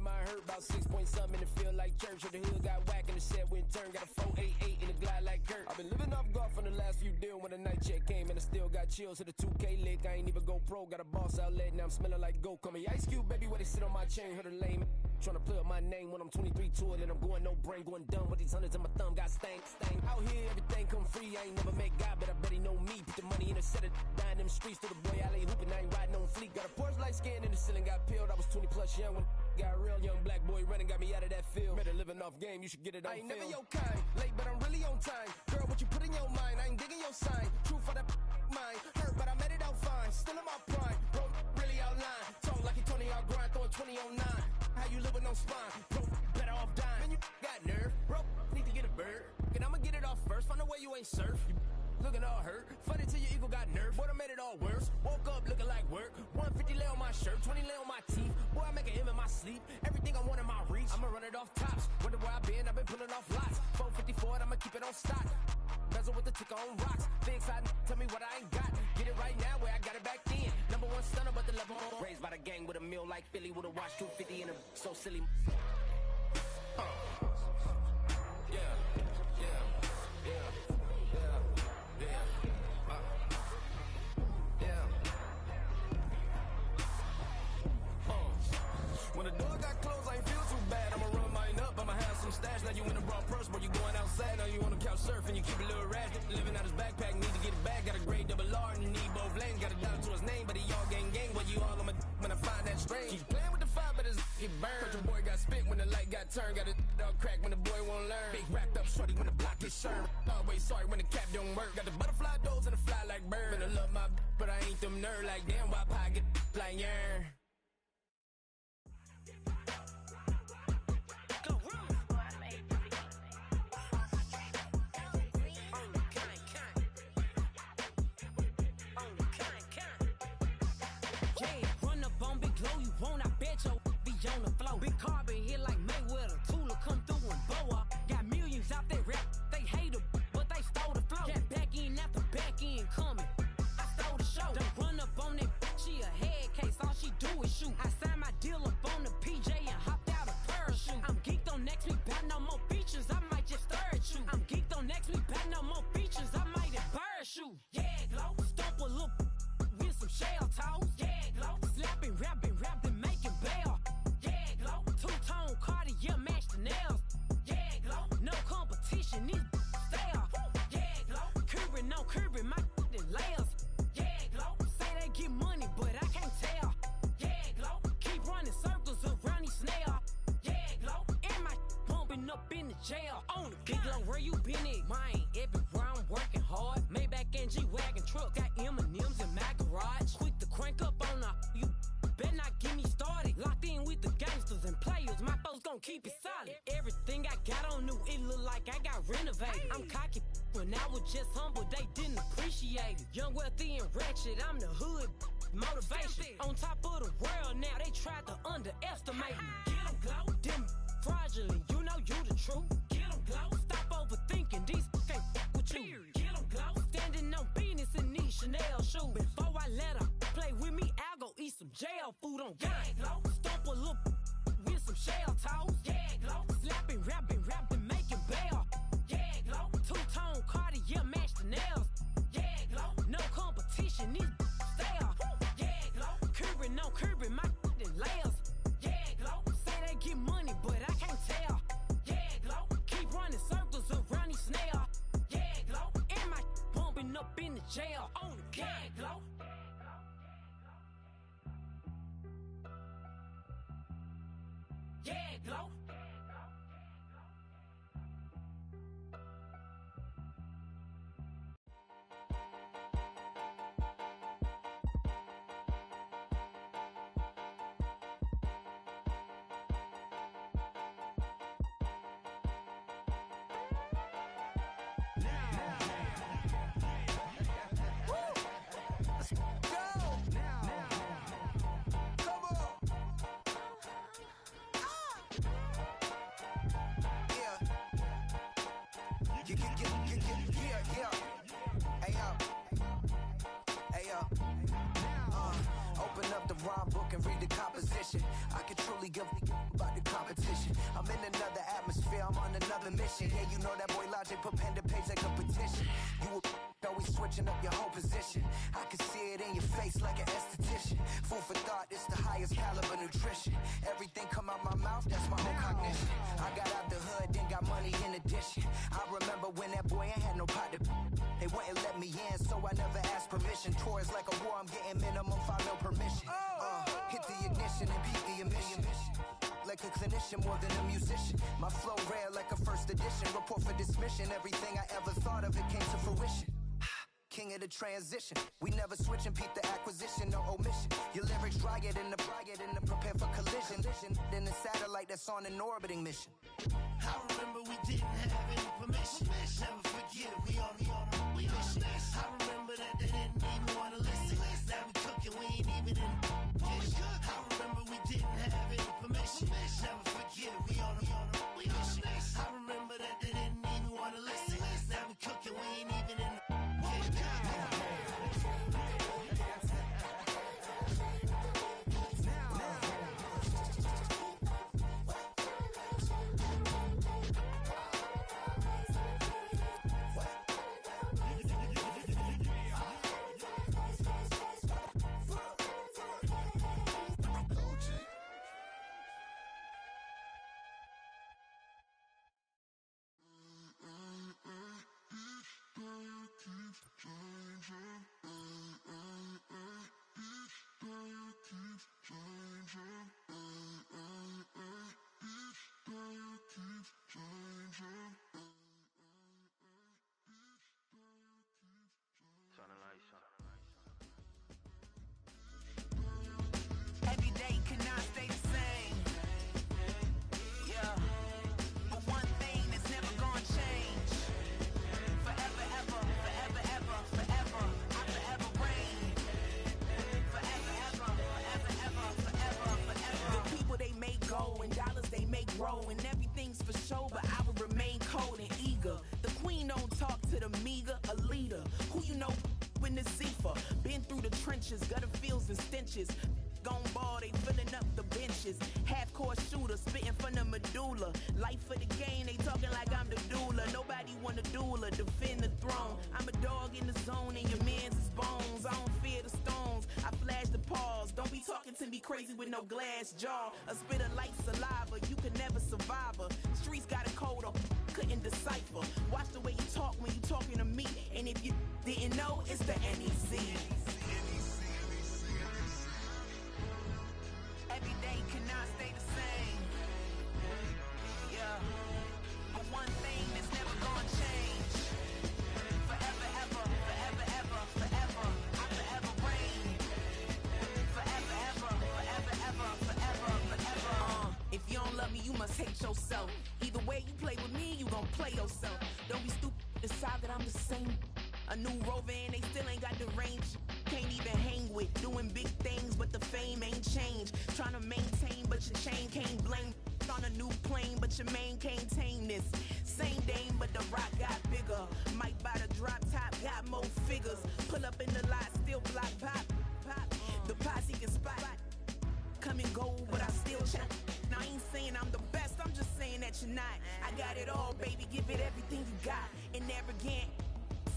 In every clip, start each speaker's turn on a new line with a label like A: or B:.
A: mind hurt. About 6 point something in the field like church. Or the hood got whack and the set went turn. Got a 488 in the glide like Kurt. I've been living off golf from the last few deals. When the night check came and I still got chills to the 2K lick. I ain't even go pro. Got a boss outlet, now I'm smelling like gold. Call me Ice Cube, baby, where they sit on my chain. Heard a lame tryna play up my name when I'm 23 to it. And I'm going no brain, going dumb with these hundreds in my thumb. Got stank. Out here, everything come free. I ain't never met God, but I bet he know me. Put the money in a set of dying them streets. To the boy, I lay hooping, I ain't riding on fleek. Got a Porsche light scan in the ceiling, got peeled. I was 20 plus young when got real. Young black boy running, got me out of that field. Better living off game, you should get it on film. I ain't never your kind, late but I'm really on time. Girl, what you put in your mind, I ain't digging your sign. True for that mine, hurt but I made it out fine. Still in my prime, bro, really outline. Talk like he Tony out grind, throwing 20 on 9. How you live with no spine, bro, better off dying. Man, you got nerve, bro, need to get a bird. And I'ma get it off first, find a way you ain't surf. You looking all hurt, funny till your ego got nerve. Boy, I made it all worse, woke up looking like work. 150 lay on my shirt, 20 lay on my teeth. Boy, I make an M in my sleep, everything I want in my reach. I'ma run it off tops, wonder where I've been pulling off lots. 454, I'ma keep it on stock. Bezel with the ticker on rocks. Big side, tell me what I ain't got. Get it right now where I got it back then. Number one stunner, but the level on. Raised by the gang with a meal like Philly with a watch 250 in a so silly. When the door got closed, I ain't feel too bad. I'ma run mine up, I'ma have some stash. Now you in a broad purse, but you going outside. Now you on the couch surfing, you keep a little rash. Living out his backpack, need to get it back. Got a grade double R and you need both lanes. Got a dollar to his name, but he all gang. But you all on my when I find that strange. Keep playing with the fire, but his get burned. But your boy got spit when the light got turned. Got a dog crack when the boy won't learn. Big wrapped up shorty when the block is served. Always sorry when the cap don't work. Got the butterfly doors and the fly like bird. And I love my but I ain't them nerd like damn. Why pie get like yarn?
B: On the floor, big carbon hit like Mayweather. Tula come through and blow up. Got millions out there rap. They hate her, but they stole the flow. Got back in after back in coming. I stole the show. Don't run up on that. She a head case. All she do is shoot. I signed my deal up on the PJ and hopped out a parachute. I'm geeked on next week. Back no more features. I might just stir at you. I'm geeked on next week. Back no more features. I might embarrass you. Yeah, glow. Stomp a little with some shell toes. Yeah, glow. Slapping, rapping, making bail. Two-tone Cartier match the nails. Yeah, glow. No competition, these stale. Yeah, glow. Curbing, no curbing, my layers. Yeah, glow. Say they get money, but I can't tell. Yeah, glow. Keep running circles around these snail. Yeah, glow. And my bumping up in the jail. On the big glow, where you been at? Mine, everywhere I'm working hard. Maybach and G-Wagon truck, got M&M's in my garage. Quick to crank up on the you. Better not get me started. Locked in with the gangsters and players. My folks gon' keep it solid. Everything I got on new, it look like I got renovated. I'm cocky when I was just humble, they didn't appreciate it. Young, wealthy, and ratchet, I'm the hood motivation. On top of the world now, they tried to underestimate me. Get 'em, glow. Them fraudulent, you know you the truth. Get 'em, glow. Stop overthinking, these can't fuck with you. Get 'em, glow. Standing on business in these Chanel shoes. Before I let her play with me, I'll go eat some jail food on God. Glow. Stomp a little with some shell toes. Yeah, glow. Slapping, rapping, making bail. Yeah, glow. Two-tone Cartier match the nails. Yeah, glow. No competition, these stale. Yeah, glow. Curbing, no curbing, my layers. Yeah, glow. Say they get money, but I can't tell. Yeah, glow. Keep running circles around these snail. Yeah, glow. And my bumping up in the jail. On the yeah, glow. Yeah, glow. Open up the rhyme book and read the composition. I can truly give about the
C: I'm on another mission. Yeah, you know that boy Logic put pen to page like a petition. You were always switching up your whole position. I can see it in your face like an esthetician. Food for thought, it's the highest caliber nutrition. Everything come out my mouth, that's my own cognition. I got out the hood, then got money in addition. I remember when that boy ain't had no pot to. They wouldn't let me in, so I never asked permission. Tours like a war, I'm getting minimum 5 mil permission. Hit the ignition and beat the emission. Like a clinician more than a musician. My flow rare like a first edition. Report for dismission. Everything I ever thought of, it came to fruition. King of the transition. We never switch and peep the acquisition, no omission. Your lyrics dry it in the prepare for collision. Then the satellite that's on an orbiting mission.
D: I remember we didn't have any permission. Never forget we on a mission. I remember that they didn't even want to listen. Now we cooking, we ain't even in the kitchen. I remember we didn't have any permission. Never forget we on a mission. I remember that they didn't even want to listen. Now we cooking, we ain't even in the kitchen.
B: Every day cannot stay the same. Yeah. But one thing that's never gonna change. Forever, ever, forever, ever, forever. I forever reign. Forever, ever, forever, ever, forever, forever. The people they make go and dollars they make grow. And everything's for show, but I will remain cold and eager. The queen don't talk to the meager, a leader. Who you know in the Zephyr. Been through the trenches, gutter fields and stenches. Gone ball, they filling up the benches. Half-court shooter, spitting from the medulla. Life for the game, they talking like I'm the doula. Nobody want a doula, defend the throne. I'm a dog in the zone and your man's is bones. I don't fear the stones, I flash the paws. Don't be talking to me crazy with no glass jaw. A spit of light saliva, you can never survive her. Streets got a code up, couldn't decipher. Watch the way you talk when you talking to me. And if you didn't know, it's the NEC. Every day cannot stay the same. Yeah. But one thing that's never gonna change. Forever, ever, forever, ever, forever. I forever reign. Forever, ever, forever, ever, forever, forever. If you don't love me, you must hate yourself. Either way you play with me, you gon' play yourself. Don't be stupid, decide that I'm the same. A new rover and they still ain't got the range. Can't even hang with, doing big things, but the fame ain't changed. Trying to maintain, but your chain can't blame. On a new plane, but your main can't tame this. Same dame, but the rock got bigger. Might buy the drop top, got more figures. Pull up in the lot, still block pop. The posse can spot. Come and go, but I still check. Now I ain't saying I'm the best, I'm just saying that you're not. I got it all, baby, give it everything you got. And never again.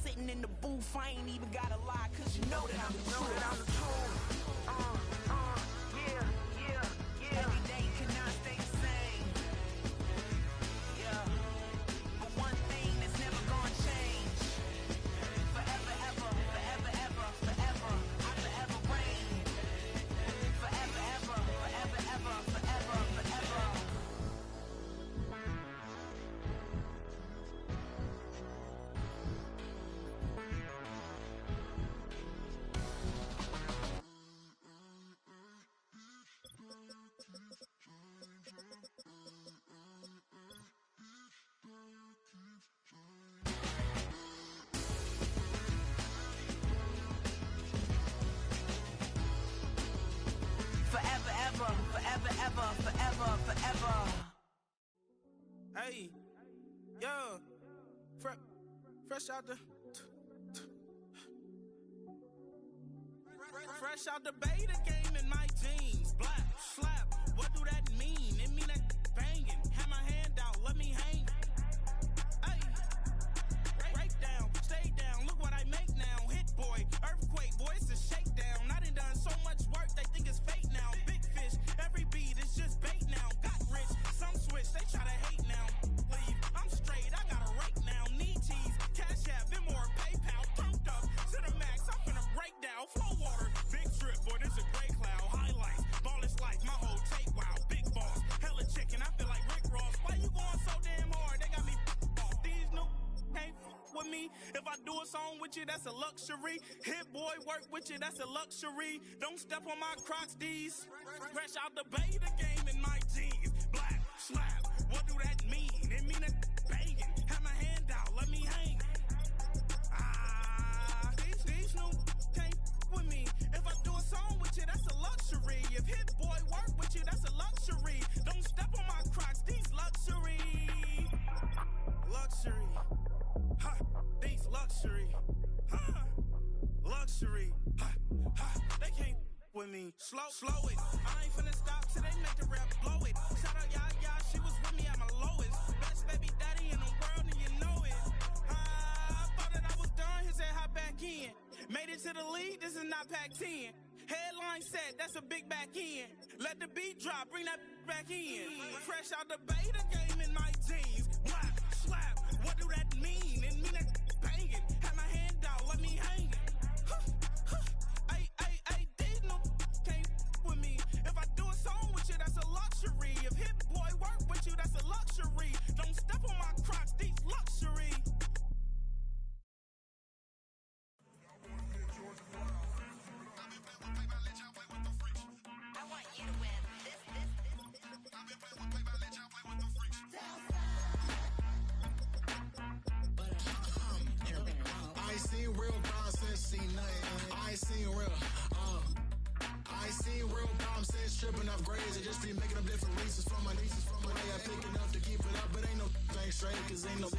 B: Sitting in the booth, I ain't even gotta lie, cause you know that I'm the truth. Yeah. Every day cannot stay the same. Yeah. But one thing that's never gonna change. Forever, ever, forever, ever, forever. I forever reign. Forever, ever, forever, ever, forever, forever. Forever, ever, forever, ever, forever, forever.
E: Hey, yo, fresh out the fresh out the beta game in my jeans. Black slap, what do that mean? It mean that banging. Have my hand out, let me hang. with you, that's a luxury. Hit boy work with you, that's a luxury. Don't step on my Crocs, these. Fresh out the bay, the game in my jeans. Black, slap, what do that mean? It mean a banging. Have my hand out, let me hang. These new can't with me. If I do a song with you, that's a luxury. If hit boy work with you, that's a luxury. Don't step on my Crocs, these luxury. Luxury. Ha, these luxury. Ha, luxury. Ha, ha, they can't with me. Slow it. I ain't finna stop till they make the rap blow it. Shout out y'all, she was with me at my lowest. Best baby daddy in the world and you know it. I thought that I was done, he said hop back in. Made it to the league, this is not Pac-10. Headline set, that's a big back end. Let the beat drop, bring that back in. Fresh out the bay, the game in my jeans. Black, slap, what do that mean? It mean that banging. Have my hand out, let me hang it. These no can't with me. If I do a song with you, that's a luxury. If hit boy work with you, that's a luxury. Don't step on my Crocs, these luxury.
F: I want you to win this.
G: I ain't seen real problems since seen nothing. I ain't seen real. I ain't seen real problems since stripping off grades. I just be making up different reasons for my nieces. From my day I pick enough to keep it up, but ain't no thing straight. Cause ain't no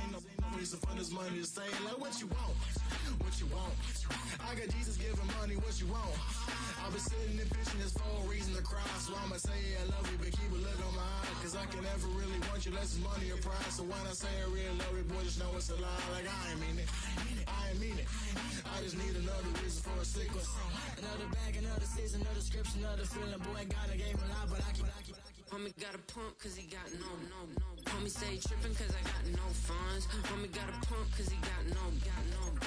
G: reason for this money to stay. Like what you want? What you want? I got Jesus giving money, what you want? I've been sitting and pitching this for a reason to cry. So I'ma say I love you, but keep a look on my eye. Cause I can never really want you unless it's money or prize. So when I say I really love you, boy, just know it's a lie. Like I ain't mean it. I ain't mean it. I just need another reason for a sequence.
B: Another bag, another season, another description, another feeling. Boy, got a game a lot, but I keep. Homie got a pump cause he got no. Homie stay trippin' cause I got no funds. Homie got a pump cause he got no.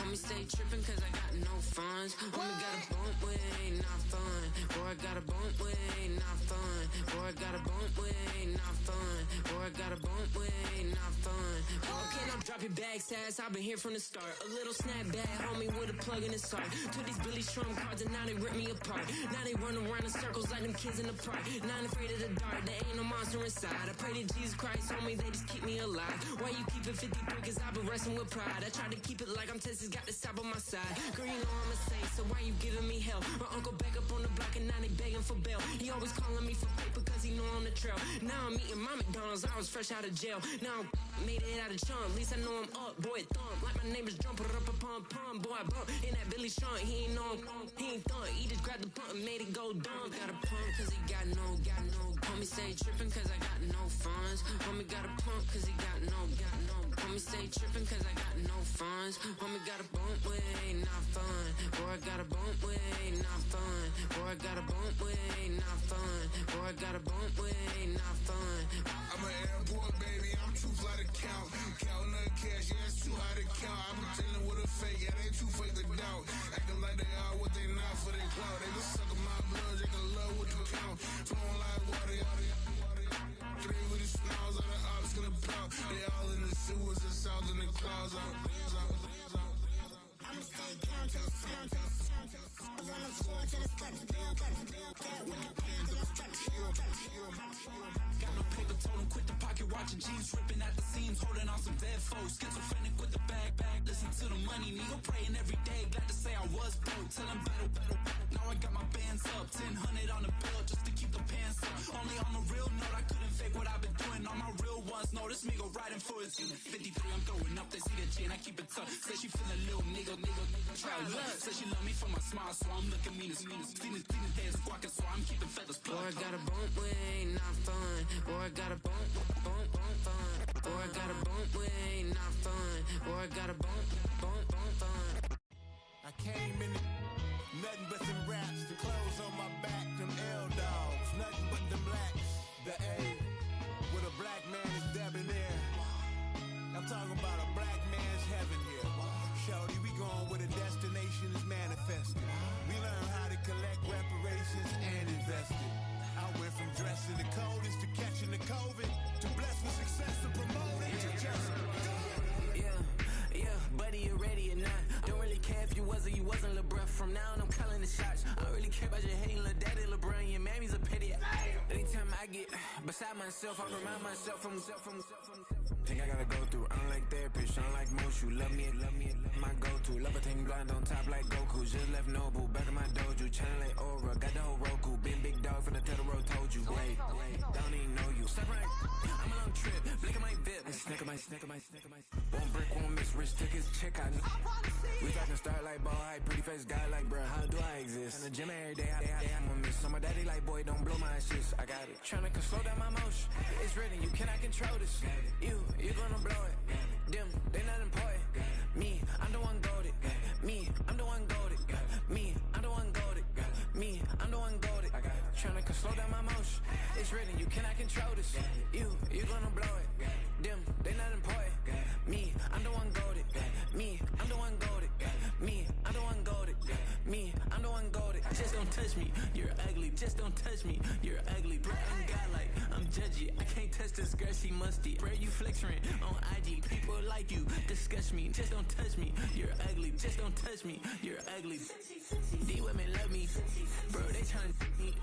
B: Homie stay trippin' cause I got no funds. Homie got a bump with ain't not fun. Boy, I got a bump with ain't not fun. Boy, I got a bump with ain't not fun. Boy, I got a bump with ain't not fun. Boy, can I drop your bag sass? I've been here from the start. A little snapback, homie with a plug in his heart. Took these Billy Strum cards and now they rip me apart. Now they run around in circles like them kids in the park. Not afraid of the dark, there ain't no monster inside. I pray to Jesus Christ, homie, they just keep me alive. Why you keep it 53? Cause I've been wrestling with pride. I try to keep it like I'm Texas, got the stop on my side. Girl, you know I'm a saint, so why you giving me hell? My uncle back up on the block and now they begging for bail. He always calling me for paper cause he know I'm the trail. Now I'm eating my McDonald's, I was fresh out of jail. Now I made it out of chump, at least I know I'm up, boy, thump. Like my neighbors jumping up a pum, boy, I bump. In that Billy Strong, he ain't know, he ain't thump. He just grabbed the pump and made it go dumb. Got a pump cause he got no. Homie stay trippin' cause I got no funds. Homie got a pump cause he got no. Homie stay trippin' cause I got no funds. Homie got a bump with ain't not fun. Boy, I got a bump with ain't not fun. Boy, I got a bump with ain't not fun. Boy, I got a bump with ain't not fun.
G: I'm an airport baby, I'm too fly to count. Counting the cash, yeah, it's too high to count. I've been dealing with a fake, yeah, they too fake to doubt. Acting like they are what they not for their clout. They been sucking my blood, they can love what you count. Flowing like water, three with the smiles on the ops gonna pop. They all in the sewers and south in the clouds.
F: I'ma stay down to the sound. On the floor to the cut to bill.
H: Got no paper, told him quit the pocket watching jeans, ripping at the seams, holding on some dead foes. Schizophrenic with the bag. Listen to the money, nigga praying every day. Glad to say I was broke, tell him battle. Now I got my bands up, 1000 on the bill just to keep the pants up. Only on the real note, I couldn't fake what I've been doing. All my real ones know this nigga riding for his 53, I'm throwing up, they see the chain, I keep it tough. Say she feeling little nigga, try look. Say she love me for my smile, so I'm looking mean as Seen his head squawking, so I'm keeping feathers plucked.
B: Boy, I got a bump with ain't not fun. Boy, I got a bump fun. Boy, I got a bump with ain't not fun. Boy, I got a bump fun.
I: I came in nothing but them raps, the clothes on my back, them L dogs, nothing but them blacks. The A with a black man is debonair. I'm talking about a black man's heaven here. Shorty, we going where the destination is manifested. We learn how to collect reparations and invest it. I went from dressing the coldest to catching the COVID, to blessed with success to promote it to just go.
B: Yeah, buddy, you ready or not? Don't really care
H: right beside myself. I remind myself from. Think I gotta go through. I don't like therapist, I don't like most. You love me, my go-to. Love a thing blind on top like Goku. Just left Noble, back in my dojo. Channel like Aura, got the whole Roku. Been big dog from the Tether Road, told you. Wait, don't even know you. Step right, I'm a long trip. Blick at my VIP. Snicker my. One brick, one miss. Rich took his check, I know. We talking start like ball hype. Pretty face guy like, bruh, how do I exist? In the gym every day, I'm a miss. So my daddy like, boy, don't blow my shit. I got it. Tryna slow down my motion. It's written, you cannot control this. You gonna blow it. Them, they not important. Me, I'm the one goated. Me, I'm the one goated. Me, I'm the one goated. Me, I'm the one goated. Tryna slow down my motion. It's written, you cannot control this. You gonna blow it. Them, they not important. Me, I'm the one goated. Me, I'm the one goated. Me, I'm the one goated. Me, I'm the one goated. Just don't touch me, you're ugly. Just don't touch me, you're ugly. Bro, I'm godlike, I'm judgy. I can't touch this girl, she musty. Bro, you flexing on IG. People like you disgust me. Just don't touch me, you're ugly. Just don't touch me, you're ugly. These women love me, bro. They tryna me.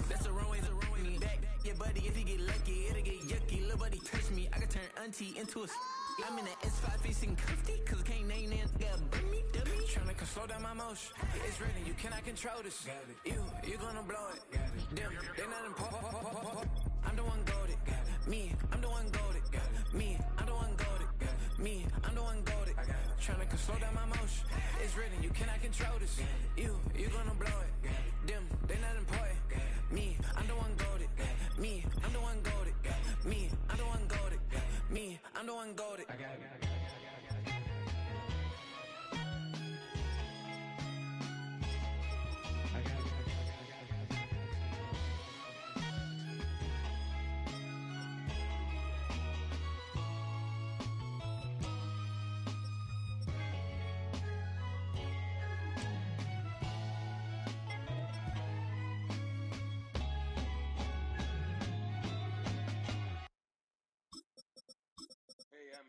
H: That's the wrong way. Back your buddy, if he get lucky, it'll get yucky. Little buddy touch me, I can turn auntie into a. I'm in the S5 facing comfy, cause I can't name that. Dummy. Tryna slow down my motion. It's written, you cannot control this. You gonna blow it. Them, they not important. I'm the one goated. Me, I'm the one goated. Me, I'm the one goated. Me, I'm the one goated. Tryna slow down my motion. It's written, you cannot control this. You gonna blow it. Them, they not important. Me, I'm the one goated. Me, I'm the one goated. Me, I'm the one goated. Me, I'm the one goated.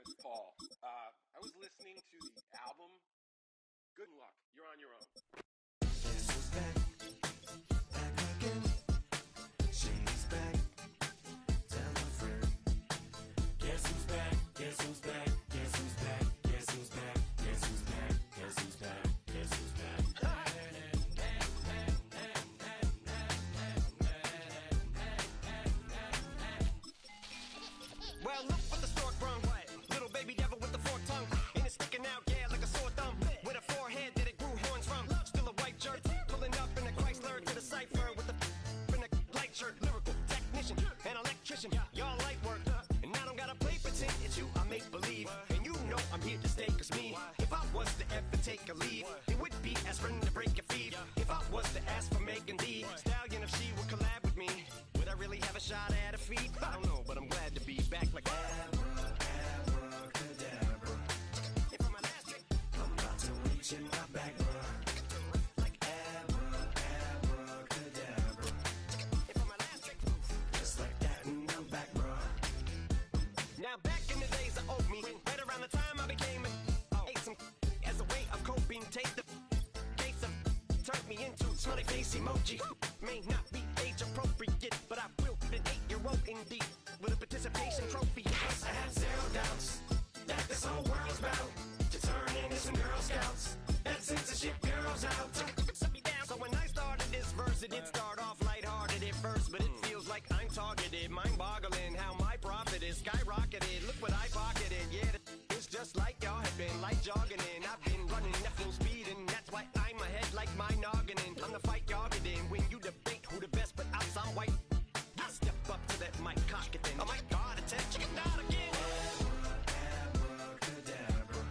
J: It's Paul. I was listening to the album. Good luck. You're on your own.
K: Guess who's back? Back again. She's back. Tell a friend. Guess who's back? Guess who's back? Guess who's back? Guess who's back? Guess who's back? Guess who's back? Guess who's back?
L: Well, look what the stork brung. Little baby devil with the forked tongue. And it's sticking out, yeah, like a sore thumb. With a forehead that it grew horns from. Still a white jerk. Pulling up in a Chrysler to the cipher with the in a light shirt. Lyrical technician and electrician. Y'all light work. And I don't gotta play pretend. It's you I make believe. And you know I'm here to stay. Cause me, if I was to ever take a leave, it would be aspirin to break your feet. If I was to ask for Megan D Stallion, if she would collab with me, would I really have a shot at her feet? I don't know, but I'm glad to be back like
K: in my back, like abracadabra. Just like that, and I'm back, bro.
L: Now back in the days of old me, right around the time I became ate some as a way of coping. Take the case of turned me into smiley face emoji. May not be age appropriate, but I will an 8-year-old indeed with a participation trophy.
K: I have zero doubts that this whole world's about to turn into some Girl Scouts. That censorship girls out.
L: So when I started this verse, it did start off lighthearted at first, but it feels like I'm targeted. Mind-boggling how my profit is skyrocketed. Look what I pocketed. Yeah, it's just like y'all have been light jogging in. I've been running at full speed, and that's why I'm ahead like my noggin. I'm the fight y'all get in when you debate who the best, but I'm some white. I step up to that mic, cock it then. Oh my God, attention, not again.
K: Abracadabra.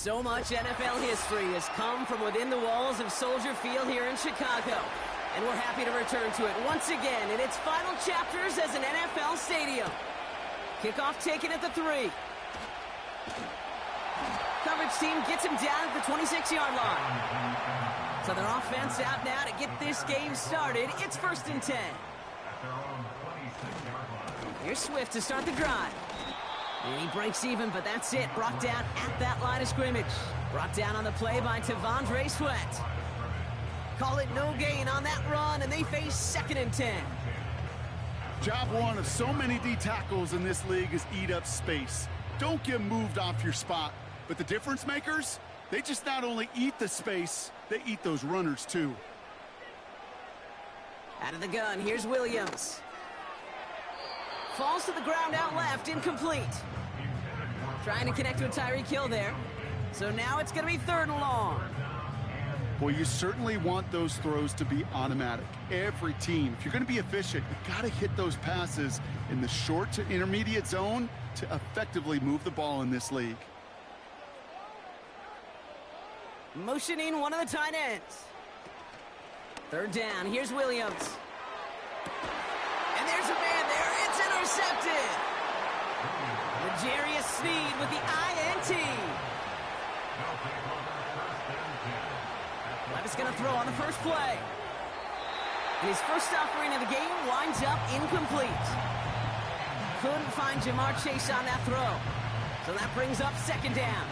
B: So much NFL history has come from within the walls of Soldier Field here in Chicago. And we're happy to return to it once again in its final chapters as an NFL stadium. Kickoff taken at the 3. Coverage team gets him down at the 26-yard line. So their offense out now to get this game started. It's 1st and 10. Here's Swift to start the drive. And he breaks even, but that's it. Brought down at that line of scrimmage. Brought down on the play by Tavondre Sweat. Call it no gain on that run, and they face 2nd and 10.
M: Job one of so many D tackles in this league is eat up space. Don't get moved off your spot. But the difference makers, they just not only eat the space, they eat those runners too.
B: Out of the gun, here's Williams. Falls to the ground out left, incomplete. Trying to connect to a Tyreek Hill there. So now it's going to be 3rd and long.
M: Boy, you certainly want those throws to be automatic. Every team, if you're going to be efficient, you got to hit those passes in the short to intermediate zone to effectively move the ball in this league.
B: Motioning one of the tight ends. 3rd down, here's Williams. And there's a man there, it's intercepted. L'Jarius Sneed with the INT. Levis going to throw on the first play. And his first offering of the game winds up incomplete. Couldn't find Jamar Chase on that throw. So that brings up 2nd down.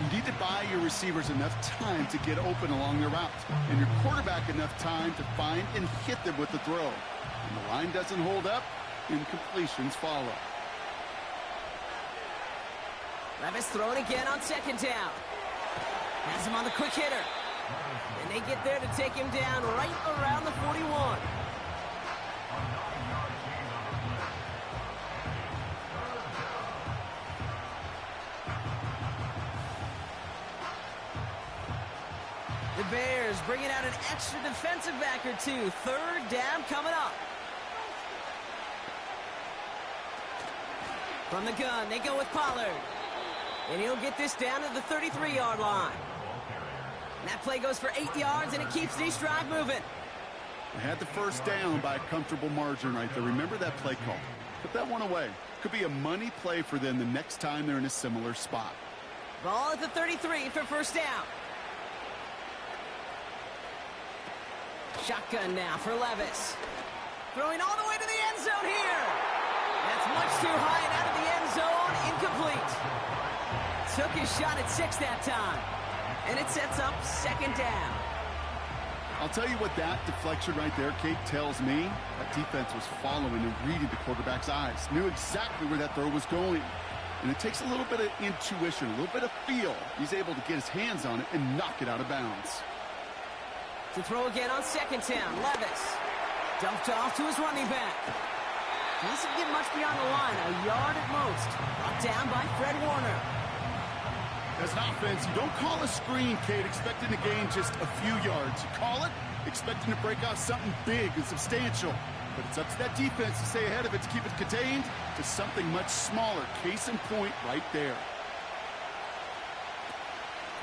M: You need to buy your receivers enough time to get open along their route, and your quarterback enough time to find and hit them with the throw. When the line doesn't hold up, incompletions follow.
B: Levis throwing again on 2nd down. Has him on the quick hitter. And they get there to take him down right around the 41. The Bears bringing out an extra defensive back or two. 3rd down coming up. From the gun, they go with Pollard. And he'll get this down to the 33-yard line. And that play goes for 8 yards, and it keeps this drive moving.
M: They had the 1st down by a comfortable margin right there. Remember that play call. Put that one away. Could be a money play for them the next time they're in a similar spot.
B: Ball at the 33 for 1st down. Shotgun now for Levis. Throwing all the way to the end zone here. That's much too high and out of the end zone. Incomplete. Took his shot at 6 that time. And it sets up 2nd down.
M: I'll tell you what that deflection right there, Kate, tells me. That defense was following and reading the quarterback's eyes. Knew exactly where that throw was going. And it takes a little bit of intuition, a little bit of feel. He's able to get his hands on it and knock it out of bounds.
B: To throw again on 2nd down, Levis. Dumped off to his running back. Doesn't get much beyond the line, a yard at most. Brought down by Fred Warner.
M: As an offense, you don't call a screen, Kate, expecting to gain just a few yards. You call it expecting to break out something big and substantial. But it's up to that defense to stay ahead of it, to keep it contained to something much smaller. Case in point right there.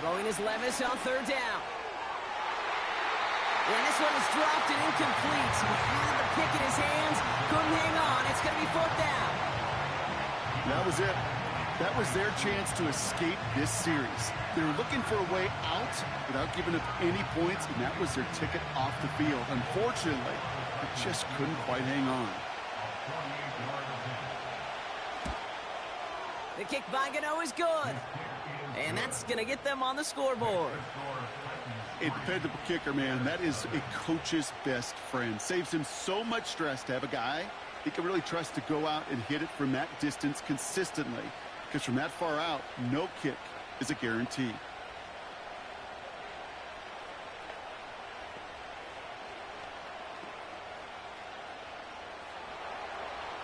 B: Throwing is Levis on 3rd down. And this one is dropped and incomplete. He had the pick in his hands, couldn't hang on. It's going to be 4th down.
M: That was it. That was their chance to escape this series. They were looking for a way out without giving up any points, and that was their ticket off the field. Unfortunately, they just couldn't quite hang on.
B: The kick by Gano is good. And that's going to get them on the scoreboard.
M: A dependable kicker, man, that is a coach's best friend. Saves him so much stress to have a guy he can really trust to go out and hit it from that distance consistently. Because from that far out, no kick is a guarantee.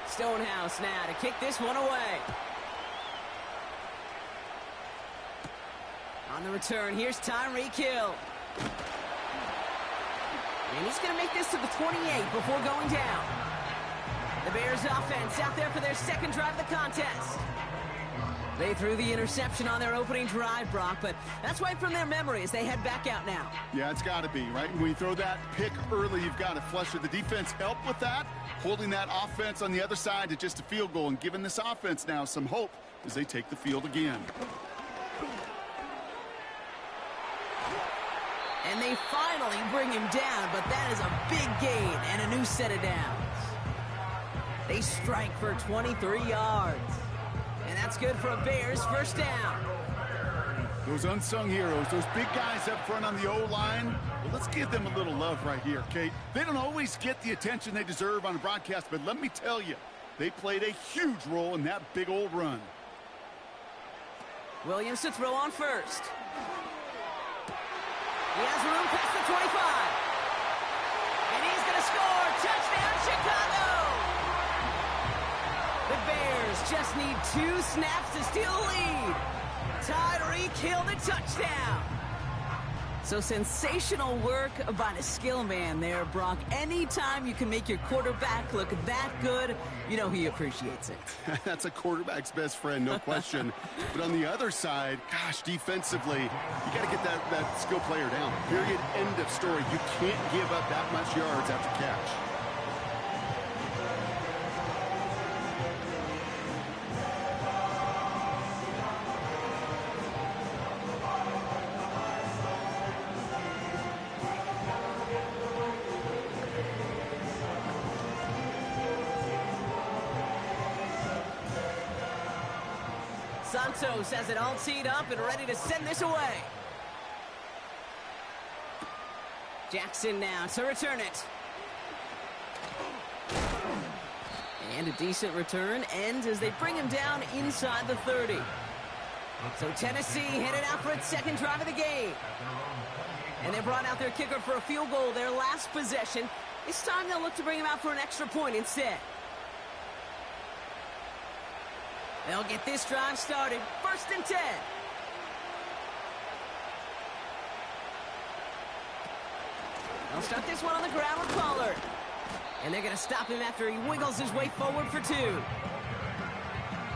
B: Stonehouse now to kick this one away. On the return, here's Tyreek Hill. And he's going to make this to the 28 before going down. The Bears offense out there for their 2nd drive of the contest. They threw the interception on their opening drive, Brock, but that's right from their memory as they head back out now.
M: Yeah, it's got to be, right? When you throw that pick early, you've got to flush it. The defense helped with that, holding that offense on the other side to just a field goal and giving this offense now some hope as they take the field again.
B: And they finally bring him down, but that is a big gain and a new set of downs. They strike for 23 yards. And that's good for a Bears first down.
M: Those unsung heroes, those big guys up front on the O-line, well, let's give them a little love right here, Kate. They don't always get the attention they deserve on a broadcast, but let me tell you, they played a huge role in that big old run.
B: Williams to throw on first. He has room past the 25. And he's going to score. Touchdown, Chicago! The Bears just need 2 snaps to steal the lead. Tyreek Hill the touchdown. So sensational work by the skill man there, Brock. Anytime you can make your quarterback look that good, you know he appreciates it.
M: That's a quarterback's best friend, no question. But on the other side, gosh, defensively, you got to get that skill player down. Period, end of story. You can't give up that much yards after catch.
B: Santos has it all teed up and ready to send this away. Jackson now to return it. And a decent return ends as they bring him down inside the 30. So Tennessee headed out for its second drive of the game. And they brought out their kicker for a field goal their last possession. This time they'll look to bring him out for an extra point instead. They'll get this drive started. 1st and 10. They'll start this one on the ground with Pollard. And they're going to stop him after he wiggles his way forward for 2.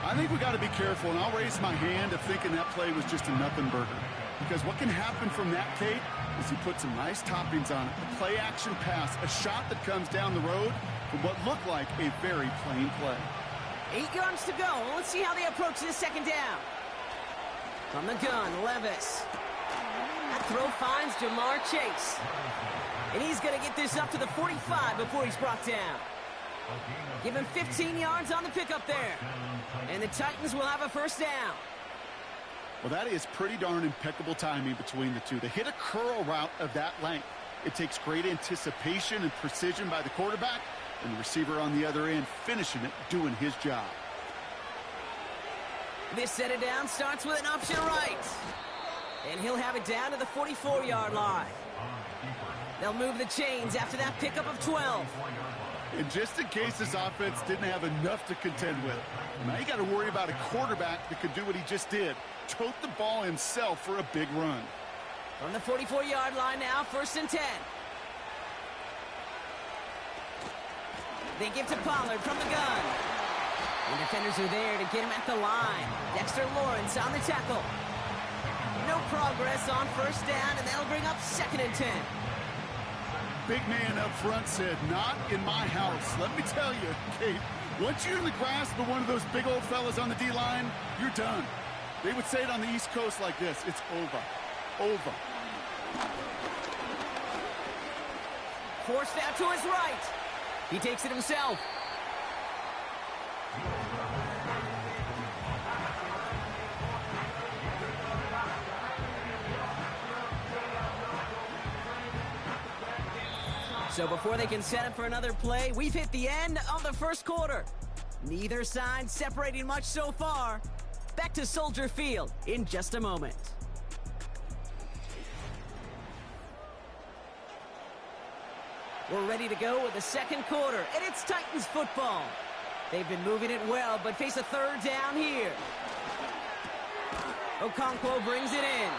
M: I think we got to be careful, and I'll raise my hand of thinking that play was just a nothing burger. Because what can happen from that, Kate, is he put some nice toppings on it. A play-action pass, a shot that comes down the road from what looked like a very plain play.
B: 8 yards to go. Let's see how they approach this second down. From the gun, Levis. That throw finds Jamar Chase. And he's going to get this up to the 45 before he's brought down. Give him 15 yards on the pickup there. And the Titans will have a first down.
M: Well, that is pretty darn impeccable timing between the two. To hit a curl route of that length, it takes great anticipation and precision by the quarterback, and the receiver on the other end finishing it, doing his job.
B: This set it down starts with an option right. And he'll have it down to the 44-yard line. They'll move the chains after that pickup of 12.
M: And just in case this offense didn't have enough to contend with, now you got to worry about a quarterback that could do what he just did. Tote the ball himself for a big run.
B: From the 44-yard line now, 1st and 10. They give to Pollard from the gun. The defenders are there to get him at the line. Dexter Lawrence on the tackle. No progress on 1st down, and that'll bring up 2nd and 10.
M: Big man up front said, not in my house. Let me tell you, Kate, once you're in the grasp of one of those big old fellas on the D-line, you're done. They would say it on the East Coast like this, it's over. Over.
B: Forced out to his right. He takes it himself. So before they can set up for another play, we've hit the end of the first quarter. Neither side separating much so far. Back to Soldier Field in just a moment. We're ready to go with the second quarter, and it's Titans football. They've been moving it well, but face a 3rd down here. Okonkwo brings it in.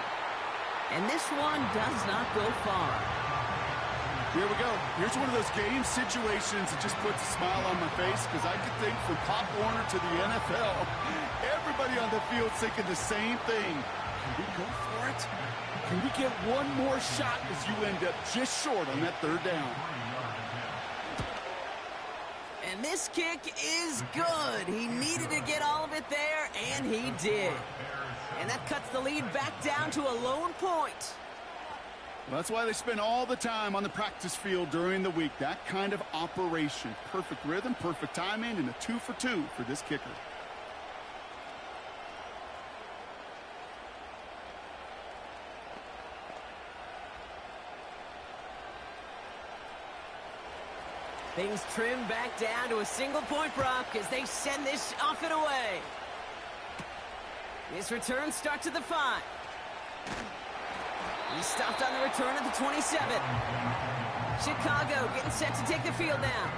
B: And this one does not go far.
M: Here we go. Here's one of those game situations that just puts a smile on my face because I could think from Pop Warner to the NFL, everybody on the field thinking the same thing. Can we go for it? Can we get one more shot as you end up just short on that third down?
B: And this kick is good. He needed to get all of it there, and he did. And that cuts the lead back down to a lone point.
M: Well, that's why they spend all the time on the practice field during the week. That kind of operation. Perfect rhythm, perfect timing, and a 2 for 2 for this kicker.
B: Things trim back down to a single-point Brock as they send this off and away. This return starts at the 5. He stopped on the return at the 27. Chicago getting set to take the field now.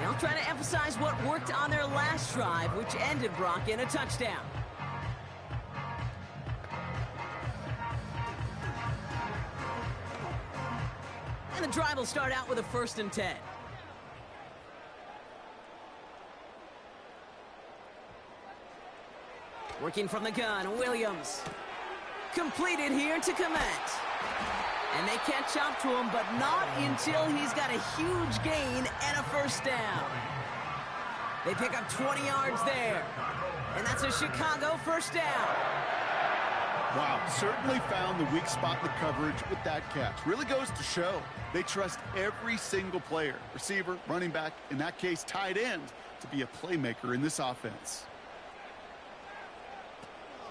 B: They'll try to emphasize what worked on their last drive, which ended Brock in a touchdown. And the drive will start out with a 1st and 10. Working from the gun, Williams. Completed here to Komet. And they catch up to him, but not until he's got a huge gain and a 1st down. They pick up 20 yards there. And that's a Chicago 1st down.
M: Wow, certainly found the weak spot in the coverage with that catch. Really goes to show they trust every single player, receiver, running back, in that case tight end, to be a playmaker in this offense.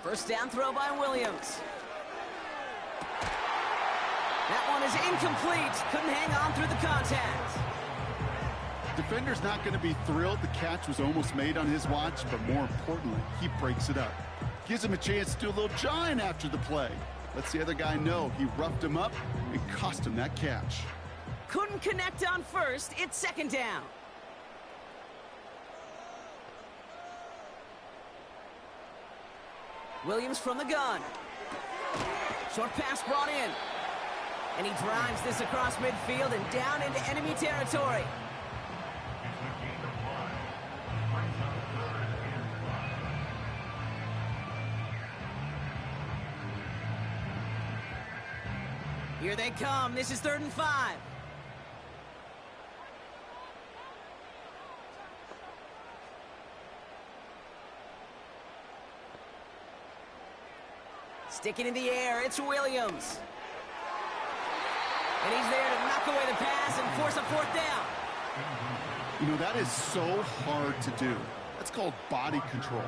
B: 1st down throw by Williams. That one is incomplete. Couldn't hang on through the contact.
M: Defender's not going to be thrilled the catch was almost made on his watch, but more importantly, he breaks it up. Gives him a chance to do a little jawing after the play. Lets the other guy know he roughed him up and cost him that catch.
B: Couldn't connect on 1st. It's 2nd down. Williams from the gun. Short pass brought in. And he drives this across midfield and down into enemy territory. Here they come. This is 3rd and 5. Sticking in the air, it's Williams. And he's there to knock away the pass and force a 4th down.
M: You know, that is so hard to do. That's called body control.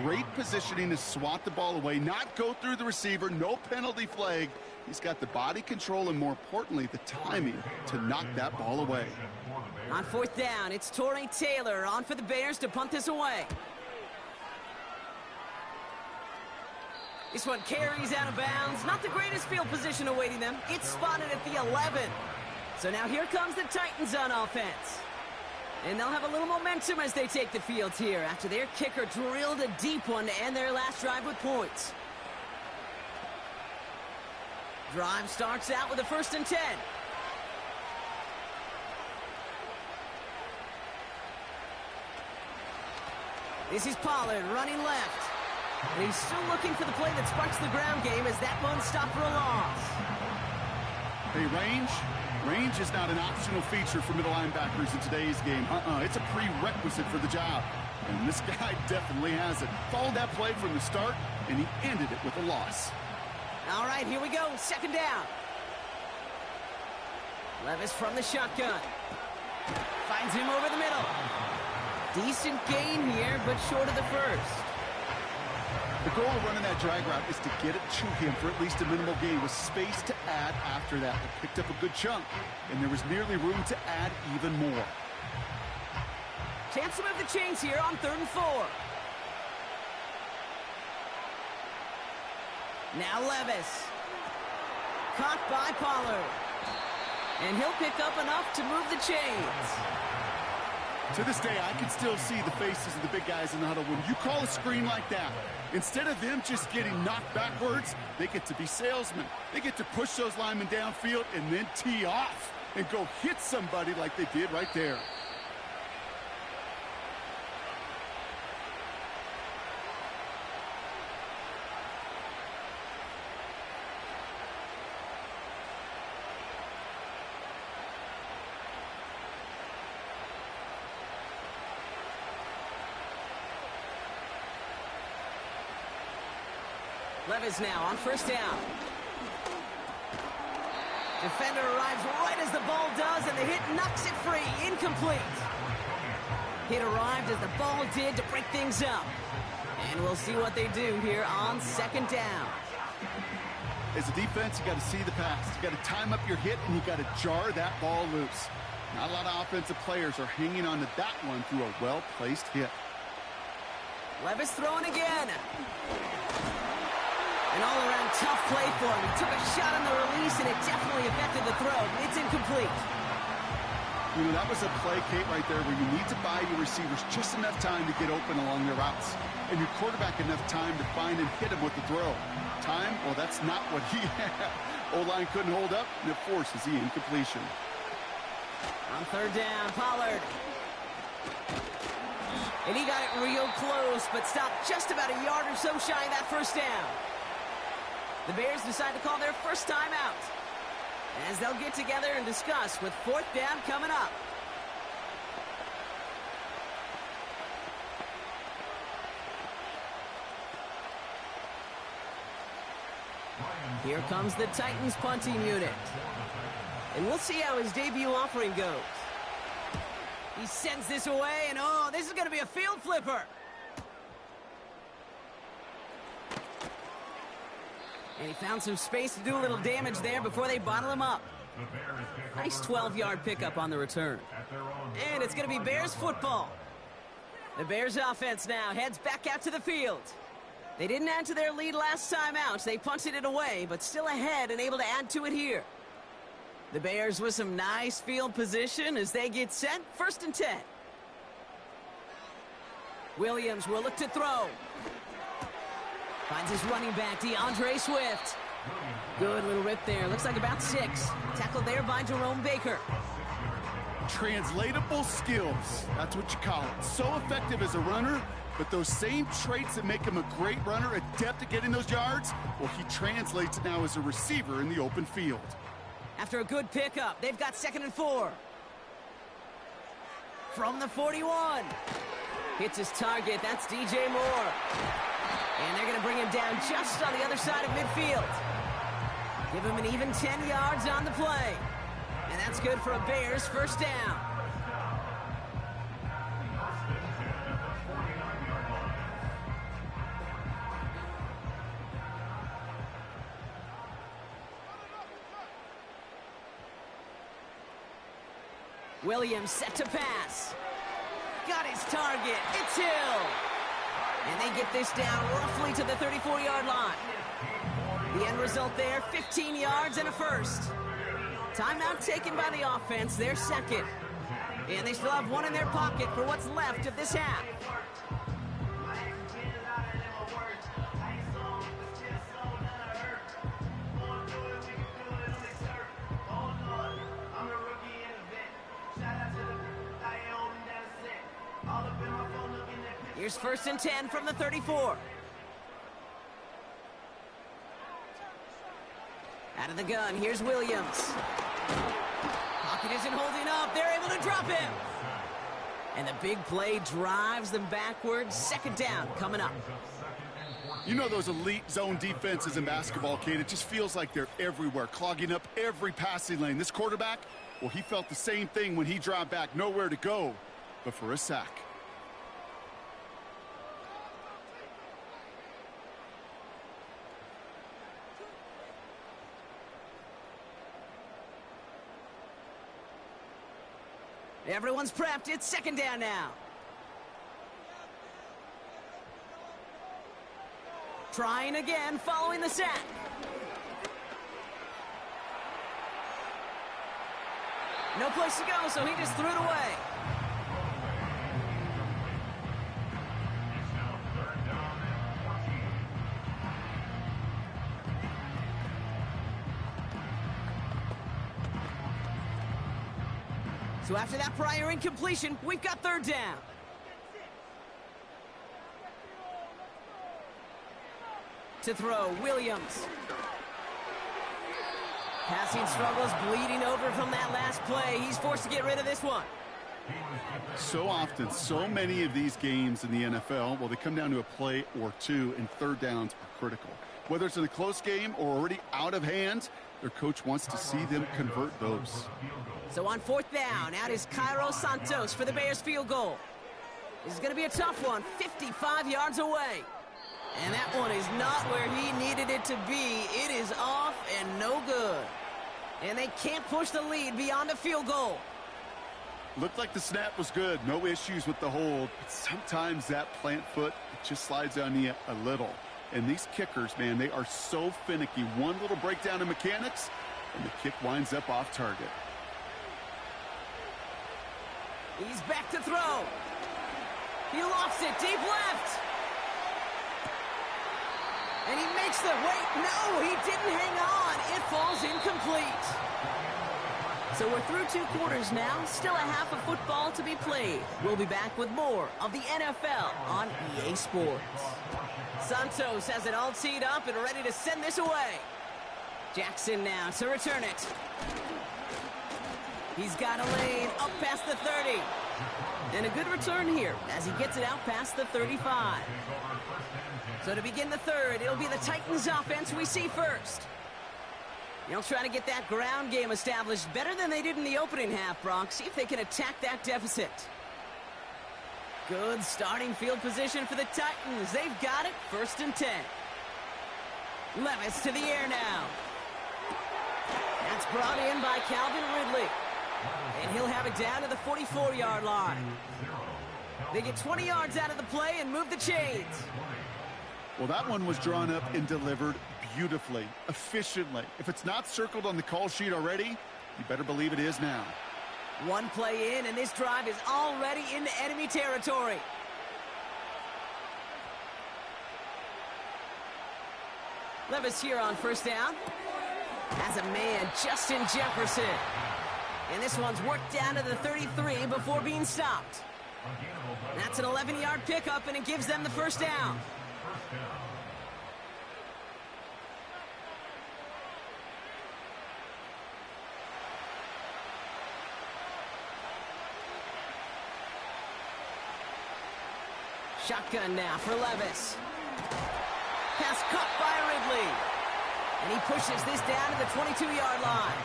M: Great positioning to swat the ball away, not go through the receiver, no penalty flag. He's got the body control and, more importantly, the timing to knock that ball away.
B: On 4th down, it's Torrey Taylor on for the Bears to punt this away. This one carries out of bounds. Not the greatest field position awaiting them. It's spotted at the 11. So now here comes the Titans on offense. And they'll have a little momentum as they take the field here after their kicker drilled a deep one to end their last drive with points. Drive starts out with a 1st and 10. This is Pollard running left. And he's still looking for the play that sparks the ground game as that one stopped for a loss.
M: Hey, range is not an optional feature for middle linebackers in today's game. It's a prerequisite for the job. And this guy definitely has it. Followed that play from the start, and he ended it with a loss.
B: All right, here we go. 2nd down. Levis from the shotgun. Finds him over the middle. Decent gain here, but short of the 1st.
M: The goal of running that drag route is to get it to him for at least a minimal gain with space to add after that. They picked up a good chunk, and there was nearly room to add even more.
B: Chance to move the chains here on 3rd and 4. Now Levis. Caught by Pollard. And he'll pick up enough to move the chains.
M: To this day, I can still see the faces of the big guys in the huddle. When you call a screen like that, instead of them just getting knocked backwards, they get to be salesmen. They get to push those linemen downfield and then tee off. and go hit somebody like they did right there.
B: Levis now on first down. Defender arrives right as the ball does, and the hit knocks it free. Incomplete. Hit arrived as the ball did to break things up. And we'll see what they do here on second down.
M: As a defense, you got to see the pass. You got to time up your hit, and you got to jar that ball loose. Not a lot of offensive players are hanging on to that one through a well-placed hit.
B: Levis throwing again. An all-around tough play for him. He took a shot on the release, and it definitely affected the throw. It's incomplete.
M: You know, that was a play, Kate, right there, where you need to buy your receivers just enough time to get open along their routes, and your quarterback enough time to find and hit him with the throw. Time? Well, that's not what he had. O-line couldn't hold up, and it forces the incompletion.
B: On third down, Pollard. And he got it real close, but stopped just about a yard or so shy of that first down. The Bears decide to call their first timeout, as they'll get together and discuss with fourth down coming up. Here comes the Titans punting unit. And we'll see how his debut offering goes. He sends this away, and oh, this is going to be a field flipper. And he found some space to do a little damage there before they bottle him up. Nice 12-yard pickup on the return. And it's going to be Bears football. The Bears offense now heads back out to the field. They didn't add to their lead last time out. They punted it away, but still ahead and able to add to it here. The Bears with some nice field position as they get set. 1st and 10. Williams will look to throw. Finds his running back, DeAndre Swift. Good little rip there. Looks like about 6. Tackled there by Jerome Baker.
M: Translatable skills. That's what you call it. So effective as a runner, but those same traits that make him a great runner, adept at getting those yards, well, he translates it now as a receiver in the open field.
B: After a good pickup, they've got 2nd and 4. From the 41. Hits his target. That's DJ Moore. And they're going to bring him down just on the other side of midfield. Give him an even 10 yards on the play. And that's good for a Bears first down. Williams set to pass. Got his target. It's Hill. And they get this down roughly to the 34-yard line. The end result there, 15 yards and a first. Timeout taken by the offense, their second. And they still have one in their pocket for what's left of this half. Here's 1st and 10 from the 34. Out of the gun, here's Williams. Pocket isn't holding up. They're able to drop him. And the big play drives them backwards. 2nd down coming up.
M: You know those elite zone defenses in basketball, Kate. It just feels like they're everywhere, clogging up every passing lane. This quarterback, well, he felt the same thing when he dropped back. Nowhere to go but for a sack.
B: Everyone's prepped. It's 2nd down now. Trying again following the sack. No place to go, so he just threw it away. So after that prior incompletion, we've got third down. To throw, Williams. Passing struggles, bleeding over from that last play. He's forced to get rid of this one.
M: So often, so many of these games in the NFL, well, they come down to a play or two, and third downs are critical. Whether it's in a close game or already out of hand, their coach wants to see them convert those.
B: So on fourth down, out is Cairo Santos for the Bears field goal. This is going to be a tough one, 55 yards away. And that one is not where he needed it to be. It is off and no good. And they can't push the lead beyond a field goal.
M: Looked like the snap was good. No issues with the hold. But sometimes that plant foot just slides on you a little. And these kickers, man, they are so finicky. One little breakdown in mechanics, and the kick winds up off target.
B: He's back to throw. He lofts it deep left. And he makes the, wait, no, he didn't hang on. It falls incomplete. So we're through 2 quarters now, still a half of football to be played. We'll be back with more of the NFL on EA Sports. Santos has it all teed up and ready to send this away. Jackson now to return it. He's got a lane up past the 30. And a good return here as he gets it out past the 35. So to begin the third, it'll be the Titans offense we see first. They'll try to get that ground game established better than they did in the opening half, Brock. See if they can attack that deficit. Good starting field position for the Titans. They've got it, 1st and 10. Levis to the air now. That's brought in by Calvin Ridley. And he'll have it down to the 44-yard line. They get 20 yards out of the play and move the chains.
M: Well, that one was drawn up and delivered beautifully, efficiently. If it's not circled on the call sheet already, you better believe it is now.
B: One play in, and this drive is already into enemy territory. Levis here on 1st down. As a man, Justin Jefferson. And this one's worked down to the 33 before being stopped. That's an 11-yard pickup, and it gives them the 1st down. Shotgun now for Levis. Pass caught by Ridley. And he pushes this down to the 22-yard line.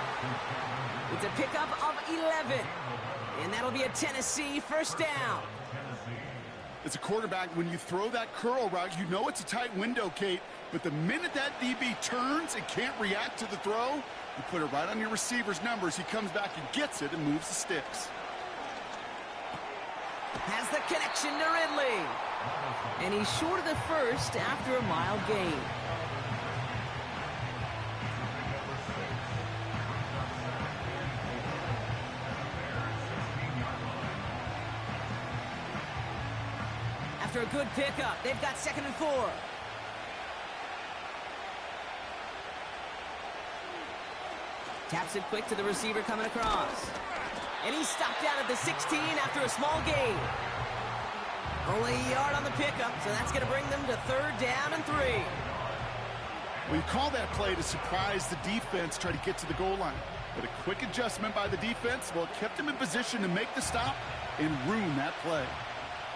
B: It's a pickup of 11. And that'll be a Tennessee 1st down.
M: As a quarterback, when you throw that curl route, you know it's a tight window, Kate. But the minute that DB turns and can't react to the throw, you put it right on your receiver's numbers. He comes back and gets it and moves the sticks.
B: Has the connection to Ridley. And he's short of the 1st after a mild gain. After a good pickup, they've got 2nd and 4. Taps it quick to the receiver coming across. And he's stopped down at the 16 after a small gain. Only a yard on the pickup, so that's going to bring them to 3rd down and 3.
M: Well, you call that play to surprise the defense, try to get to the goal line. But a quick adjustment by the defense, well, it kept them in position to make the stop and ruin that play.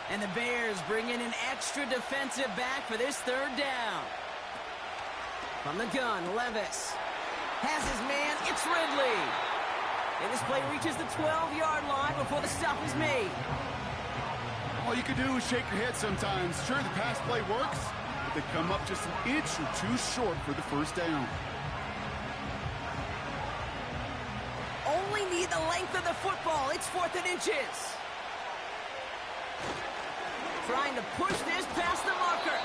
B: And the Bears bring in an extra defensive back for this 3rd down. From the gun, Levis has his man. It's Ridley. And this play reaches the 12-yard line before the stop is made.
M: All you can do is shake your head sometimes. Sure, the pass play works, but they come up just an inch or two short for the 1st down.
B: Only need the length of the football. It's 4th and inches. Trying to push this past the marker.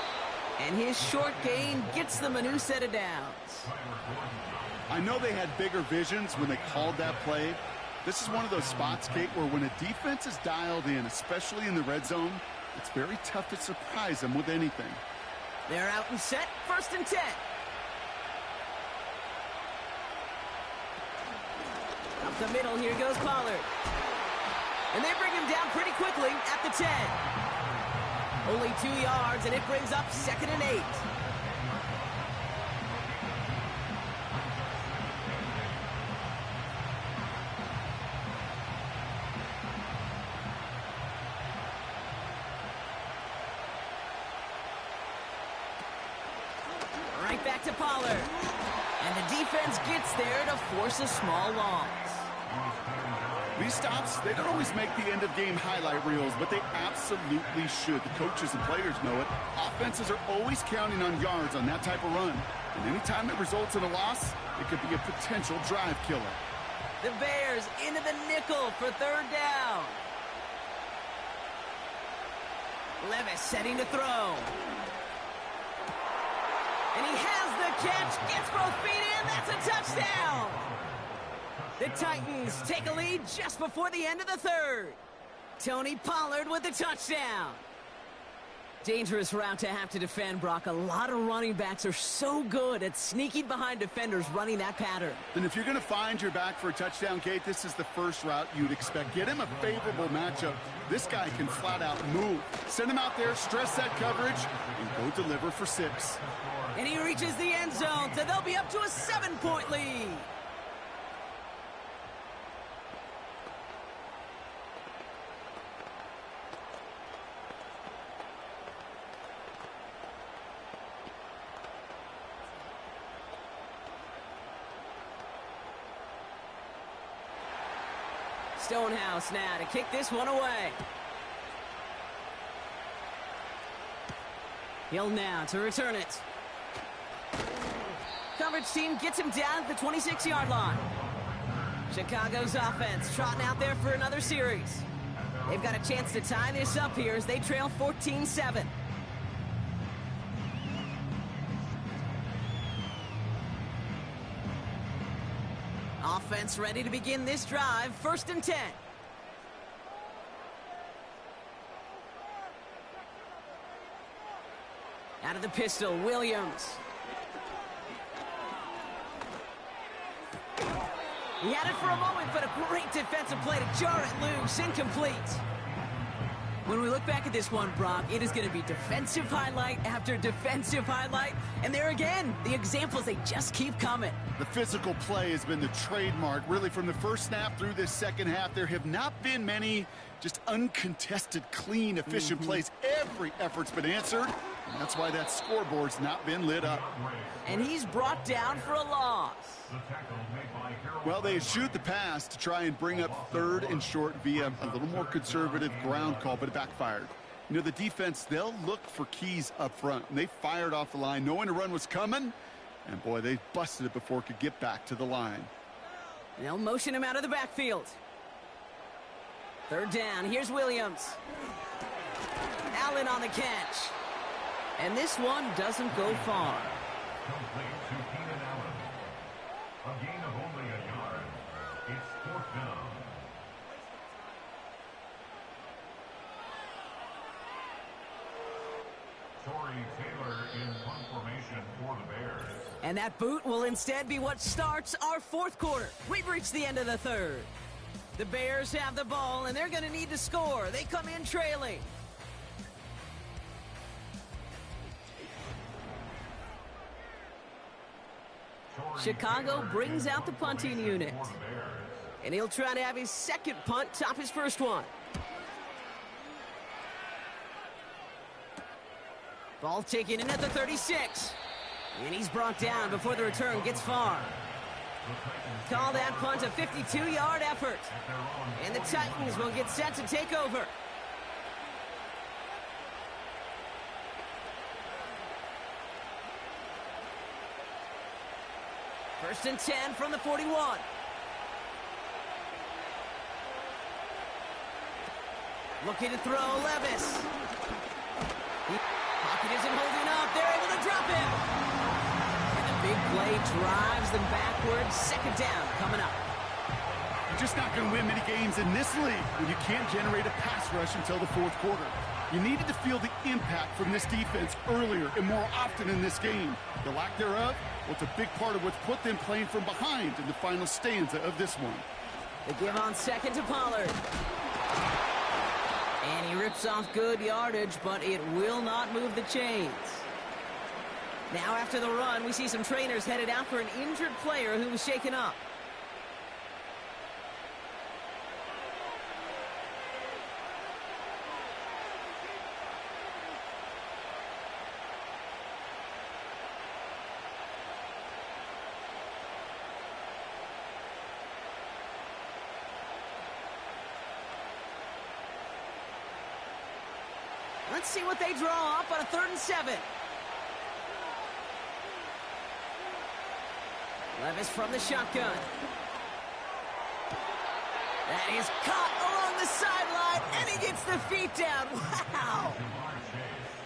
B: And his short gain gets them a new set of downs.
M: I know they had bigger visions when they called that play. This is one of those spots, Kate, where when a defense is dialed in, especially in the red zone, it's very tough to surprise them with anything.
B: They're out and set, 1st and 10. Up the middle, here goes Pollard. And they bring him down pretty quickly at the 10. Only 2 yards, and it brings up 2nd and 8. Right back to Pollard. And the defense gets there to force a small loss.
M: These stops, they don't always make the end-of-game highlight reels, but they absolutely should. The coaches and players know it. Offenses are always counting on yards on that type of run. And anytime it results in a loss, it could be a potential drive killer.
B: The Bears into the nickel for 3rd down. Levis setting to throw. And he has the catch, gets both feet in, that's a touchdown! The Titans take a lead just before the end of the 3rd. Tony Pollard with the touchdown. Dangerous route to have to defend, Brock. A lot of running backs are so good at sneaking behind defenders running that pattern.
M: And if you're going to find your back for a touchdown, Kate, this is the first route you'd expect. Get him a favorable matchup. This guy can flat out move. Send him out there, stress that coverage, and go deliver for 6.
B: And he reaches the end zone, so they'll be up to a 7-point lead. Stonehouse now to kick this one away. Hill now to return it. Coverage team gets him down at the 26-yard line. Chicago's offense trotting out there for another series. They've got a chance to tie this up here as they trail 14-7. Offense ready to begin this drive. 1st and 10. Out of the pistol, Williams. He had it for a moment, but a great defensive play to jar it loose. Incomplete. When we look back at this one, Brock, it is going to be defensive highlight after defensive highlight. And there again, the examples, they just keep coming.
M: The physical play has been the trademark. Really, from the first snap through this second half, there have not been many just uncontested, clean, efficient plays. Every effort's been answered, and that's why that scoreboard's not been lit up.
B: And he's brought down for a loss.
M: Well, they shoot the pass to try and bring up 3rd and short via a little more conservative ground call, but it backfired. You know, the defense, they'll look for keys up front, and they fired off the line knowing a run was coming, and boy, they busted it before it could get back to the line.
B: They'll motion him out of the backfield. 3rd down, here's Williams. Allen on the catch. And this one doesn't go far.
N: A gain of only a yard. It's 4th down. Torrey Taylor in punt formation for the Bears.
B: And that boot will instead be what starts our 4th quarter. We've reached the end of the 3rd. The Bears have the ball, and they're going to need to score. They come in trailing. Chicago brings out the punting unit. And he'll try to have his 2nd punt top his 1st one. Ball taken in at the 36. And he's brought down before the return gets far. Call that punt a 52-yard effort. And the Titans will get set to take over. First and 10 from the 41. Looking to throw, Levis. Pocket isn't holding up. They're able to drop him. And the big play drives them backwards. 2nd down coming up.
M: You're just not going to win many games in this league when you can't generate a pass rush until the 4th quarter. You needed to feel the impact from this defense earlier and more often in this game. The lack thereof, well, it's a big part of what's put them playing from behind in the final stanza of this one.
B: They give on 2nd to Pollard. And he rips off good yardage, but it will not move the chains. Now after the run, we see some trainers headed out for an injured player who was shaken up. Let's see what they draw up on a 3rd and 7. Levis from the shotgun. That is caught along the sideline, and he gets the feet down. Wow!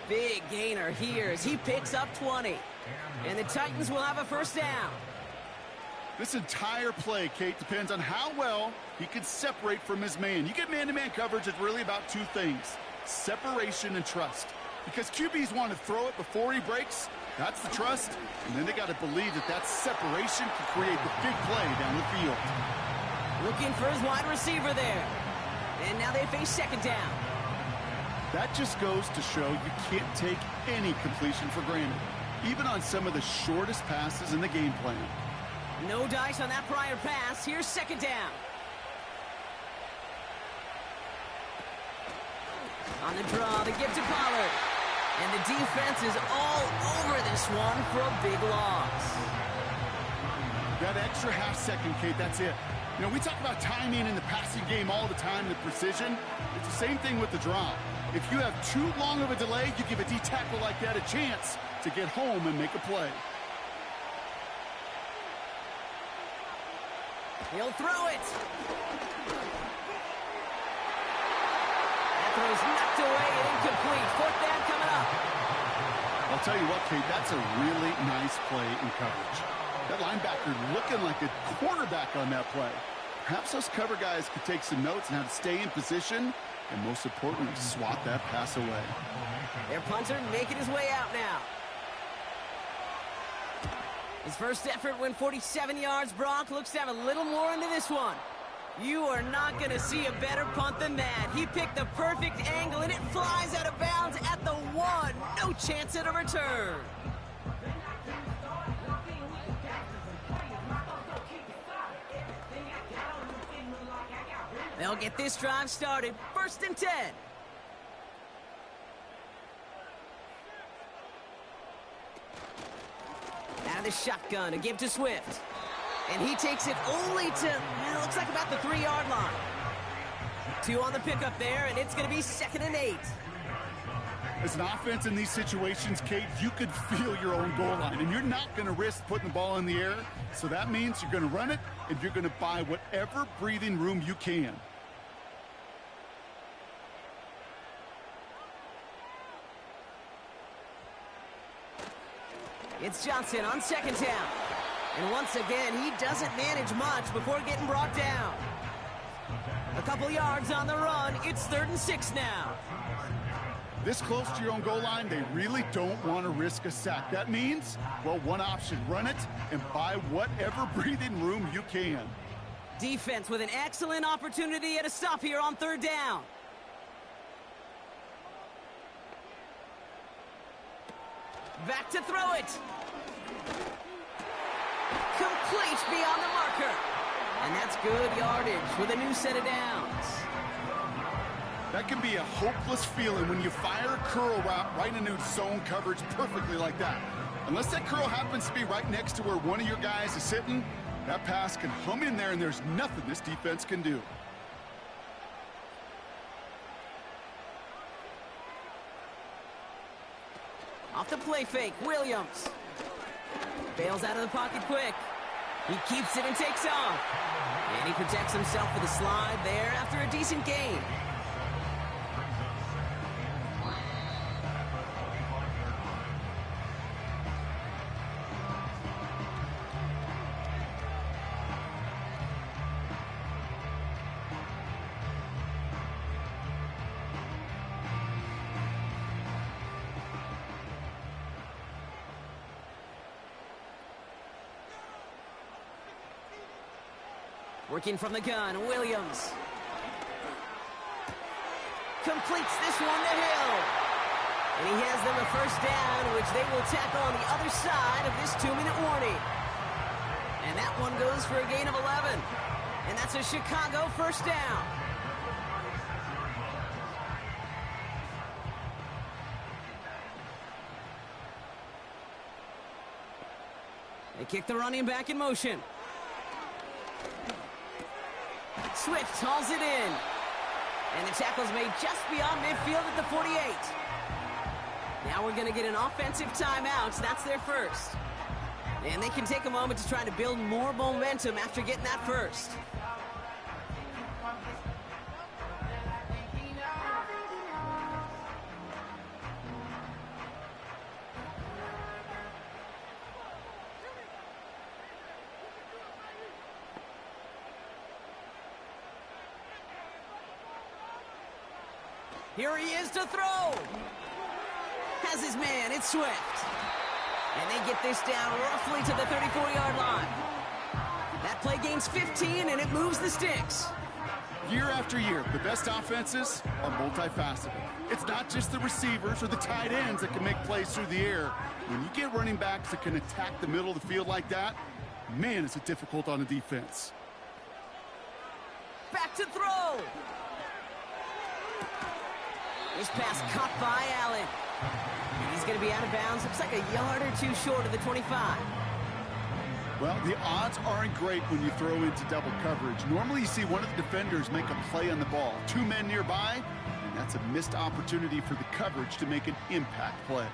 B: Big gainer here as he picks up 20. And the Titans will have a 1st down.
M: This entire play, Kate, depends on how well he can separate from his man. You get man-to-man coverage, it's really about 2 things. Separation and trust. Because QBs want to throw it before he breaks. That's the trust. And then they got to believe that that separation can create the big play down the field.
B: Looking for his wide receiver there. And now they face 2nd down.
M: That just goes to show you can't take any completion for granted, even on some of the shortest passes in the game plan.
B: No dice on that prior pass. Here's 2nd down. On the draw, the give to Pollard. And the defense is all over this one for a big loss.
M: That extra half second, Kate, that's it. You know, we talk about timing in the passing game all the time, the precision. It's the same thing with the draw. If you have too long of a delay, you give a D-tackle like that a chance to get home and make a play.
B: He'll throw it. That throw's knocked away and incomplete. 4th down coming up.
M: I'll tell you what, Kate, that's a really nice play in coverage. That linebacker looking like a quarterback on that play. Perhaps those cover guys could take some notes on how to stay in position and, most importantly, swat that pass away.
B: Their punter making his way out now. His first effort went 47 yards. Brock looks to have a little more into this one. You are not going to see a better punt than that. He picked the perfect angle, and it flies out of bounds at the 1. No chance at a return. They'll get this drive started. 1st and 10. Out of the shotgun, a give to Swift. And he takes it only to, looks like about the 3-yard line. 2 on the pickup there, and it's going to be 2nd and 8.
M: As an offense in these situations, Kate, you could feel your own goal line, and you're not going to risk putting the ball in the air. So that means you're going to run it, and you're going to buy whatever breathing room you can.
B: It's Johnson on 2nd down. And once again, he doesn't manage much before getting brought down. A couple yards on the run. It's 3rd and 6 now.
M: This close to your own goal line, they really don't want to risk a sack. That means, well, one option, run it and buy whatever breathing room you can.
B: Defense with an excellent opportunity at a stop here on 3rd down. Back to throw it. Complete beyond the marker. And that's good yardage with a new set of downs.
M: That can be a hopeless feeling when you fire a curl route right into zone coverage perfectly like that. Unless that curl happens to be right next to where one of your guys is sitting, that pass can hum in there and there's nothing this defense can do.
B: Off the play fake, Williams. Bails out of the pocket quick. He keeps it and takes off. And he protects himself with a slide there after a decent gain. Working from the gun, Williams. Completes this one to Hill. And he has them a first down, which they will tackle on the other side of this 2-minute warning. And that one goes for a gain of 11. And that's a Chicago first down. They kick the running back in motion. Swift hauls it in. And the tackle's made just beyond midfield at the 48. Now we're going to get an offensive timeout. That's their first. And they can take a moment to try to build more momentum after getting that first. Here he is to throw. Has his man, it's Swift. And they get this down roughly to the 34-yard line. That play gains 15, and it moves the sticks.
M: Year after year, the best offenses are multifaceted. It's not just the receivers or the tight ends that can make plays through the air. When you get running backs that can attack the middle of the field like that, man, is it difficult on a defense.
B: Back to throw. This pass caught by Allen. And he's going to be out of bounds. Looks like a yard or two short of the 25.
M: Well, the odds aren't great when you throw into double coverage. Normally you see one of the defenders make a play on the ball. Two men nearby, and that's a missed opportunity for the coverage to make an impact play.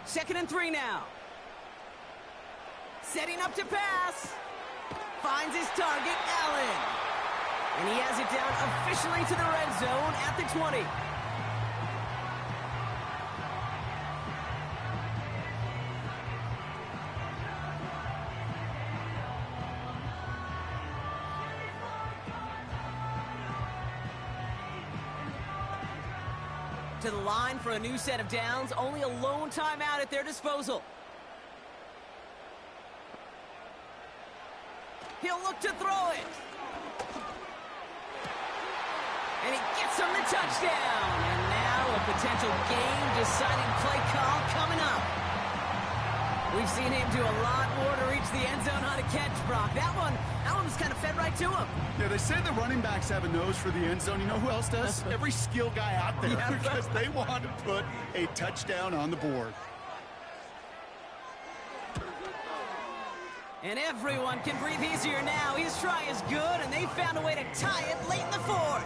B: 2nd and 3 now. Setting up to pass. Finds his target, Allen. And he has it down officially to the red zone at the 20. To the line for a new set of downs. Only a lone timeout at their disposal. He'll look to throw it. And he gets him the touchdown. And now a potential game-deciding play call coming up. We've seen him do a lot more to reach the end zone on a catch, Brock. That one was kind of fed right to him.
M: Yeah, they say the running backs have a nose for the end zone. You know who else does? Every skill guy out there, because they want to put a touchdown on the board.
B: And everyone can breathe easier now. His try is good, and they found a way to tie it late in the 4th.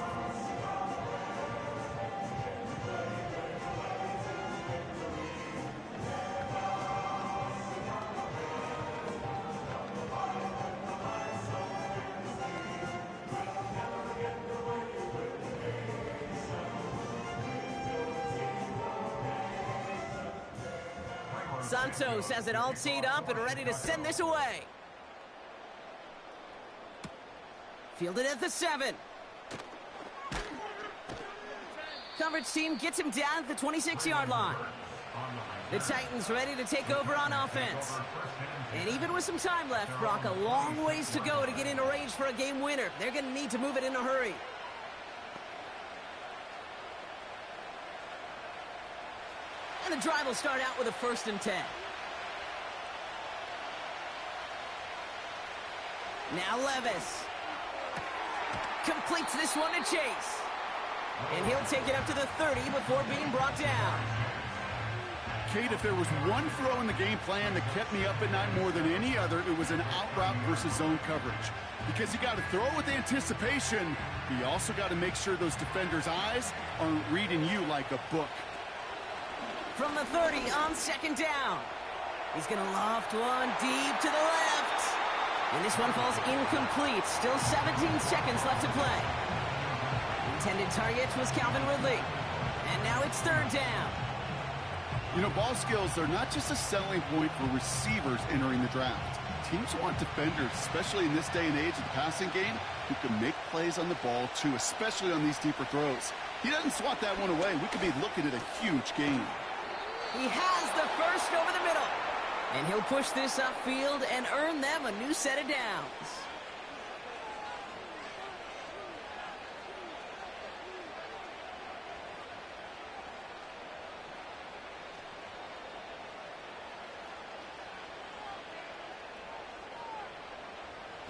B: Santos has it all teed up and ready to send this away. Fielded at the 7. Coverage team gets him down at the 26-yard line. The Titans ready to take over on offense. And even with some time left, Brock, a long ways to go to get into range for a game winner. They're going to need to move it in a hurry. And the drive will start out with a 1st and 10. Now Levis completes this one to Chase. And he'll take it up to the 30 before being brought down.
M: Kate, if there was one throw in the game plan that kept me up at night more than any other, it was an out route versus zone coverage. Because you got to throw with anticipation, but you also got to make sure those defenders' eyes aren't reading you like a book.
B: From the 30 on 2nd down. He's going to loft one deep to the left. And this one falls incomplete. Still 17 seconds left to play. Intended target was Calvin Ridley. And now it's 3rd down.
M: You know, ball skills are not just a selling point for receivers entering the draft. Teams want defenders, especially in this day and age of the passing game, who can make plays on the ball too, especially on these deeper throws. He doesn't swat that one away. We could be looking at a huge game.
B: He has the first over the middle. And he'll push this upfield and earn them a new set of downs.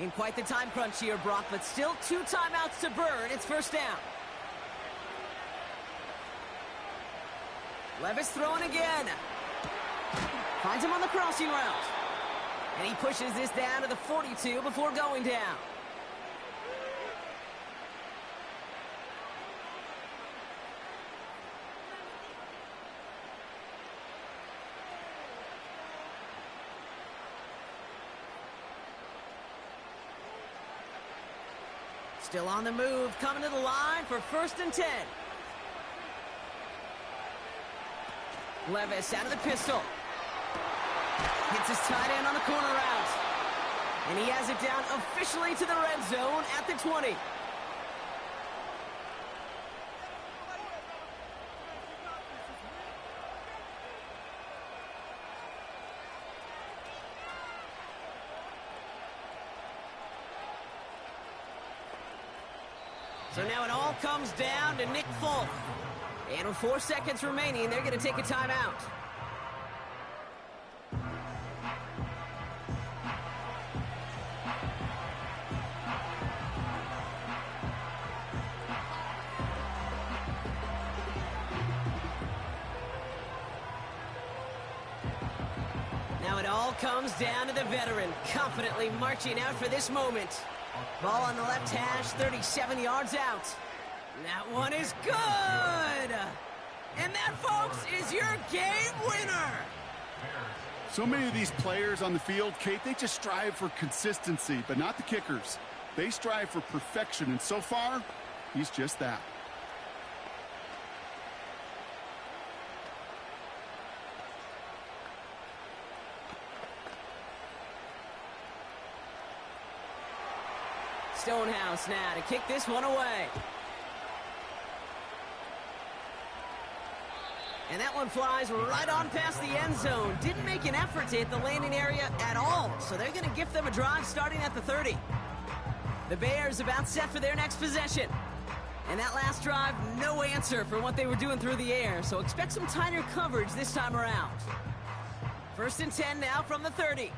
B: In quite the time crunch here, Brock, but still 2 timeouts to burn. It's first down. Levis throwing again. Finds him on the crossing route. And he pushes this down to the 42 before going down. Still on the move, coming to the line for 1st and 10. Levis out of the pistol. Gets his tight end on the corner route. And he has it down officially to the red zone at the 20. So now it all comes down to Nick Folk. And with 4 seconds remaining, they're going to take a timeout. Now it all comes down to the veteran, confidently marching out for this moment. Ball on the left hash, 37 yards out. That one is good! And that, folks, is your game winner!
M: So many of these players on the field, Kate, they just strive for consistency, but not the kickers. They strive for perfection, and so far, he's just that.
B: Stonehouse now to kick this one away. And that one flies right on past the end zone. Didn't make an effort to hit the landing area at all. So they're going to gift them a drive starting at the 30. The Bears about set for their next possession. And that last drive, no answer for what they were doing through the air. So expect some tighter coverage this time around. 1st and 10 now from the 30.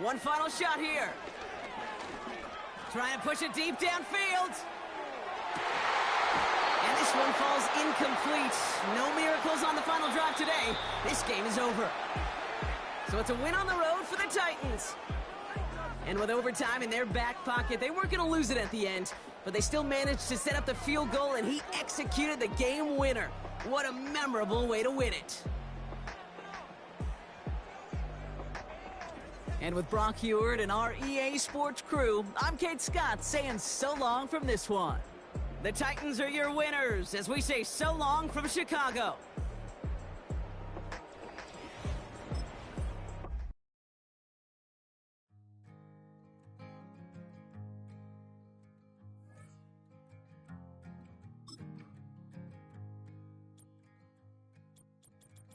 B: One final shot here. Trying to push it deep downfield. And this one falls incomplete. No miracles on the final drive today. This game is over. So it's a win on the road for the Titans. And with overtime in their back pocket, they weren't going to lose it at the end, but they still managed to set up the field goal, and he executed the game winner. What a memorable way to win it. And with Brock Heward and our EA Sports crew, I'm Kate Scott saying so long from this one. The Titans are your winners as we say so long from Chicago.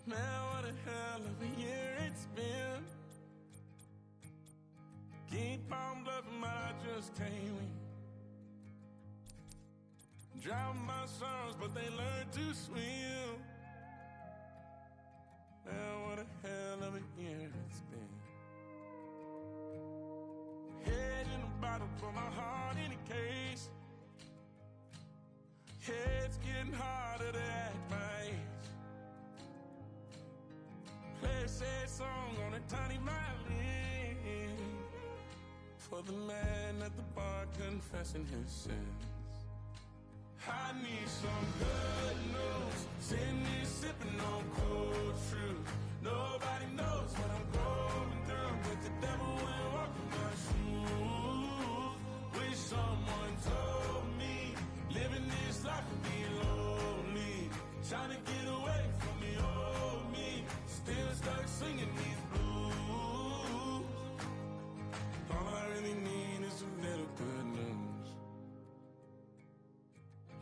I: Man, what a hell of a year it's been. Keep on bluffing, but I just can't win. Drown my sorrows, but they learn to swim. Man, what a hell of a year it's been. Head in a bottle, put my heart in a case. Yeah, it's getting harder to act my age. Play a sad song on a tiny violin for the man at the bar confessing his sins. I need some good news. Sitting here sipping on cold truth. Nobody knows what I'm going through, but the devil will walk in my shoes. Wish someone told me living this life would be lonely. Trying to get away from the old me. Still stuck singing these blues. All I really need is a little good news.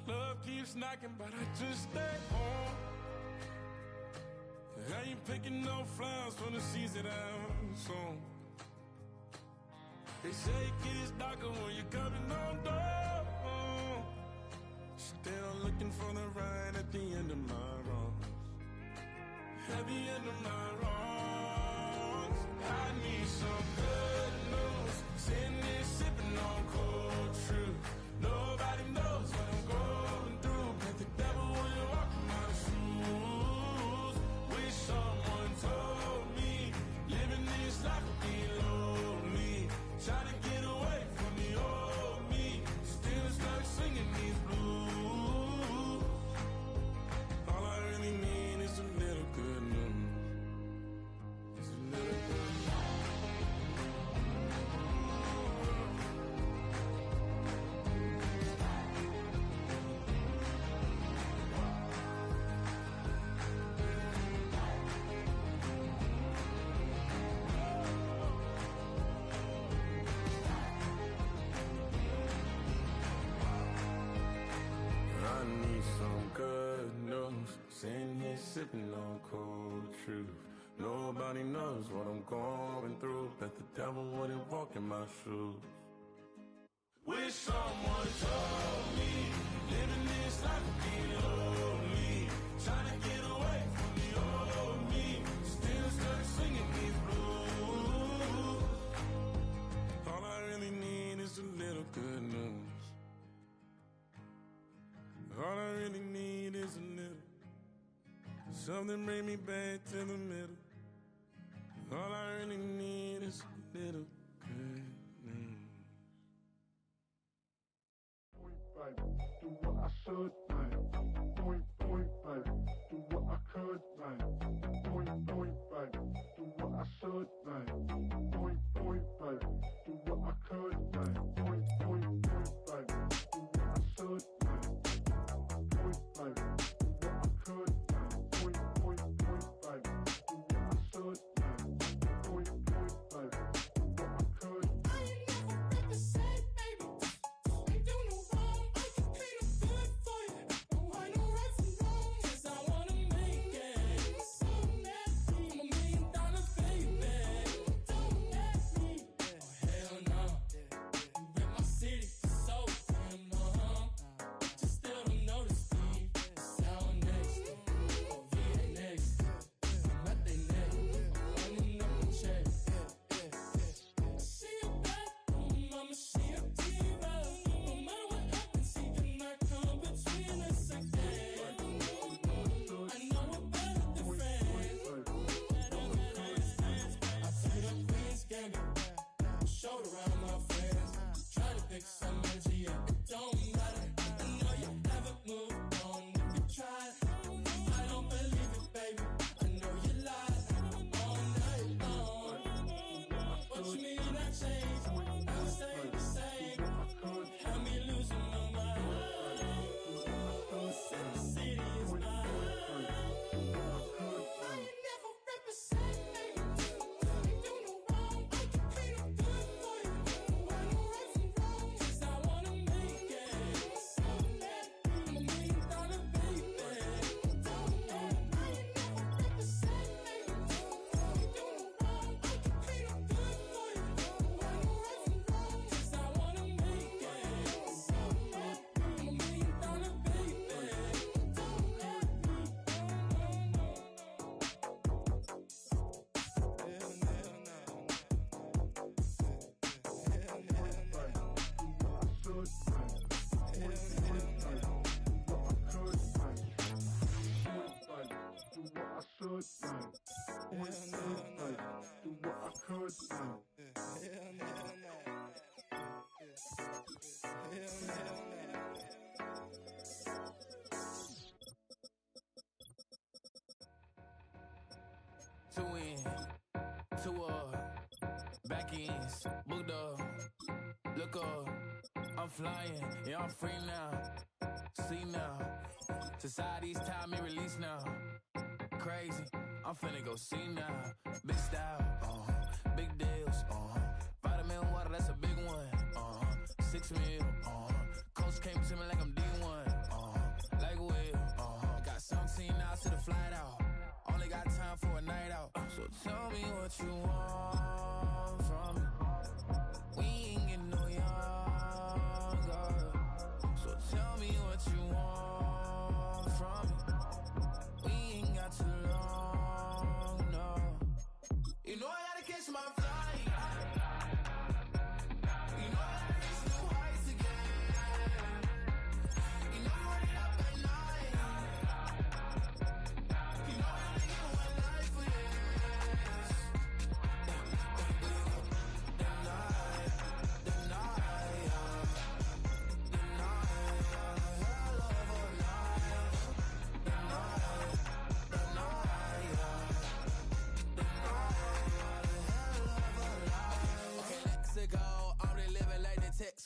I: Love keeps knocking, but I just stay home. I ain't picking no flowers from the seeds that I'm sown. They say it gets darker when you're coming on door. Still looking for the right at the end of my road. At the end of my road.
O: sipping on cold truth. Nobody knows what I'm going through. Bet the devil wouldn't walk in my shoes. Wish someone told me living this life would be lonely. Trying to get away from the old me. Still stuck singing these blues. All I really need is a little good news. All I really need is a little. Something bring me back to the middle. All I really need is a little good news.
P: Do what I should, man. Point, baby. Do what I could, man. Point, baby. Do what I should, man. Point, baby. Do what I could, man. Point, baby. Do what I should, man. Point, baby. Do what I could, man. Point, baby. Do what I should, man. Point, baby. Do what I could.
Q: I ain't never represent, baby. Ain't do no wrong. I can clean up good for you. No, I know right from wrong. 'Cause I wanna make it. So nasty. I'm $1 million baby. Don't ask me. Oh, hell no. You rip my city so damn long. Just still don't notice me. Sound next. Oh, VA next. Not they next. Running up the check. She a bad woman, mama, she a diva. No matter what happens, she cannot come between us again. I know we're better than friends. I played up Queen's Gambit, showed around my friends. Try to pick some energy, yeah, it don't matter. I know you haven't moved on if you tried. I don't believe it, baby. I know you lied all night long. What you mean I changed? I stay the same. Had me losing my mind. Said the city is mine. I ain't never represent, baby. Ain't do no wrong. I can clean up good for you. No, I know right from wrong. 'Cause I wanna make it. So nasty. I'm $1 million baby. Don't let me. I ain't never represent, baby. Ain't do no wrong. I can clean up good for you. No, I know right from wrong. 'Cause I wanna make it. So nasty. I'm $1 million baby. Don't let me.
R: Two in, two back ends, booked up, look up, I'm flying, yeah I'm free now, see now, society's time me release now, crazy, I'm finna go see now, big style, big deals, vitamin water, that's a big one, 6 mil, coach came to me like I'm D1, like Will, got 17 hours to the flight out. Only got time for a night out. So tell me what you want from me. We ain't getting no younger. So tell me what you want from me. We ain't got too long, no. You know I gotta catch my flight. You know I gotta reach new heights again. You know I'm running up at night. You know I only get one life for this.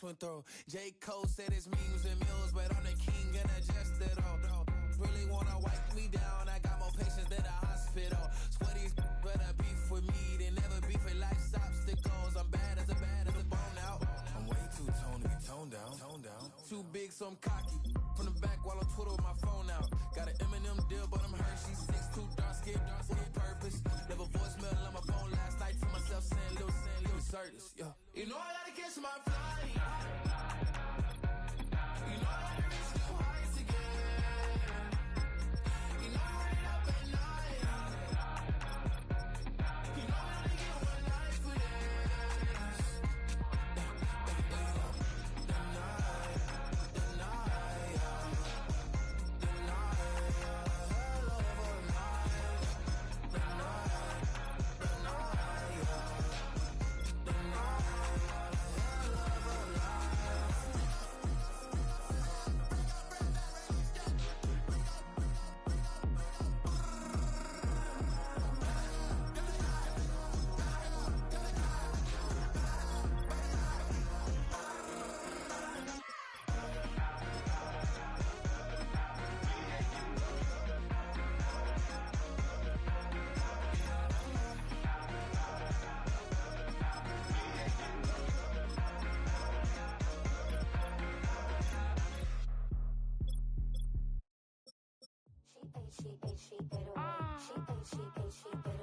R: Went through. J. Cole said it's memes and mills, but I'm the king and adjust it all. Really wanna wipe me down, I got more patience than a hospital. Sweaty's better beef with me than never beef with life's obstacles. I'm bad as a bone out. I'm way too toned to be toned down. Too big, so I'm cocky. From the back while I'm Twitter with my phone out. Got an Eminem deal, but I'm Hershey 16.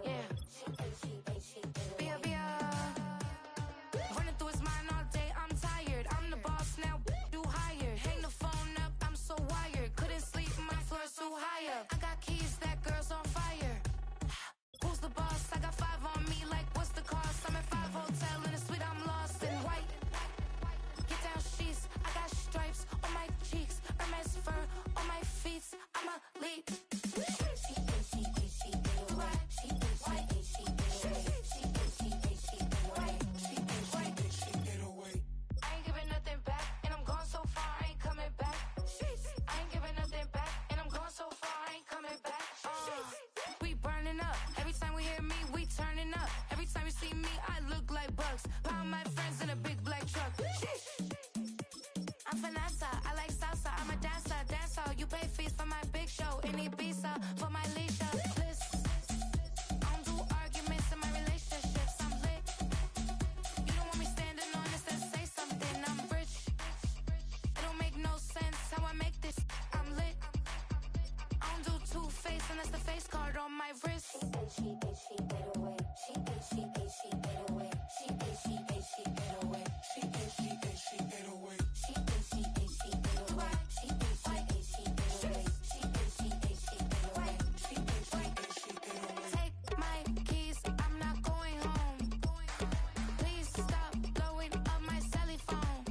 S: Yeah. Bia, Bia. Running through his mind all day, I'm tired. I'm the boss now, you hired. Hang the phone up, I'm so wired. Couldn't sleep, my floor's too high up. I got keys, that girl's on fire. Who's the boss? I got 5 on me, like what's the cost? I'm at 5 hotel in a suite, I'm lost in white. Get down sheets, I got stripes on my cheeks, Hermes fur on my feet. I'm a lead. I ain't giving nothing back, and I'm gone so far, I ain't coming back. I ain't giving nothing back, and I'm gone so far, I ain't coming back. We burning up, every time we hear me, we turning up. Every time you see me, I look like bugs. Pound my friends in a big black truck. I'm finessa, I like salsa, I'm a dancer, dancer. You pay fees for my big show in Ibiza, for my leisure. Bliss. I don't do arguments in my relationships, I'm lit. You don't want me standing on this and say something, I'm rich. It don't make no sense how I make this, I'm lit. I don't do two-face unless the face card on my wrist. Take my keys, I'm not going home. Please stop blowing up my celly phone.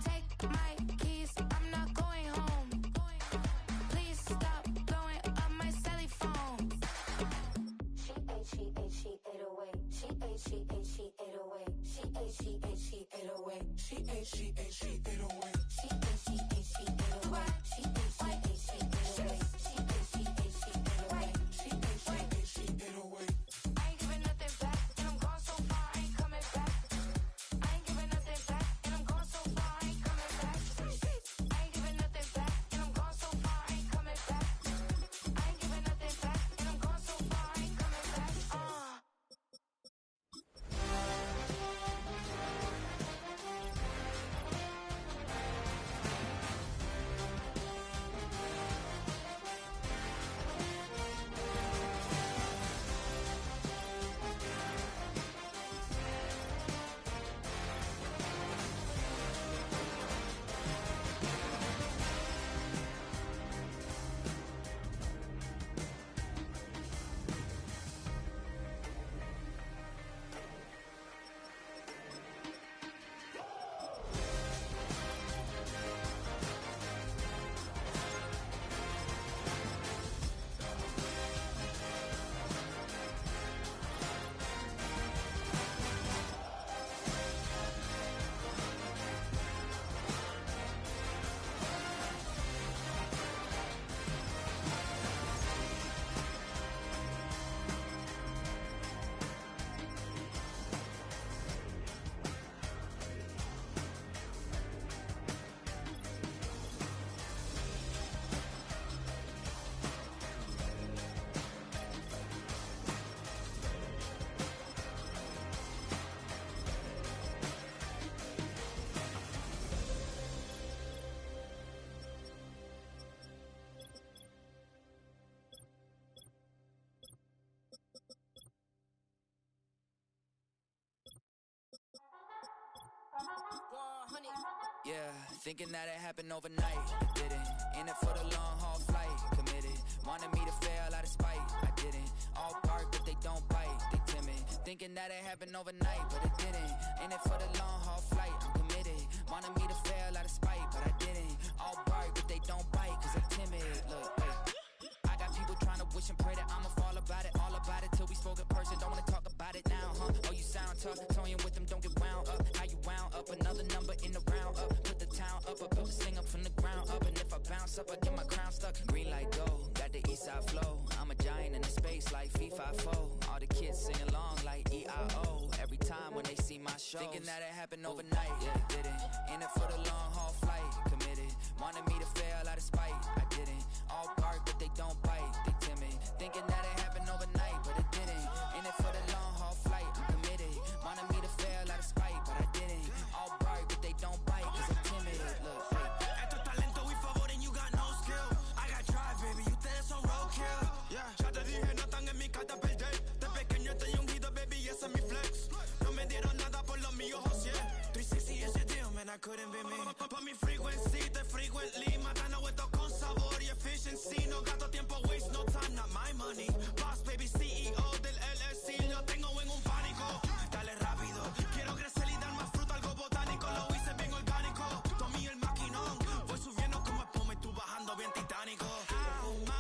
S: Take my keys, I'm not going home. Please stop blowing up my celly phone. She ate away. She ate away. She ate away. She ate away. I ain't giving nothing back, and I'm gone so far, I ain't coming back. I ain't giving nothing back, and I'm gone so far, I ain't coming back. I ain't giving nothing back, and I'm gone so far, I ain't coming back. I ain't giving nothing back, and I'm gone so far, I ain't coming back.
T: Yeah, thinking that it happened overnight, it didn't. In it for the long haul flight, committed. Wanted me to fail out of spite, I didn't. All bark but they don't bite, they timid. Thinking that it happened overnight, but it didn't. In it for the long haul flight, I'm committed. Wanted me to fail out of spite, but I didn't. All bark but they don't bite, cause they timid. Look, hey. I got people trying to wish and pray that I'ma fall about it, all about it till we spoke in person. Don't wanna talk about it now, huh? Oh, you sound tough, toying with them, don't get wound up. How you wound up? Another number in the round up. Put the town up, I built this thing up from the ground up. And if I bounce up, I get my crown stuck. Green light go, got the east side flow. I'm a giant in the space like FIFA4. All the kids sing along like EIO. Every time when they see my show, thinking that it happened overnight, yeah, it didn't. In it for the long haul flight, committed. Wanted me to fail out of spite, I didn't. All bark but they don't bite, they timid. Thinking that it happened overnight, but it didn't. In it for the long haul flight, I'm committed. Wanted me to fail out of spite, but I didn't. All bark but they don't bite, cause I'm timid. Look, hey.
U: Esto es talento y favor and you got no skill. I got drive, baby, ustedes son
H: it envy me. Pa' mi frequency, te frequently. Matando esto con sabor y efficiency. No gasto tiempo, waste no time, not my money. Boss baby, CEO del LLC. Lo tengo en un pánico. Dale rápido, quiero crecer y dar más fruto, algo botánico. Lo hice bien orgánico. Tommy el maquinón. Voy subiendo como espuma y tú bajando bien titánico. Out my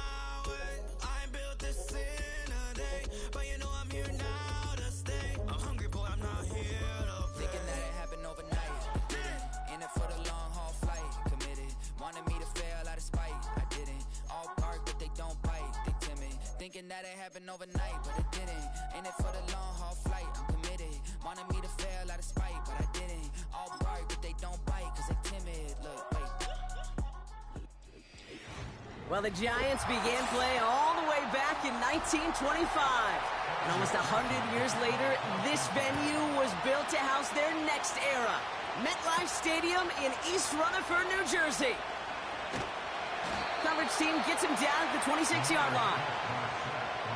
H: way, I ain't built this in a day. But you know I'm here now to stay. I'm hungry, boy, I'm not here to play.
T: Thinking that it happened overnight. In it for the long haul flight. Committed. Wanted me to fail out of spite. I didn't. All bark, but they don't bite. They timid. Thinking that it happened overnight, but it didn't. In it for the long haul flight. I'm committed. Wanted me to fail out of spite, but I didn't. All bark, but they don't bite, cause they timid. Look, wait.
B: Well, the Giants began play all the way back in 1925. And almost 100 years later, this venue was built to house their next era. MetLife Stadium in East Rutherford, New Jersey. Coverage team gets him down at the 26-yard line.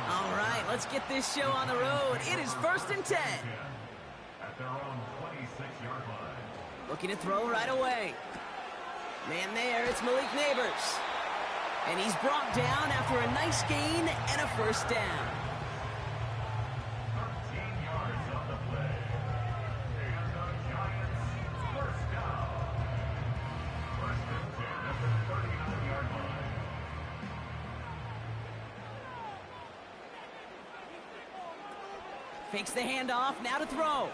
B: All right, let's get this show on the road. It is 1st and 10.
N: At their own 26-yard line.
B: Looking to throw right away. Man there, it's Malik Neighbors. And he's brought down after a nice gain and a first down.
N: 13 yards on the play. And the Giants first down. 1st and 10 at the 39-yard line.
B: Fakes the handoff, now to throw.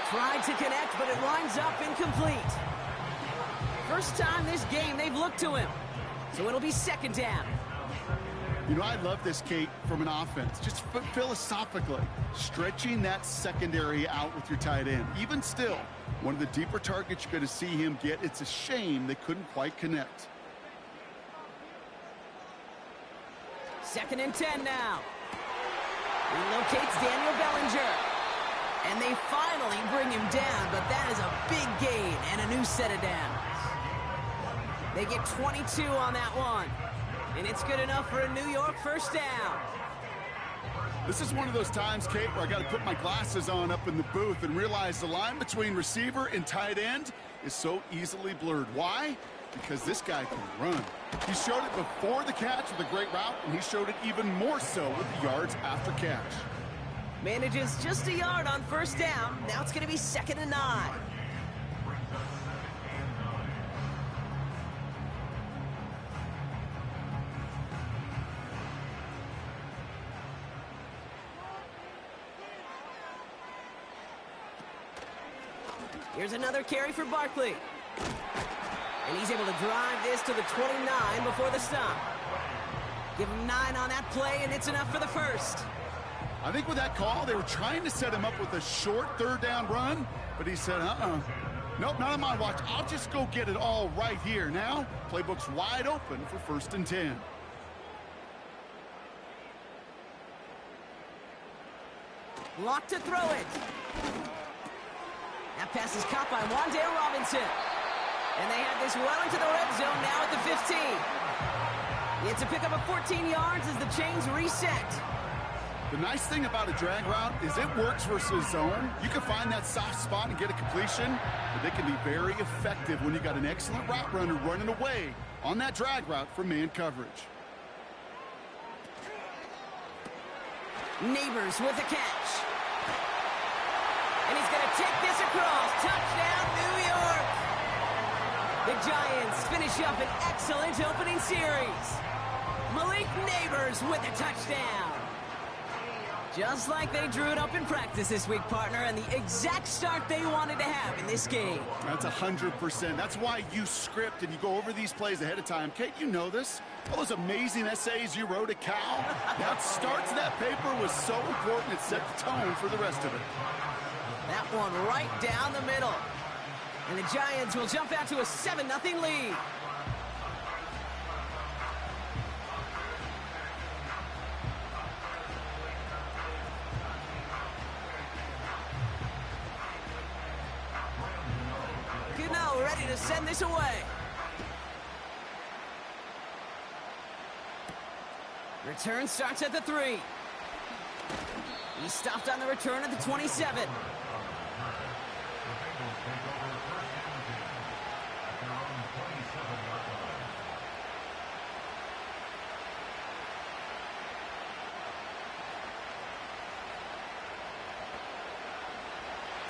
B: Tried to connect, but it winds up incomplete. First time this game they've looked to him. So it'll be 2nd down.
M: You know, I love this, Kate, from an offense. Just philosophically, stretching that secondary out with your tight end. Even still, one of the deeper targets you're going to see him get. It's a shame they couldn't quite connect.
B: 2nd and 10 now. Relocates Daniel Bellinger. And they finally bring him down, but that is a big gain and a new set of downs. They get 22 on that one. And it's good enough for a New York first down.
M: This is one of those times, Kate, where I got to put my glasses on up in the booth and realize the line between receiver and tight end is so easily blurred. Why? Because this guy can run. He showed it before the catch with a great route, and he showed it even more so with the yards after catch.
B: Manages just a yard on first down. Now it's going to be 2nd and 9. Here's another carry for Barkley. And he's able to drive this to the 29 before the stop. Give him 9 on that play, and it's enough for the first.
M: I think with that call, they were trying to set him up with a short 3rd down run, but he said, nope, not on my watch. I'll just go get it all right here. Now, playbook's wide open for 1st and 10.
B: Locked to throw it. That pass is caught by Wan'Dale Robinson. And they have this well into the red zone now at the 15. It's a pickup of 14 yards as the chains reset.
M: The nice thing about a drag route is it works versus zone. You can find that soft spot and get a completion, but they can be very effective when you got an excellent route runner running away on that drag route from man coverage.
B: Neighbors with the catch. And he's going to take this across. Touchdown, New York. The Giants finish up an excellent opening series. Malik Neighbors with a touchdown. Just like they drew it up in practice this week, partner, and the exact start they wanted to have in this game.
M: That's 100%. That's why you script and you go over these plays ahead of time. Kate, you know this. All those amazing essays you wrote at Cal, that start to that paper was so important it set the tone for the rest of it.
B: That one right down the middle. And the Giants will jump out to a 7-0 lead. Gano ready to send this away. Return starts at the 3. He stopped on the return at the 27.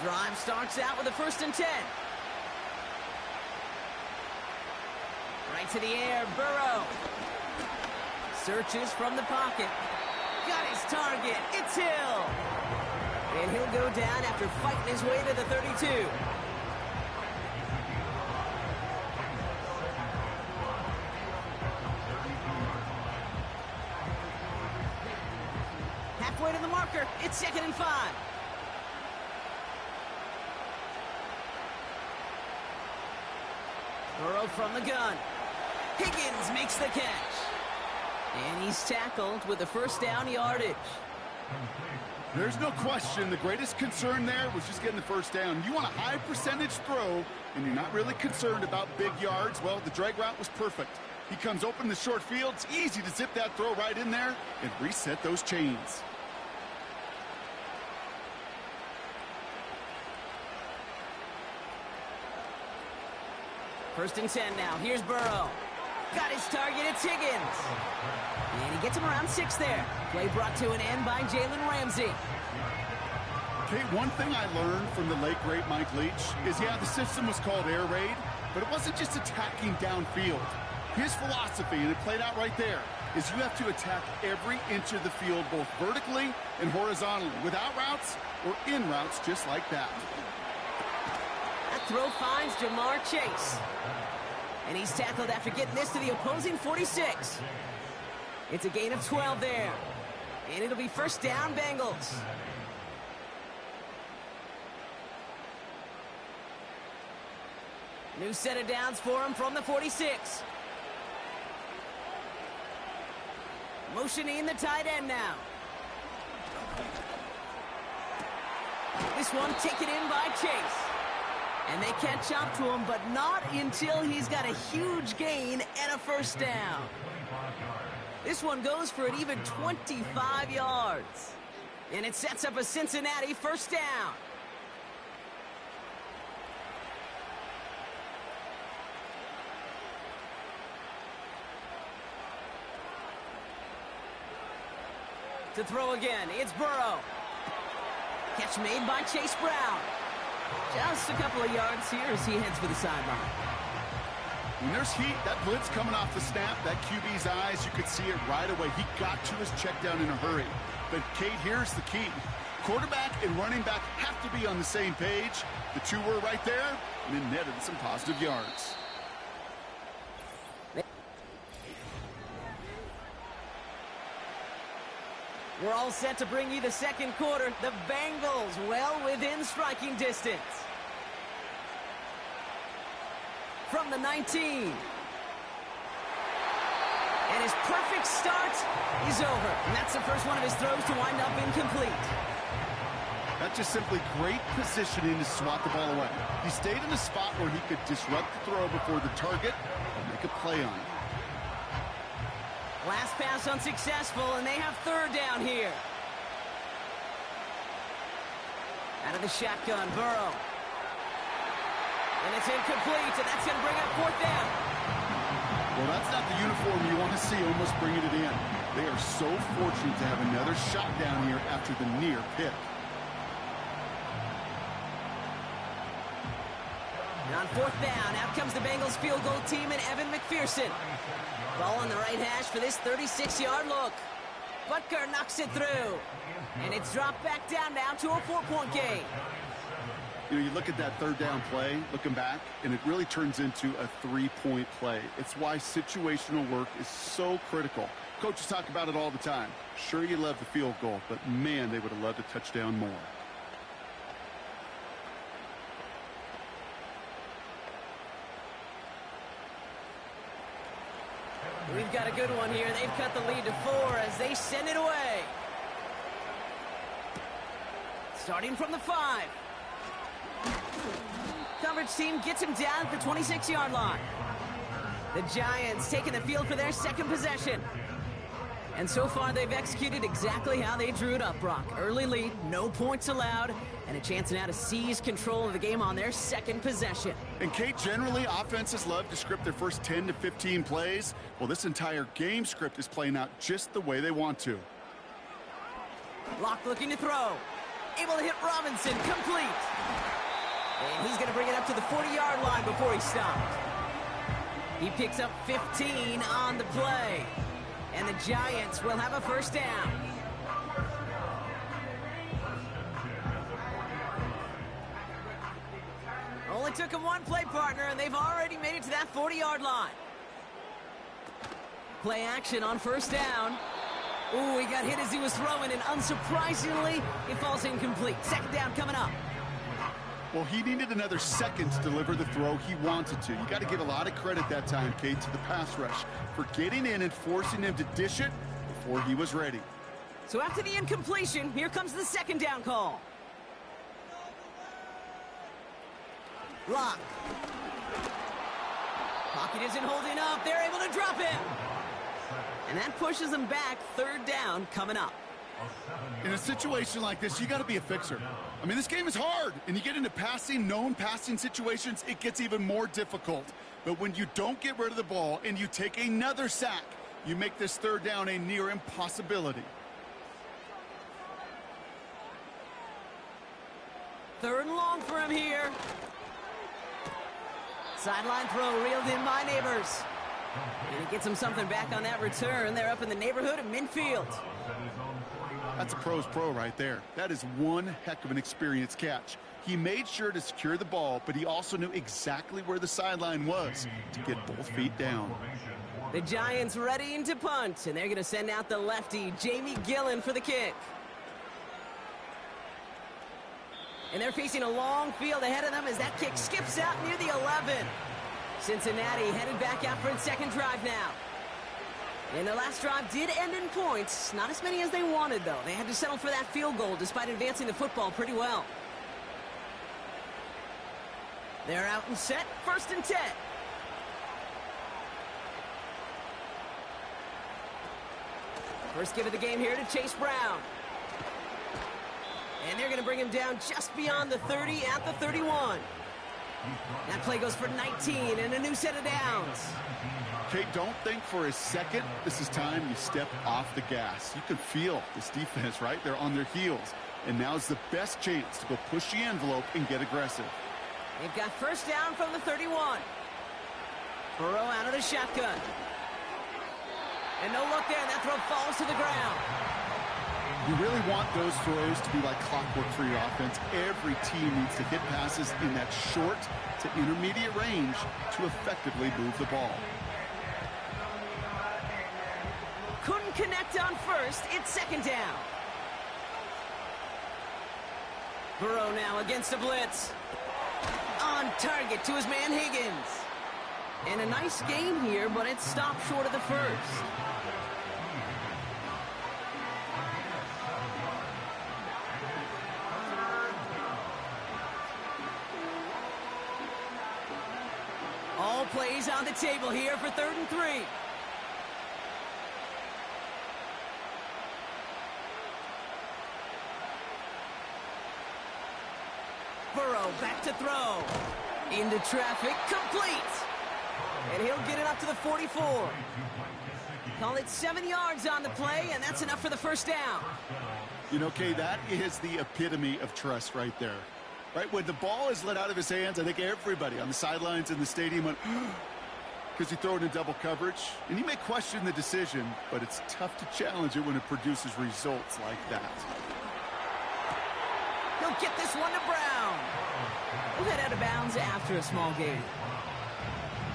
B: Drive starts out with a 1st and 10. Right to the air, Burrow. Searches from the pocket. Got his target. It's Hill. And he'll go down after fighting his way to the 32. Halfway to the marker. It's 2nd and 5. Burrow from the gun. Higgins makes the catch. And he's tackled with the 1st down yardage.
M: There's no question the greatest concern there was just getting the 1st down. You want a high percentage throw, and you're not really concerned about big yards. Well, the drag route was perfect. He comes open in the short field. It's easy to zip that throw right in there and reset those chains.
B: First and 10 now. Here's Burrow. Got his target. It's Higgins. And he gets him around 6 there. Play brought to an end by Jalen Ramsey.
M: Okay, one thing I learned from the late, great Mike Leach is, yeah, the system was called air raid, but it wasn't just attacking downfield. His philosophy, and it played out right there, is you have to attack every inch of the field, both vertically and horizontally, without routes or in routes just like that.
B: That throw finds Jamar Chase. And he's tackled after getting this to the opposing 46. It's a gain of 12 there. And it'll be 1st down, Bengals. New set of downs for him from the 46. Motioning the tight end now. This one taken in by Chase. And they catch up to him, but not until he's got a huge gain and a 1st down. This one goes for an even 25 yards. And it sets up a Cincinnati 1st down. To throw again, it's Burrow. Catch made by Chase Brown. Just a couple of yards here as he heads for the sideline.
M: When there's heat, that blitz coming off the snap, that QB's eyes, you could see it right away. He got to his check down in a hurry. But, Kate, here's the key. Quarterback and running back have to be on the same page. The two were right there, and it netted some positive yards.
B: We're all set to bring you the 2nd quarter. The Bengals well within striking distance. From the 19. And his perfect start is over. And that's the first one of his throws to wind up incomplete.
M: That's just simply great positioning to swat the ball away. He stayed in a spot where he could disrupt the throw before the target and make a play on it.
B: Last pass unsuccessful, and they have 3rd down here. Out of the shotgun, Burrow. And it's incomplete, and that's going to bring up 4th down.
M: Well, that's not the uniform you want to see almost bringing it in. They are so fortunate to have another shot down here after the near pick.
B: And on 4th down, out comes the Bengals field goal team and Evan McPherson. Ball on the right hash for this 36-yard look. Butker knocks it through. And it's dropped back down now to a 4-point game.
M: You know, you look at that 3rd down play, looking back, and it really turns into a 3-point play. It's why situational work is so critical. Coaches talk about it all the time. Sure, you love the field goal, but man, they would have loved a touchdown more.
B: We've got a good one here. They've cut the lead to 4 as they send it away. Starting from the 5. Coverage team gets him down at the 26-yard line. The Giants taking the field for their 2nd possession. And so far, they've executed exactly how they drew it up, Brock. Early lead, no points allowed, and a chance now to seize control of the game on their 2nd possession.
M: And, Kate, generally, offenses love to script their first 10 to 15 plays. Well, this entire game script is playing out just the way they want to.
B: Locke looking to throw. able to hit Robinson, complete. And he's going to bring it up to the 40-yard line before he stopped. He picks up 15 on the play. And the Giants will have a first down. Only took him one play, partner, and they've already made it to that 40-yard line. Play action on first down. Ooh, he got hit as he was throwing, and unsurprisingly, it falls incomplete. Second down coming up.
M: Well, he needed another second to deliver the throw he wanted to. You got to give a lot of credit that time, Kate, to the pass rush for getting in and forcing him to dish it before he was ready.
B: So after the incompletion, here comes the second down call. Lock. Pocket isn't holding up. They're able to drop him. And that pushes them back. Third down coming up.
M: In a situation like this, you got to be a fixer. I mean, this game is hard, and you get into known passing situations, it gets even more difficult. But when you don't get rid of the ball and you take another sack, you make this third down a near impossibility.
B: Third and long for him here. Sideline throw reeled in by Neighbors. And he gets him something back on that return. They're up in the neighborhood of midfield.
M: That's a pro's pro right there. That is one heck of an experienced catch. He made sure to secure the ball, but he also knew exactly where the sideline was to get both feet down.
B: The Giants readying to punt, and they're going to send out the lefty, Jamie Gillen, for the kick. And they're facing a long field ahead of them as that kick skips out near the 11. Cincinnati headed back out for its second drive now. And their last drive did end in points. Not as many as they wanted, though. They had to settle for that field goal despite advancing the football pretty well. They're out and set. First and 10. First give of the game here to Chase Brown. And they're going to bring him down just beyond the 30 at the 31. That play goes for 19 and a new set of downs.
M: Kate, don't think for a second this is time you step off the gas. You can feel this defense, right? They're on their heels. And now's the best chance to go push the envelope and get aggressive.
B: They've got first down from the 31. Burrow out of the shotgun. And no look there. That throw falls to the ground.
M: You really want those throws to be like clockwork for your offense. Every team needs to hit passes in that short to intermediate range to effectively move the ball.
B: Couldn't connect on first. It's second down. Burrow now against the blitz. On target to his man Higgins. And a nice game here, but it stopped short of the first. All plays on the table here for 3rd and 3. Burrow back to throw. Into traffic, complete. And he'll get it up to the 44. Call it 7 yards on the play, and that's enough for the first down.
M: You know, Kay, that is the epitome of trust right there. Right, when the ball is let out of his hands, I think everybody on the sidelines in the stadium went, because he threw it in double coverage. And you may question the decision, but it's tough to challenge it when it produces results like that.
B: He'll get this one to Brown. He'll head out of bounds after a small gain.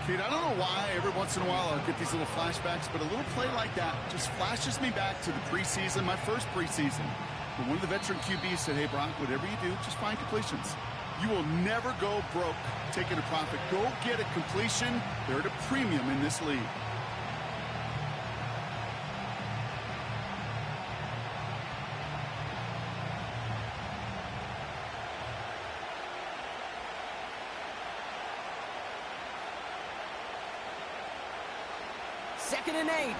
M: Kate, I don't know why every once in a while I'll get these little flashbacks, but a little play like that just flashes me back to the preseason, my first preseason. When one of the veteran QBs said, hey, Brock, whatever you do, just find completions. You will never go broke taking a profit. Go get a completion. They're at a premium in this league.
B: Second and 8.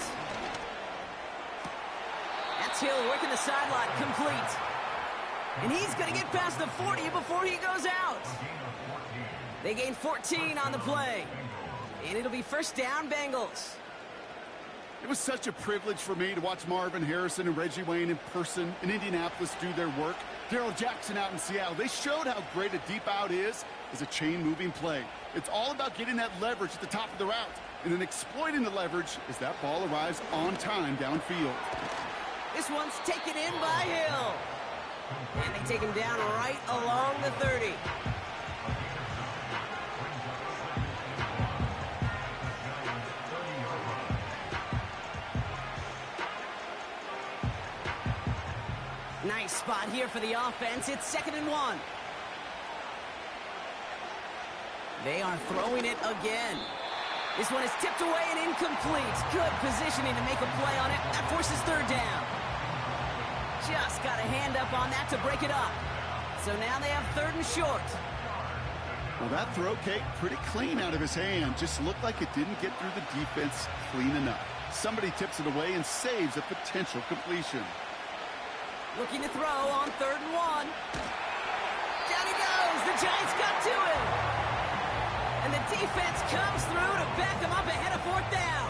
B: That's Hill working the sideline, complete. And he's going to get past the 40 before he goes out. They gain 14 on the play. And it'll be first down, Bengals.
M: It was such a privilege for me to watch Marvin Harrison and Reggie Wayne in person in Indianapolis do their work. Darrell Jackson out in Seattle, they showed how great a deep out is as a chain-moving play. It's all about getting that leverage at the top of the route and then exploiting the leverage as that ball arrives on time downfield.
U: This one's taken in by Hill. And they take him down right along the 30. Nice spot here for the offense. It's 2nd and 1. They are throwing it again. This one is tipped away and incomplete. Good positioning to make a play on it. That forces 3rd down. Just got a hand up on that to break it up. So now they have 3rd and short.
M: Well, that throw, Kate, pretty clean out of his hand. Just looked like it didn't get through the defense clean enough. Somebody tips it away and saves a potential completion.
U: Looking to throw on 3rd and 1. Down he goes. The Giants got to him. And the defense comes through to back him up ahead of 4th down.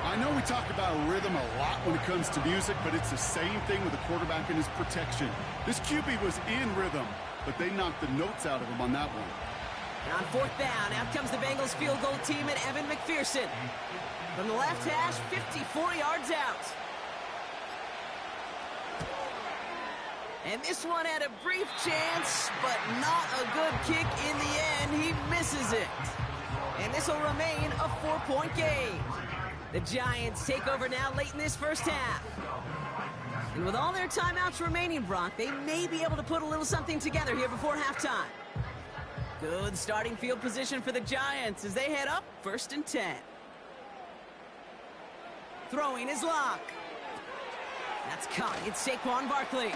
M: I know we talk about rhythm a lot when it comes to music, but it's the same thing with a quarterback and his protection. This QB was in rhythm, but they knocked the notes out of him on that one.
U: And on 4th down, out comes the Bengals field goal team and Evan McPherson. From the left hash, 54 yards out. And this one had a brief chance, but not a good kick in the end. He misses it. And this will remain a 4-point game. The Giants take over now late in this first half. And with all their timeouts remaining, Brock, they may be able to put a little something together here before halftime. Good starting field position for the Giants as they head up 1st and 10. Throwing is Locke. That's caught. It's Saquon Barkley.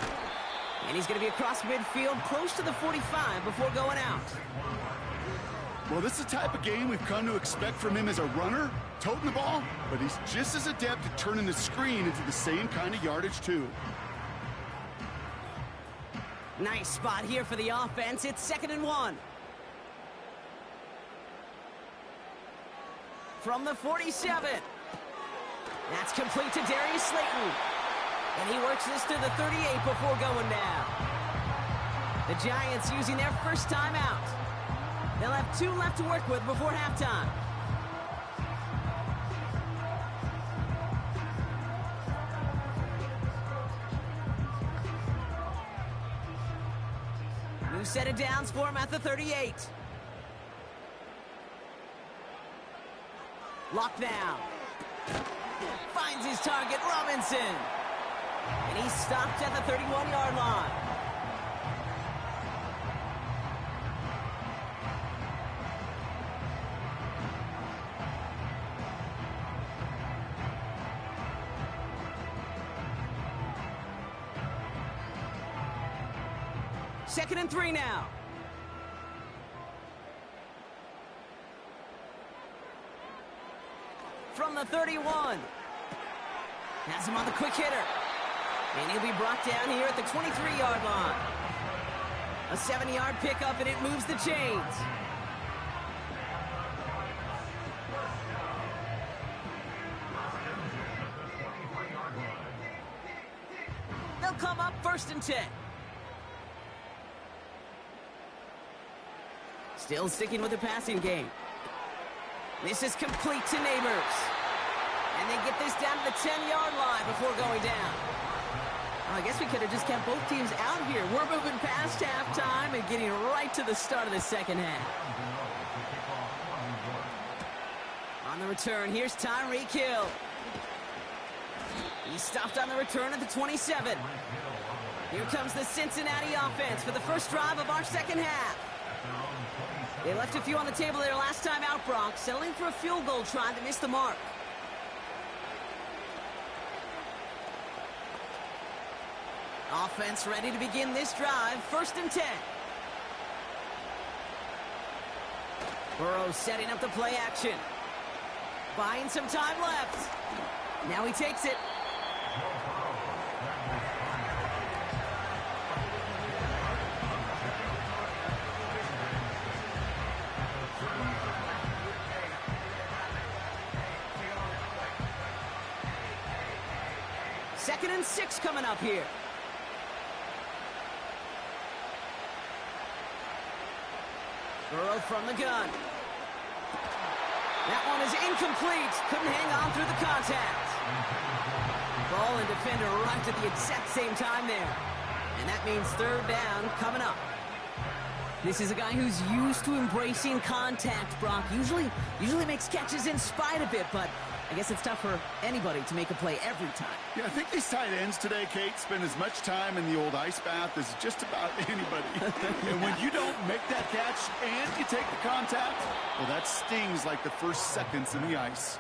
U: And he's going to be across midfield, close to the 45 before going out.
M: Well, this is the type of game we've come to expect from him as a runner, toting the ball, but he's just as adept at turning the screen into the same kind of yardage, too.
U: Nice spot here for the offense. It's 2nd and 1. From the 47. That's complete to Darius Slayton. And he works this to the 38 before going down. The Giants using their first timeout. They'll have 2 left to work with before halftime. New set of downs for him at the 38. Lockdown. Finds his target, Robinson. And he's stopped at the 31-yard line. Second and 3 now. From the 31. Has him on the quick hitter. And he'll be brought down here at the 23-yard line. A 7-yard pickup, and it moves the chains. They'll come up 1st and 10. Still sticking with the passing game. This is complete to Neighbors. And they get this down to the 10-yard line before going down. Well, I guess we could have just kept both teams out here. We're moving past halftime and getting right to the start of the second half. On the return, here's Tyreek Hill. He stopped on the return at the 27. Here comes the Cincinnati offense for the first drive of our second half. They left a few on the table there last time out, Brock, settling for a field goal try to miss the mark. Offense ready to begin this drive, 1st and 10. Burrow setting up the play action. Buying some time left. Now he takes it. Second and 6 coming up here. Burrow from the gun. That one is incomplete. Couldn't hang on through the contact. Ball and defender arrived at the exact same time there. And that means third down coming up. This is a guy who's used to embracing contact, Brock. Usually makes catches in spite of it, but I guess it's tough for anybody to make a play every time.
M: Yeah, I think these tight ends today, Kate, spend as much time in the old ice bath as just about anybody. And when you don't make that catch and you take the contact, well, that stings like the first seconds in the ice.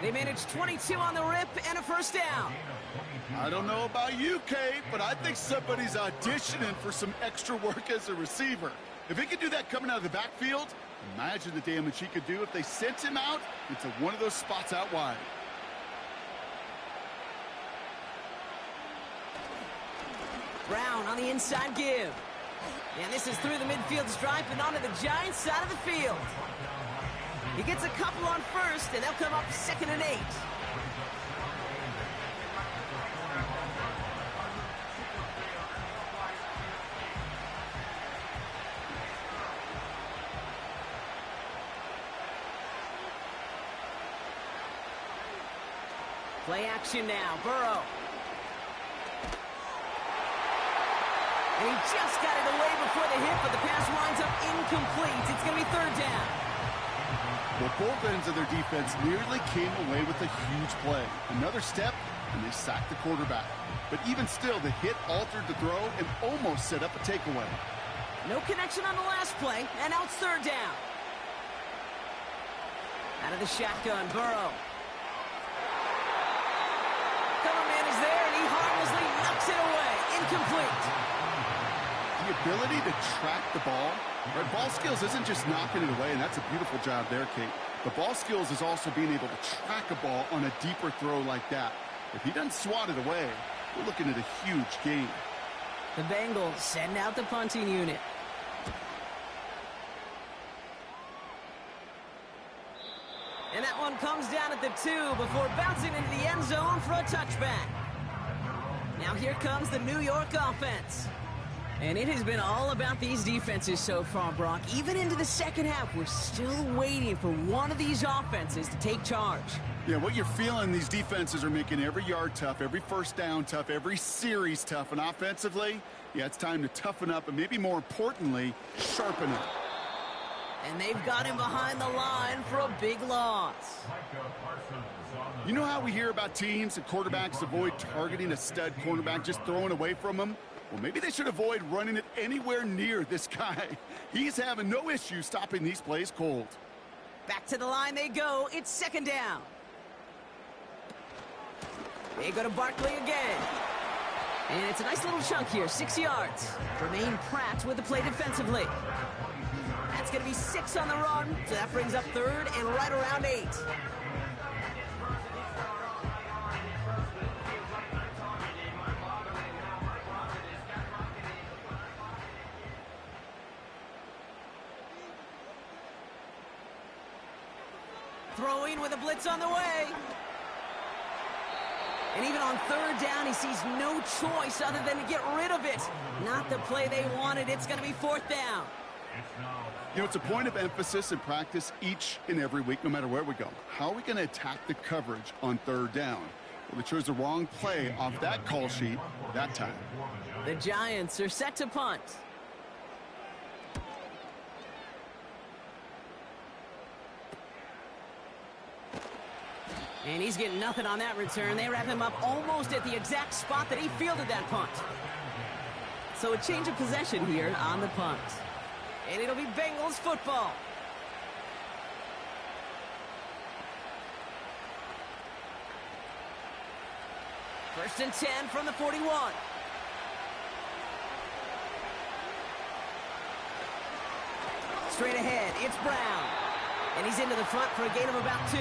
U: They managed 22 on the rip and a first down.
M: I don't know about you, Kate, but I think somebody's auditioning for some extra work as a receiver. If he could do that coming out of the backfield, imagine the damage he could do if they sent him out into one of those spots out wide.
U: Brown on the inside give. And this is through the midfield stripe and onto the Giants side of the field. He gets a couple on first, and they'll come up 2nd and 8. Play action now, Burrow. And he just got it away before the hit, but the pass winds up incomplete. It's going to be third down.
M: Well, both ends of their defense nearly came away with a huge play. Another step, and they sacked the quarterback. But even still, the hit altered the throw and almost set up a takeaway.
U: No connection on the last play, and now it's third down. Out of the shotgun, Burrow. Cover man is there, and he harmlessly knocks it away. Incomplete.
M: The ability to track the ball, right? Ball skills isn't just knocking it away, and that's a beautiful job there, Kate. The ball skills is also being able to track a ball on a deeper throw like that. If he doesn't swat it away, we're looking at a huge gain.
U: The Bengals send out the punting unit. And that one comes down at the 2 before bouncing into the end zone for a touchback. Now here comes the New York offense. And it has been all about these defenses so far, Brock. Even into the second half, we're still waiting for one of these offenses to take charge.
M: Yeah, what you're feeling, these defenses are making every yard tough, every first down tough, every series tough. And offensively, yeah, it's time to toughen up and maybe more importantly, sharpen up.
U: And they've got him behind the line for a big loss.
M: You know how we hear about teams and quarterbacks avoid targeting a stud cornerback, just throwing away from him? Well, maybe they should avoid running it anywhere near this guy. He's having no issue stopping these plays cold.
U: Back to the line they go. It's second down. They go to Barkley again. And it's a nice little chunk here, 6 yards. Jermaine Pratt with the play defensively. That's going to be 6 on the run, so that brings up third and right around 8. Throwing with a blitz on the way. And even on third down, he sees no choice other than to get rid of it. Not the play they wanted. It's going to be fourth down.
M: You know, it's a point of emphasis in practice each and every week, no matter where we go. How are we going to attack the coverage on third down? Well, they chose the wrong play off that call sheet that time.
U: The Giants are set to punt. And he's getting nothing on that return. They wrap him up almost at the exact spot that he fielded that punt. So a change of possession here on the punt. And it'll be Bengals football. First and 10 from the 41. Straight ahead, it's Brown. And he's into the front for a gain of about 2.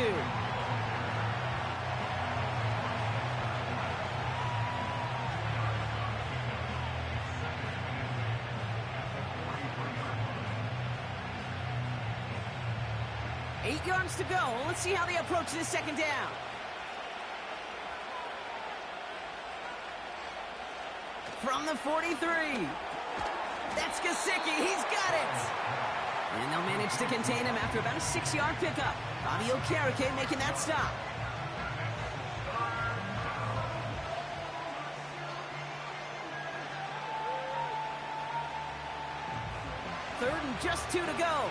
U: Eight yards to go. Let's see how they approach this second down. From the 43. That's Gesicki. He's got it. And they'll manage to contain him after about a 6-yard pickup. Fabio Carrique making that stop. Third and just 2 to go.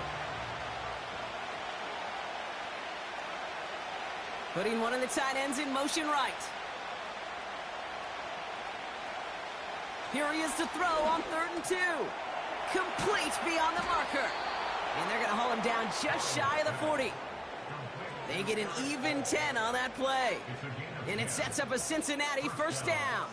U: Putting one of the tight ends in motion right. Here he is to throw on 3rd and 2. Complete beyond the marker. And they're going to haul him down just shy of the 40. They get an even 10 on that play. And it sets up a Cincinnati first down.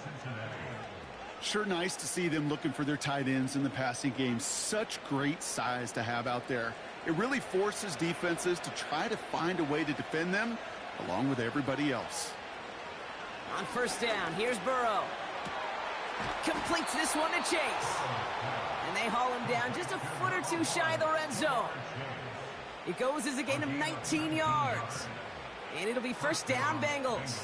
M: Sure nice to see them looking for their tight ends in the passing game. Such great size to have out there. It really forces defenses to try to find a way to defend them along with everybody else.
U: On first down, here's Burrow. Completes this one to Chase. And they haul him down just a foot or two shy of the red zone. It goes as a gain of 19 yards. And it'll be first down, Bengals.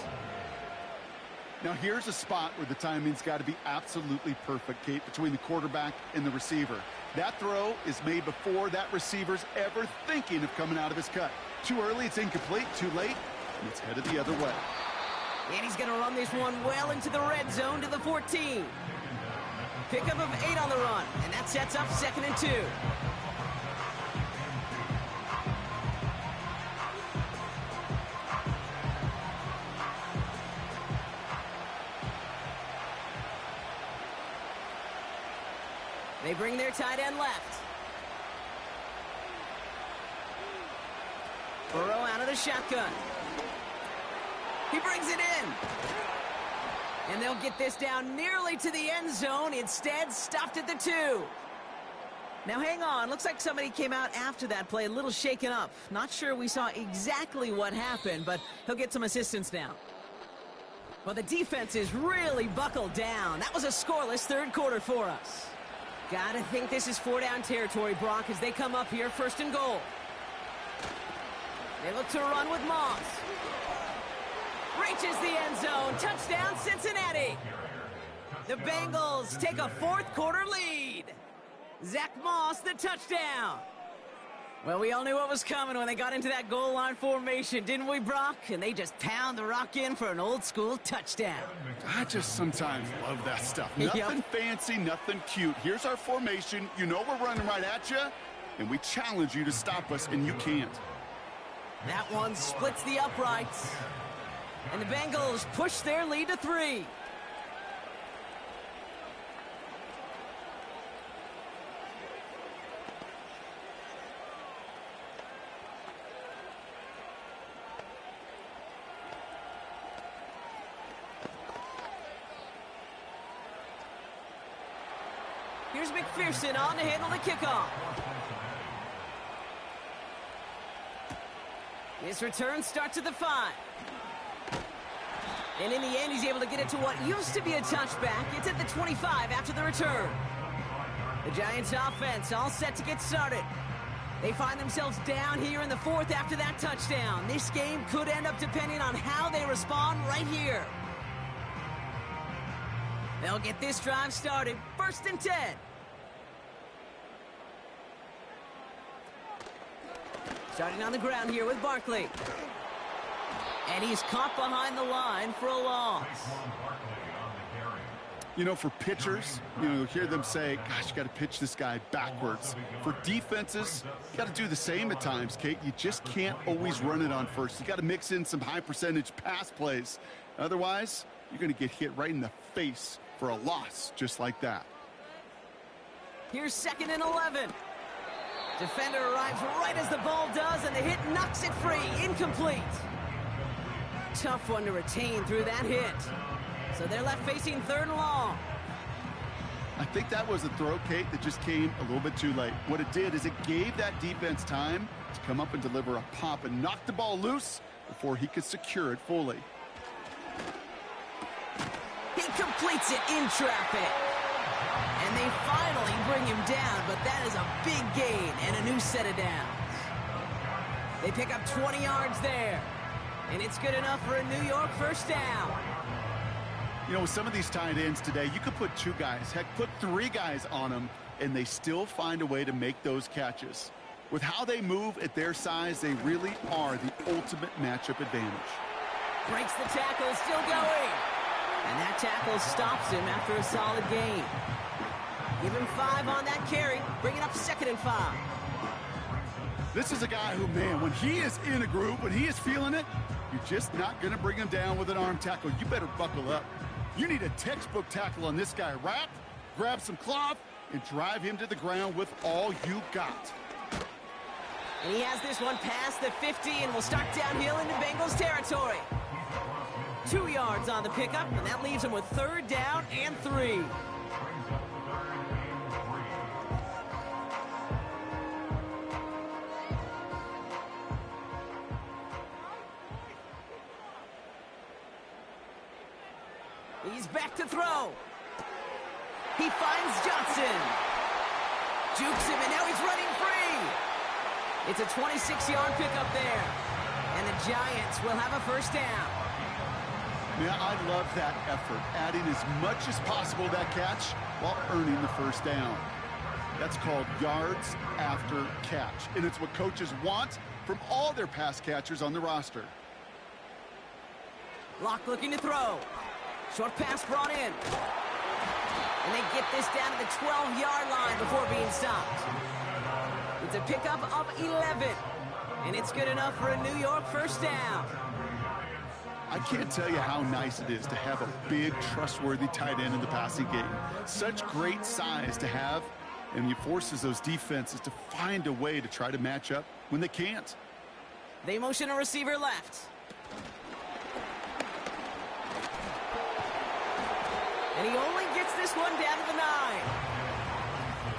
M: Now here's a spot where the timing's got to be absolutely perfect, Kate, between the quarterback and the receiver. That throw is made before that receiver's ever thinking of coming out of his cut. Too early, it's incomplete. Too late, and it's headed the other way.
U: And he's going to run this one well into the red zone to the 14. Pickup of 8 on the run, and that sets up 2nd and 2. They bring their tight end left. Burrow out of the shotgun. He brings it in. And they'll get this down nearly to the end zone. Instead, stopped at the 2. Now, hang on. Looks like somebody came out after that play a little shaken up. Not sure we saw exactly what happened, but he'll get some assistance now. Well, the defense is really buckled down. That was a scoreless third quarter for us. Gotta think this is 4-down territory, Brock, as they come up here 1st and goal. They look to run with Moss. Reaches the end zone. Touchdown, Cincinnati. The Bengals take a 4th quarter lead. Zach Moss, the touchdown. Well, we all knew what was coming when they got into that goal line formation, didn't we, Brock? And they just pound the rock in for an old-school touchdown.
M: I just sometimes love that stuff. Nothing fancy, nothing cute. Here's our formation. You know we're running right at you, and we challenge you to stop us, and you can't.
U: That one splits the uprights. And the Bengals push their lead to 3. Here's McPherson on to handle the kickoff. This return starts at the 5. And in the end, he's able to get it to what used to be a touchback. It's at the 25 after the return. The Giants offense all set to get started. They find themselves down here in the 4th after that touchdown. This game could end up depending on how they respond right here. They'll get this drive started. 1st and 10. Starting on the ground here with Barkley. And he's caught behind the line for a loss.
M: You know, for pitchers, you hear them say, gosh, you got to pitch this guy backwards. For defenses, you got to do the same at times, Kate. You just can't always run it on first. You got to mix in some high percentage pass plays. Otherwise, you're going to get hit right in the face for a loss just like that.
U: Here's 2nd and 11. Defender arrives right as the ball does, and the hit knocks it free. Incomplete. Tough one to retain through that hit. So they're left facing 3rd and long.
M: I think that was a throw, Kate, that just came a little bit too late. What it did is it gave that defense time to come up and deliver a pop and knock the ball loose before he could secure it fully.
U: He completes it in traffic. And they finally bring him down, but that is a big gain and a new set of downs. They pick up 20 yards there. And it's good enough for a New York first down.
M: You know, with some of these tight ends today, you could put 2 guys, heck, put 3 guys on them, and they still find a way to make those catches. With how they move at their size, they really are the ultimate matchup advantage.
U: Breaks the tackle, still going. And that tackle stops him after a solid gain. Give him 5 on that carry, bring it up 2nd and 5.
M: This is a guy who, man, when he is in a groove, when he is feeling it, you're just not going to bring him down with an arm tackle. You better buckle up. You need a textbook tackle on this guy. Wrap, grab some cloth, and drive him to the ground with all you got.
U: And he has this one past the 50 and will start downhill into Bengals territory. 2 yards on the pickup, and that leaves him with 3rd down and 3. He's back to throw. He finds Johnson. Jukes him, and now he's running free. It's a 26-yard pickup there. And the Giants will have a 1st down.
M: Yeah, I love that effort, adding as much as possible to that catch while earning the 1st down. That's called yards after catch, and it's what coaches want from all their pass catchers on the roster.
U: Locke looking to throw. Short pass brought in. And they get this down to the 12-yard line before being stopped. It's a pickup of 11. And it's good enough for a New York 1st down.
M: I can't tell you how nice it is to have a big, trustworthy tight end in the passing game. Such great size to have, and he forces those defenses to find a way to try to match up when they can't.
U: They motion a receiver left. And he only gets this one down to the 9.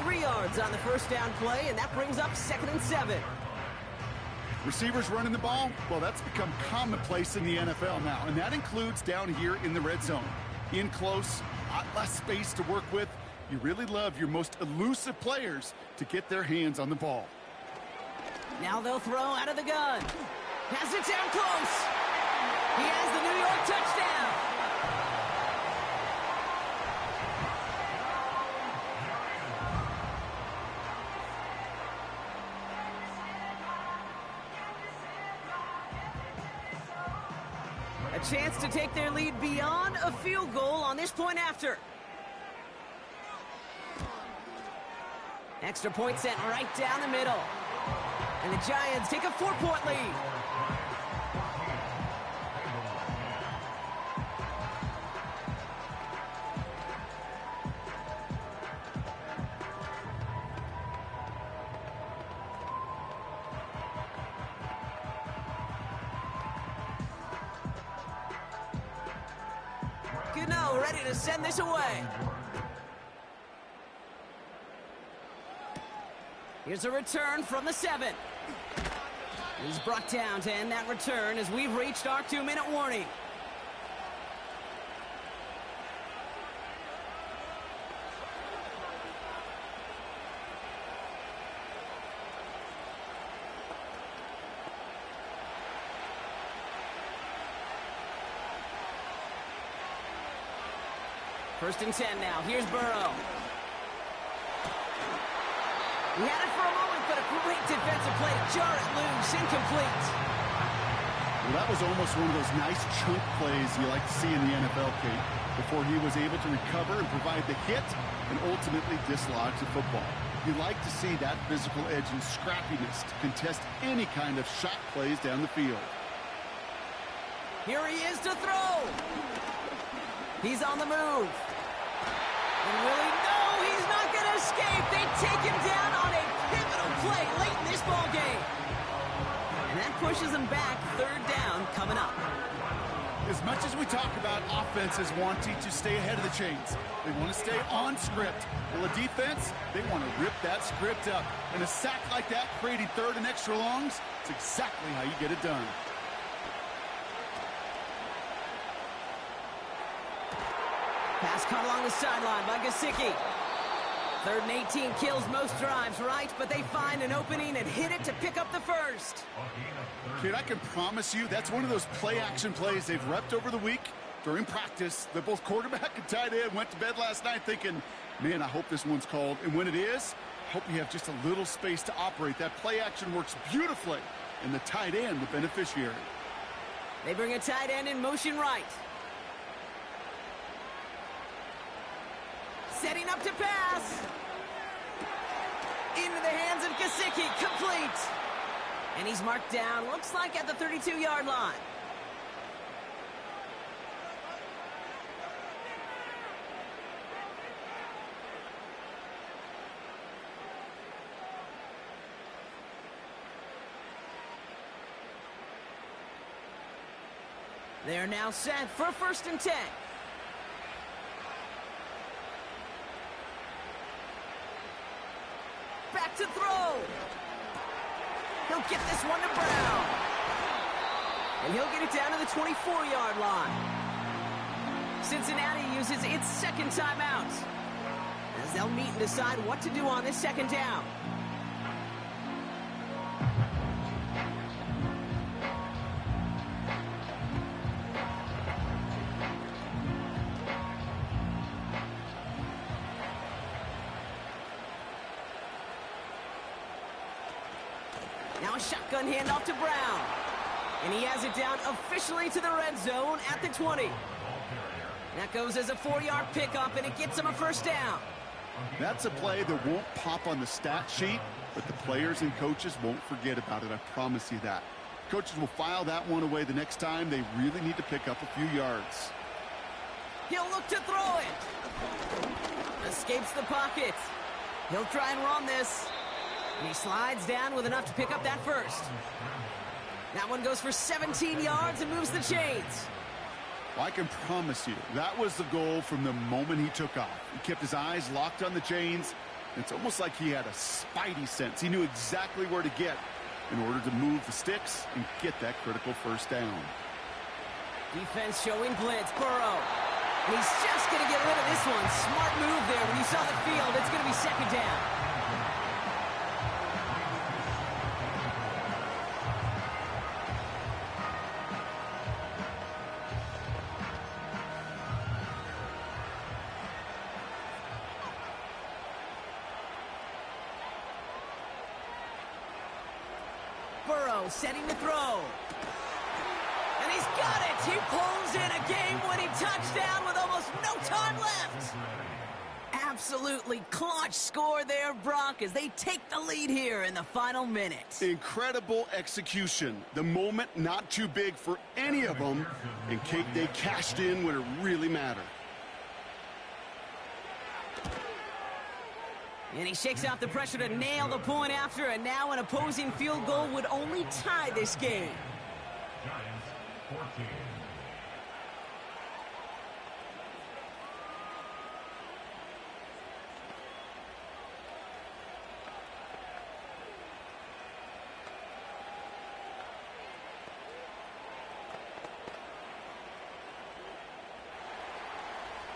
U: 3 yards on the 1st down play, and that brings up 2nd and 7.
M: Receivers running the ball, well, that's become commonplace in the NFL now, and that includes down here in the red zone. In close, a lot less space to work with. You really love your most elusive players to get their hands on the ball.
U: Now they'll throw out of the gun. Has it down close. He has the New York touchdown. A chance to take their lead beyond a field goal on this point after. Extra point sent right down the middle. And the Giants take a 4-point lead. Gano ready to send this away. Here's a return from the 7. He's brought down to end that return as we've reached our 2-minute warning. First and 10 now. Here's Burrow. He had it for a moment, but a great defensive play to jar it loose. Incomplete.
M: Well, that was almost one of those nice chunk plays you like to see in the NFL, Kate, before he was able to recover and provide the hit and ultimately dislodge the football. You like to see that physical edge and scrappiness to contest any kind of shot plays down the field.
U: Here he is to throw. He's on the move. And will he? No, he's not going to escape. They take him down on a pivotal play late in this ball game. And that pushes him back. 3rd down coming up.
M: As much as we talk about offenses wanting to stay ahead of the chains, they want to stay on script. Well, a defense, they want to rip that script up. And a sack like that, creating 3rd and extra longs, it's exactly how you get it done.
U: Pass caught along the sideline by Gesicki. 3rd and 18 kills most drives, right? But they find an opening and hit it to pick up the 1st.
M: Kid, I can promise you that's one of those play-action plays they've repped over the week during practice. That both quarterback and tight end went to bed last night thinking, man, I hope this one's called. And when it is, Hope you have just a little space to operate. That play action works beautifully, and the tight end, the beneficiary.
U: They bring a tight end in motion right. Setting up to pass. Into the hands of Gesicki, complete. And he's marked down, looks like at the 32-yard line. They're now set for 1st and 10. Back to throw. He'll get this one to Brown. And he'll get it down to the 24-yard line. Cincinnati uses its second timeout, as they'll meet and decide what to do on this 2nd down. Now a shotgun handoff to Brown. And he has it down officially to the red zone at the 20. That goes as a 4-yard pickup, and it gets him a 1st down.
M: That's a play that won't pop on the stat sheet, but the players and coaches won't forget about it. I promise you that. Coaches will file that one away the next time they really need to pick up a few yards.
U: He'll look to throw it. Escapes the pocket. He'll try and run this. And he slides down with enough to pick up that 1st. That one goes for 17 yards and moves the chains.
M: Well, I can promise you, that was the goal from the moment he took off. He kept his eyes locked on the chains. It's almost like he had a spidey sense. He knew exactly where to get in order to move the sticks and get that critical 1st down.
U: Defense showing blitz. Burrow. And he's just going to get rid of this one. Smart move there. When you saw the field, it's going to be 2nd down. Burrow setting to throw. And he's got it. He pulls in a game-winning touchdown with almost no time left. Absolutely clutch score there, Brock, as they take the lead here in the final minute.
M: Incredible execution. The moment not too big for any of them. And Kate, they cashed in when it really mattered.
U: And he shakes out the pressure to nail the point after, and now an opposing field goal would only tie this game.
N: Giants 14.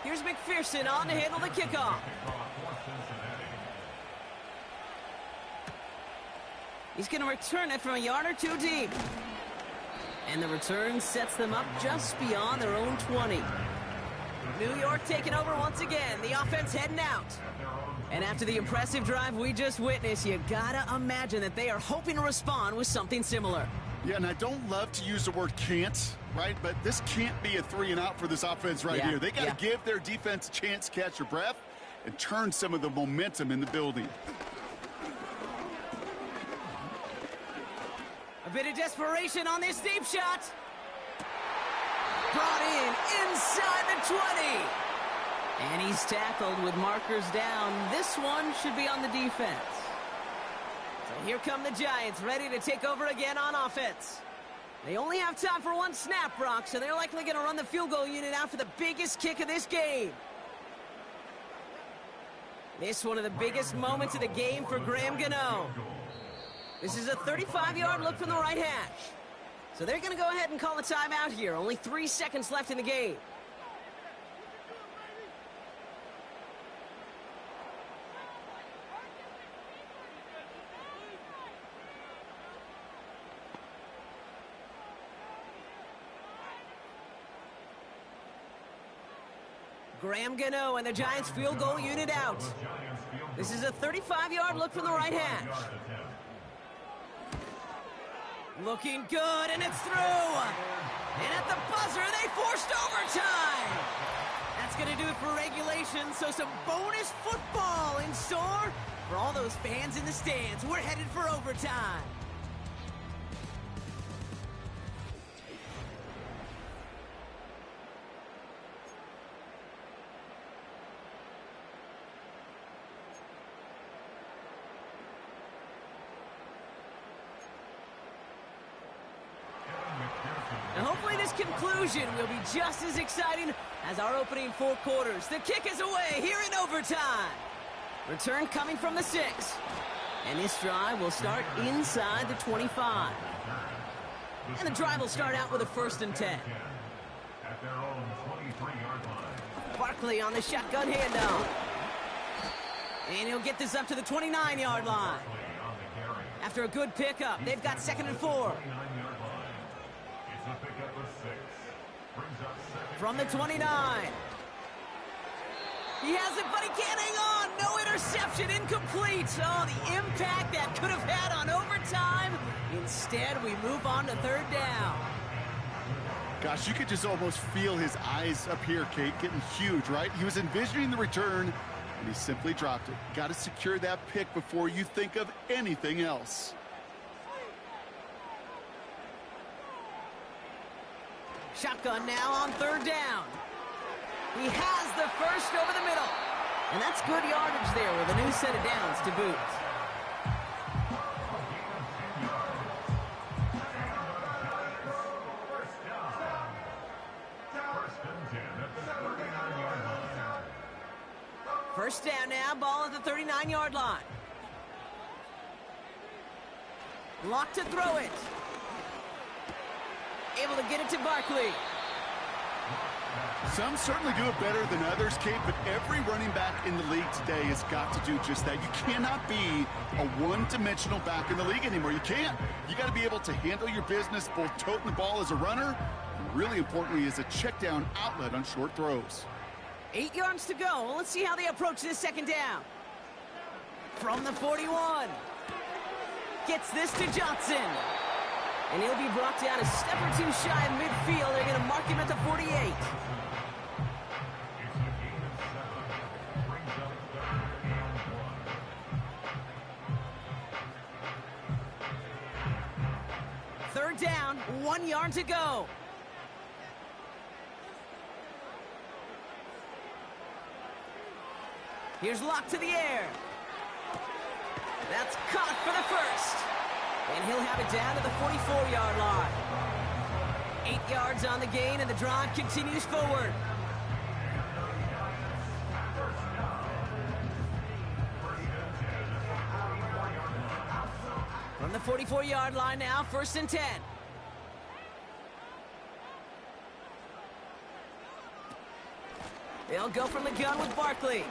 U: Here's McPherson on to handle the kickoff. He's going to return it from a yard or two deep. And the return sets them up just beyond their own 20. New York taking over once again. The offense heading out. And after the impressive drive we just witnessed, you gotta imagine that they are hoping to respond with something similar.
M: Yeah, and I don't love to use the word can't, right? But this can't be a 3-and-out for this offense right here. They got to give their defense a chance to catch their breath and turn some of the momentum in the building.
U: A bit of desperation on this deep shot. Brought in inside the 20. And he's tackled with markers down. This one should be on the defense. So here come the Giants, ready to take over again on offense. They only have time for one snap, Brock, so they're likely going to run the field goal unit out for the biggest kick of this game. This one of the biggest moments of the game for Graham Gano. This is a 35-yard look from the right hash. So they're going to go ahead and call a timeout here. Only 3 seconds left in the game. Graham Gano and the Giants field goal unit out.
N: The Giants field
U: This is a 35-yard look from the right hash. Looking good, and it's through. And at the buzzer, they forced overtime. That's going to do it for regulation, so some bonus football in store for all those fans in the stands. We're headed for overtime. And hopefully this conclusion will be just as exciting as our opening 4 quarters. The kick is away here in overtime. Return coming from the 6. And this drive will start inside the 25. And the drive will start out with a 1st and 10.
N: At their own 23-yard line.
U: Barkley on the shotgun handoff. And he'll get this up to the 29-yard line. After a good pickup, they've got 2nd and 4. From the 29. He has it, but he can't hang on. No interception, incomplete. Oh, the impact that could have had on overtime. Instead, we move on to 3rd down.
M: Gosh, you could just almost feel his eyes up here, Kate, getting huge, right? He was envisioning the return, and he simply dropped it. Got to secure that pick before you think of anything else.
U: Shotgun now on 3rd down. He has the first over the middle. And that's good yardage there with a new set of downs to boot. First down now, ball at the 39-yard line. Lock to throw it. Able to get it to Barkley.
M: Some certainly do it better than others, Kate, but every running back in the league today has got to do just that. You cannot be a one-dimensional back in the league anymore. You can't. You got to be able to handle your business, both toting the ball as a runner, and really importantly, as a check-down outlet on short throws.
U: 8 yards to go. Let's see how they approach this 2nd down. From the 41. Gets this to Johnson. And he'll be brought down a step or 2 shy of midfield. They're going to mark him at the 48. Third down, 1 yard to go. Here's Lock to the air. That's caught for the first. And he'll have it down to the 44-yard line. 8 yards on the gain, and the drive continues forward. From the 44-yard line now, 1st and 10. They'll go from the gun with Barkley.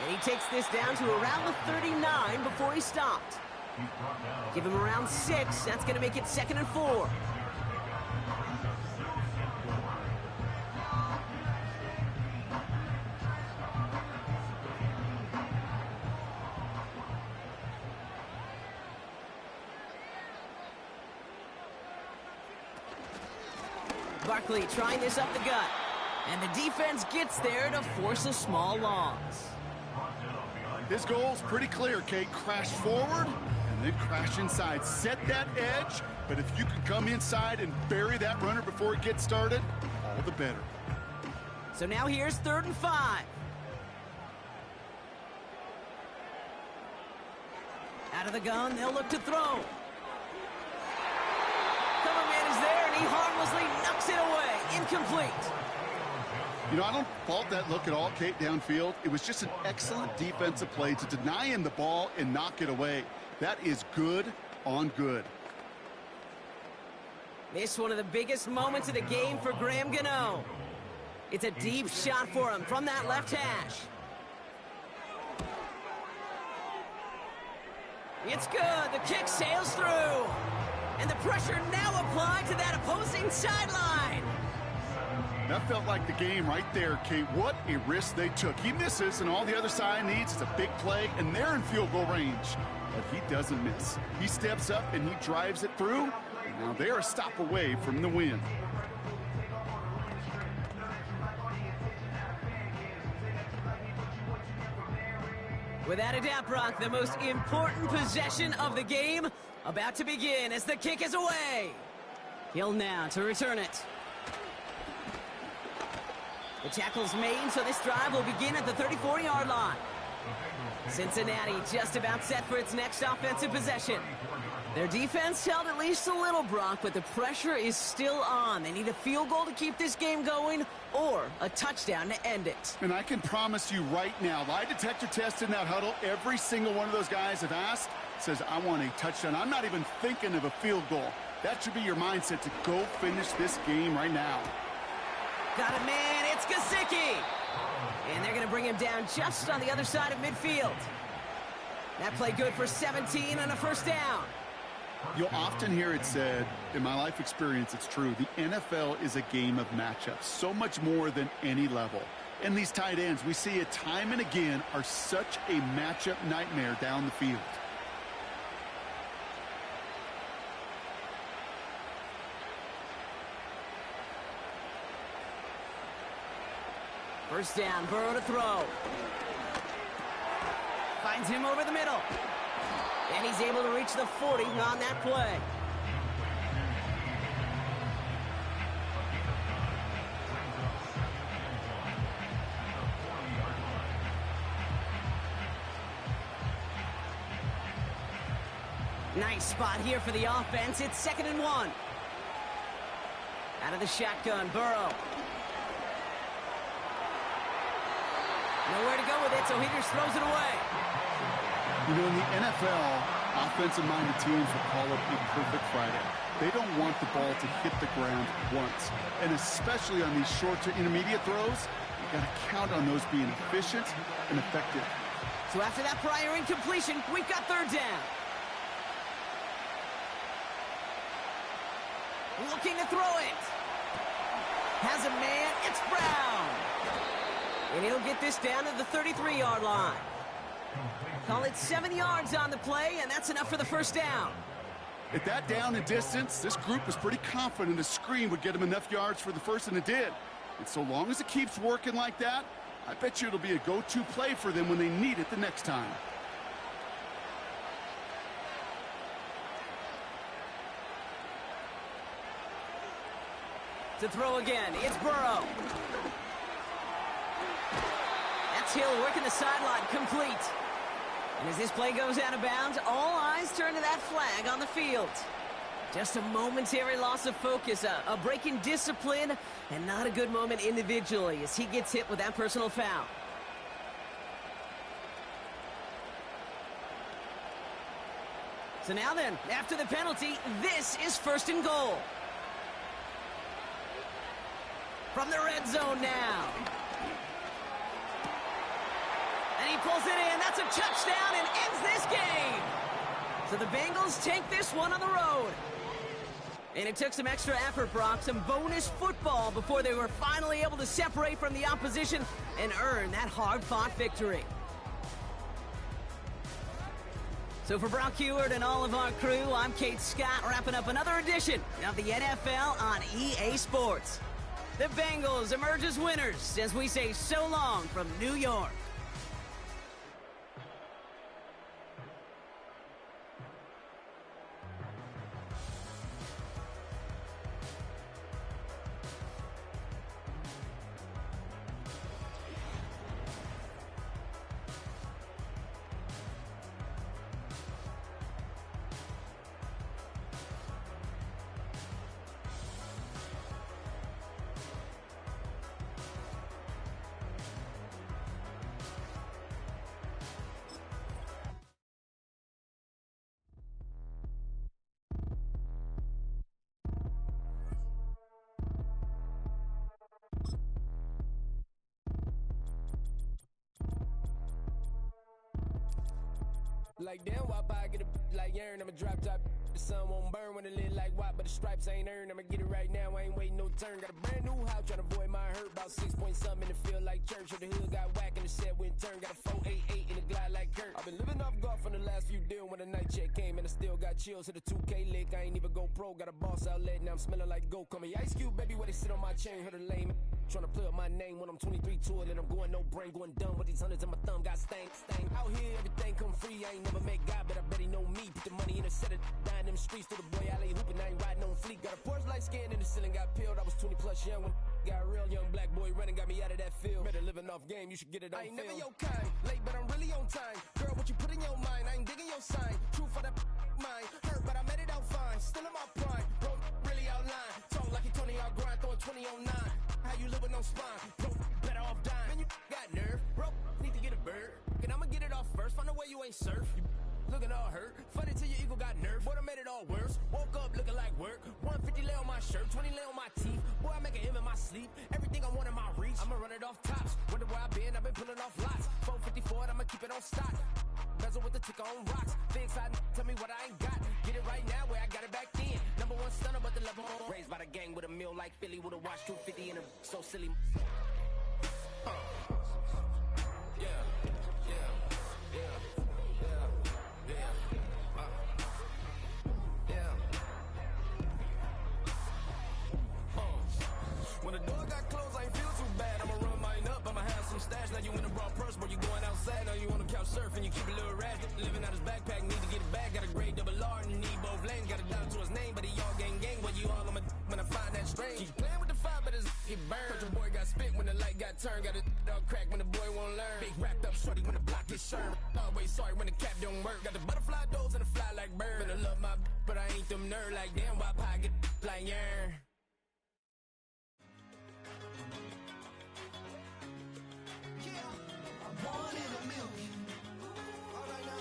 U: And he takes this down to around the 39 before he stopped. Give him around 6. That's going to make it 2nd and 4. Barkley trying this up the gut. And the defense gets there to force a small loss.
M: His goal's pretty clear, Kate. Crash forward and then crash inside. Set that edge, but if you can come inside and bury that runner before it gets started, all the better.
U: So now here's 3rd and 5. Out of the gun, they'll look to throw. Cover man is there, and he harmlessly knocks it away. Incomplete.
M: You know, I don't fault that look at all, Kate, downfield. It was just an excellent defensive play to deny him the ball and knock it away. That is good on good.
U: This one of the biggest moments of the game for Graham Gano. It's a deep shot for him from that left hash. It's good. The kick sails through. And the pressure now applied to that opposing sideline.
M: That felt like the game right there, Kate. What a risk they took. He misses, and all the other side needs is a big play, and they're in field goal range. But he doesn't miss. He steps up, and he drives it through. And now they're a stop away from the win.
U: Without a doubt, Brock, the most important possession of the game about to begin as the kick is away. Hill now to return it. The tackle's made, so this drive will begin at the 34-yard line. Cincinnati just about set for its next offensive possession. Their defense held at least a little, Brock, but the pressure is still on. They need a field goal to keep this game going or a touchdown to end it.
M: And I can promise you right now, lie detector test in that huddle, every single one of those guys have asked, says, I want a touchdown. I'm not even thinking of a field goal. That should be your mindset to go finish this game right now.
U: Got it, man. It's Gesicki. And they're going to bring him down just on the other side of midfield. That play good for 17 and a first down.
M: You'll often hear it said, in my life experience, it's true, the NFL is a game of matchups, so much more than any level. And these tight ends, we see it time and again, are such a matchup nightmare down the field.
U: First down, Burrow to throw. Finds him over the middle. And he's able to reach the 40 on that play. Nice spot here for the offense. It's 2nd and 1. Out of the shotgun, Burrow. Nowhere to go with it, so he just throws it away.
M: You know, in the NFL, offensive-minded teams will call it a perfect Friday. They don't want the ball to hit the ground once. And especially on these short to intermediate throws, you got to count on those being efficient and effective.
U: So after that prior incompletion, we've got 3rd down. Looking to throw it. Has a man. It's Brown. And he'll get this down to the 33-yard line. Call it 7 yards on the play, and that's enough for the first down.
M: At that down and distance, this group was pretty confident a screen would get him enough yards for the first, and it did. And so long as it keeps working like that, I bet you it'll be a go-to play for them when they need it the next time.
U: To throw again, it's Burrow. That's Hill working the sideline, complete. And as this play goes out of bounds, all eyes turn to that flag on the field. Just a momentary loss of focus, a break in discipline, and not a good moment individually as he gets hit with that personal foul. So now then, after the penalty, this is 1st and goal. From the red zone now. And he pulls it in. That's a touchdown and ends this game. So the Bengals take this one on the road. And it took some extra effort, Brock, some bonus football before they were finally able to separate from the opposition and earn that hard-fought victory. So for Brock Heward and all of our crew, I'm Kate Scott, wrapping up another edition of the NFL on EA Sports. The Bengals emerge as winners as we say so long from New York.
A: Like damn, why I get a like urn? I'ma drop top. The sun won't burn when it lit like white, but the stripes ain't earned. I'ma get it right now. I ain't waiting no turn. Got a brand new house trying to avoid my hurt about 6 point something in the field like church. Or the hood got whack and the set went turn. Got a 488 in the glide like Kurt. I've been living off golf from the last few deals. When the night check came and I still got chills. Hit a 2K lick, I ain't even go pro. Got a boss outlet, now I'm smelling like goat. Call me Ice Cube, baby, where they sit on my chain. Heard a lame trying to play up my name when I'm 23 to it. And I'm going no brain, going dumb with these hundreds in my thumb. Got stank. Out here, everything come free. I ain't never met God, but I bet he know me. Put the money in a set of dying them streets. To the boy alley hooping, I ain't riding on fleek. Got a Porsche light skin in the ceiling, got peeled. I was 20 plus young when got real. Young black boy running, got me out of that field. Better living off game, you should get it on. I ain't never your kind, late but I'm really on time. Girl, what you put in your mind, I ain't digging your sign. True for that mine, hurt but I made it out fine. Still in my prime, bro, really outline. Talk like you Tony, I'll grind, throwing 20 on 9. How you live with no spine, bro, better off dying. Man, you got nerve, bro, need to get a bird. And I'ma get it off first, find a way you ain't surf. You looking all hurt, funny till your ego got nerve. Boy, I made it all worse, woke up looking like work. 150 lay on my shirt, 20 lay on my teeth. Boy, I make an M in my sleep, everything I want in my reach. I'ma run it off tops, wonder where I've been pulling off lots. 454, I'ma keep it on stock. Bezel with the ticker on rocks. Big side, tell me what I ain't got. Get it right now where I got it back then. Number one stunner, but the level on. Raised by the gang with a meal like Philly with a watch 250 in a so silly. When the door got closed, I ain't feel too bad. I'ma run mine up, I'ma have some stash. Now you in a broad purse, but you going outside. Now you on the couch surfing, you keep a little rash. Living out his backpack, need to get it back. Got a grade double R and you need both lanes. Got a dollar to his name, but he all gang. But you all on my when I find that strange. Keep playing with the fire, but his get burned. Cause your boy got spit when the light got turned. Got a dog crack when the boy won't learn. Big wrapped up shorty when the block gets served. Always sorry when the cap don't work. Got the butterfly doors and the fly like bird. And I love my but I ain't them nerd like damn. Why pie get like yarn?
D: One in a million. All right now.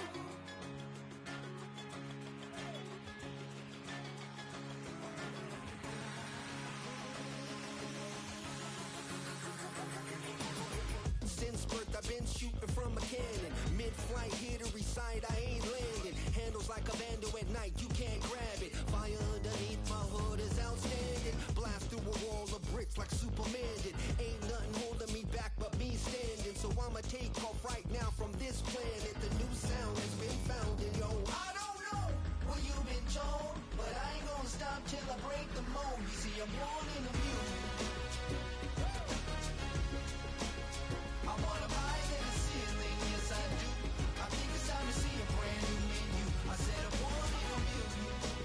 D: Since birth I've been shooting from a cannon. Mid-flight here to recite, I ain't landing. Handles like a vandal at night, you can't grab it. Fire underneath my hood is outstanding. Blast through a wall of bricks like Superman did. Ain't nothing holding me back but me standing. So I'ma take off right now from this planet. The new sound has been founded, yo. I don't know what you've been told, but I ain't gonna stop till I break the mold. You see, I'm born in the music. I wanna rise in the ceiling, yes I do. I think it's time to see a brand new menu. I said I'm born in the music.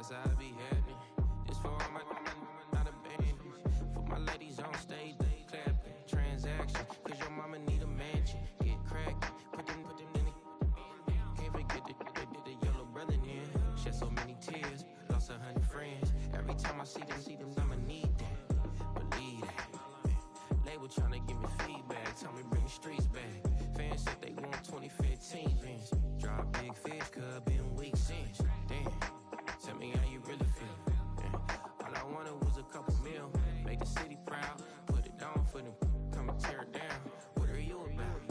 C: that's how I be happening. Just for all my not abandoned. For my ladies on stage, they clapping. Transaction, cause your mama need a mansion. Get crackin', put them in the. Can't forget the yellow brother in. Shed so many tears, lost 100 friends. Every time I see them, I'ma need that. Believe that. Label tryna give me feedback, tell me bring the streets back. Fans said they want 2015 Vince. Drop big fish, cuz been weeks since. Damn, tell me how you really feel. Yeah. All I wanted was a couple mil, make the city proud. Put it on for them, come and tear it down. What are you about?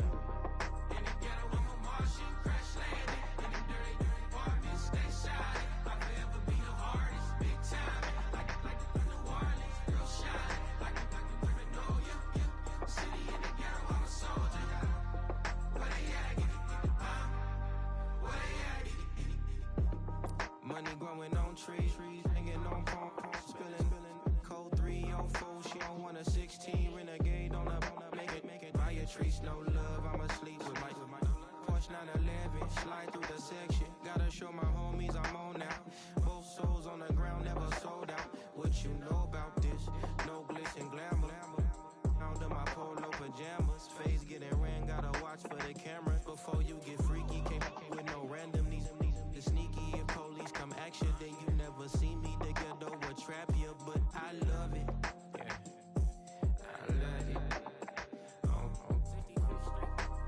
C: In the ghetto, I'm a Martian, crash landing. In the dirty apartments, stay shining. I'll forever be the hardest, big time. Like New Orleans, real shine. Like women know you. City in the ghetto, I'm a soldier. Where they at? Where they at? Money growing on trees, hanging on palm, spilling. Code 3 on 4, she don't want a 16. Renegade on up, make it. Buy a trees, no love, I'ma sleep with my Porsche 911, slide through the section. Gotta show my homies I'm on now. Both souls on the ground, never sold out. What you know about this? No glitz and glamour. Under my polo pajamas, face getting ran, gotta watch for the cameras. Before you get freaky, can't with no random these sneaky. If police come action, then you never see me. The ghetto will trap you, but I love it. Yeah, I love it.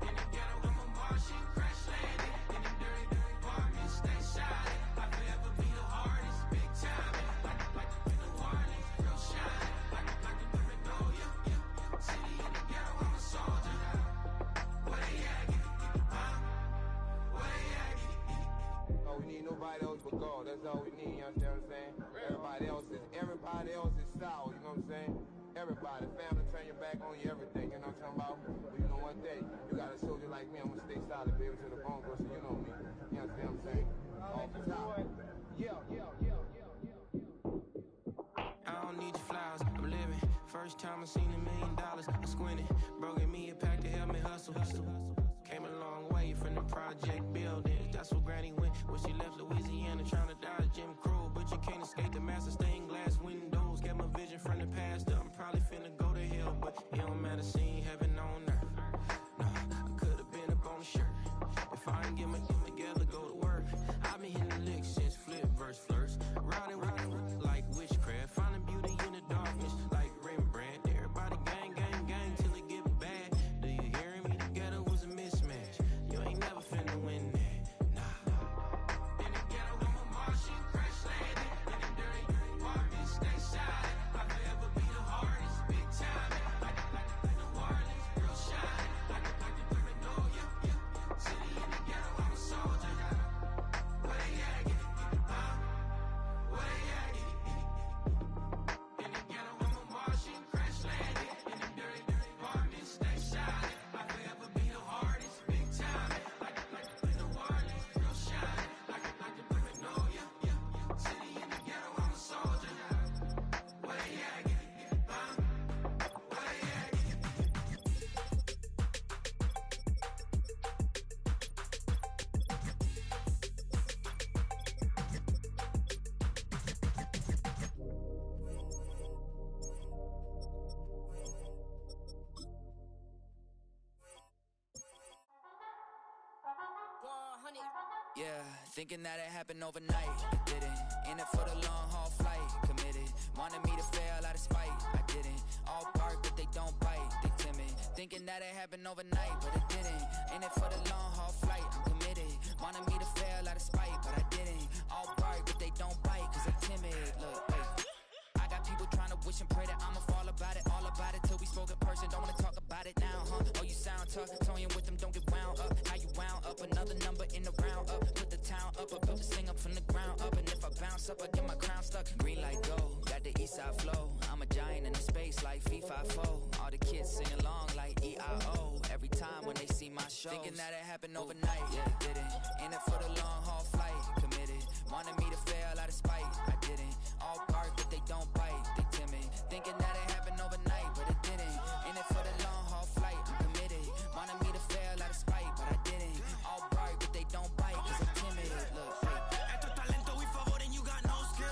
C: In the ghetto, I'm a Martian, crash landing. In the dirty apartments, stay shining. I'll forever be the hardest, big time. Like New Orleans, real shine. Like women know you. City in the ghetto, I'm a soldier. Where they at? Where they at?
V: Oh, we need nobody else but God. That's all we need, you understand what I'm saying? Everybody else is sour, you know what I'm saying? Everybody, family, turn your back on you, everything, you know what I'm talking about? But you know one thing, you got a soldier like me, I'm gonna stay solid, baby, to the bone, bro, so you know me. You understand what I'm saying? Off the top.
C: I don't need your flowers, I'm living. First time I seen $1 million, I squinted. Broken me a pack to help me hustle. Came a long way from the project buildings. That's where Granny went when she left Louisiana, trying to dodge Jim Crow. But you can't escape the master stained glass windows. Get my vision from the past. I'm probably finna go to hell, but it don't matter. Seeing heaven on earth. No, I could have been up on the shirt. If I ain't get my shit together, go to work. I've been hitting the licks since flip verse flirts. Riding like witchcraft, finding beauty in the darkness like Rembrandt. Everybody gang, gang, gang till it get bad. Do you hear me? The ghetto was a mismatch. You ain't never finna win that. Nah. In the ghetto, I'm a Martian, crash landing. In the dirty apartments, stay shining. I'll forever be the hardest, big time. Like New Orleans, real shine. Like women know you. City in the ghetto, I'm a soldier. Where they at? Where they at? In the ghetto, I'm a Martian, crash landing. In the dirty apartments, stay shining. I'll forever be the hardest, big time. Like New Orleans, real shine. Like women know you. City in the ghetto, I'm a soldier. Where they at? Where they at?
T: Yeah, thinking that it happened overnight. It didn't. In it for the long haul flight. Committed. Wanted me to fail out of spite. I didn't. All bark, but they don't bite. They timid. Thinking that it happened overnight, but it didn't. In it for the long haul flight. I'm committed. Wanted me to fail out of spite, but I didn't. All bark, but they don't bite, cause they timid. Look, hey. I got people trying to wish and pray that I'ma fall about it. All about it till we spoke in person. Don't wanna talk about it now, huh? Oh, you sound tough. Toying with them, don't get wound up. How you wound up? Another number in the round up. Put the town up. I built this thing up from the ground up. And if I bounce up, I get my crown stuck. Green light go. Got the east side flow. I'm a giant in the space like FIFA 4. All the kids sing along like EIO. Every time when they see my show. Thinking that it happened overnight. Yeah, it didn't. In it for the long haul flight. Committed. Wanted me to fail out of spite. I didn't. All bark, but they don't bite. They timid. Thinking that it happened overnight, but it didn't. In it for the long haul flight. I'm committed. Wanted me to fail out of spite, but I didn't. All bark, but they don't bite, cause I'm timid. Look, hey.
H: Esto es talento, we favor and you got no skill.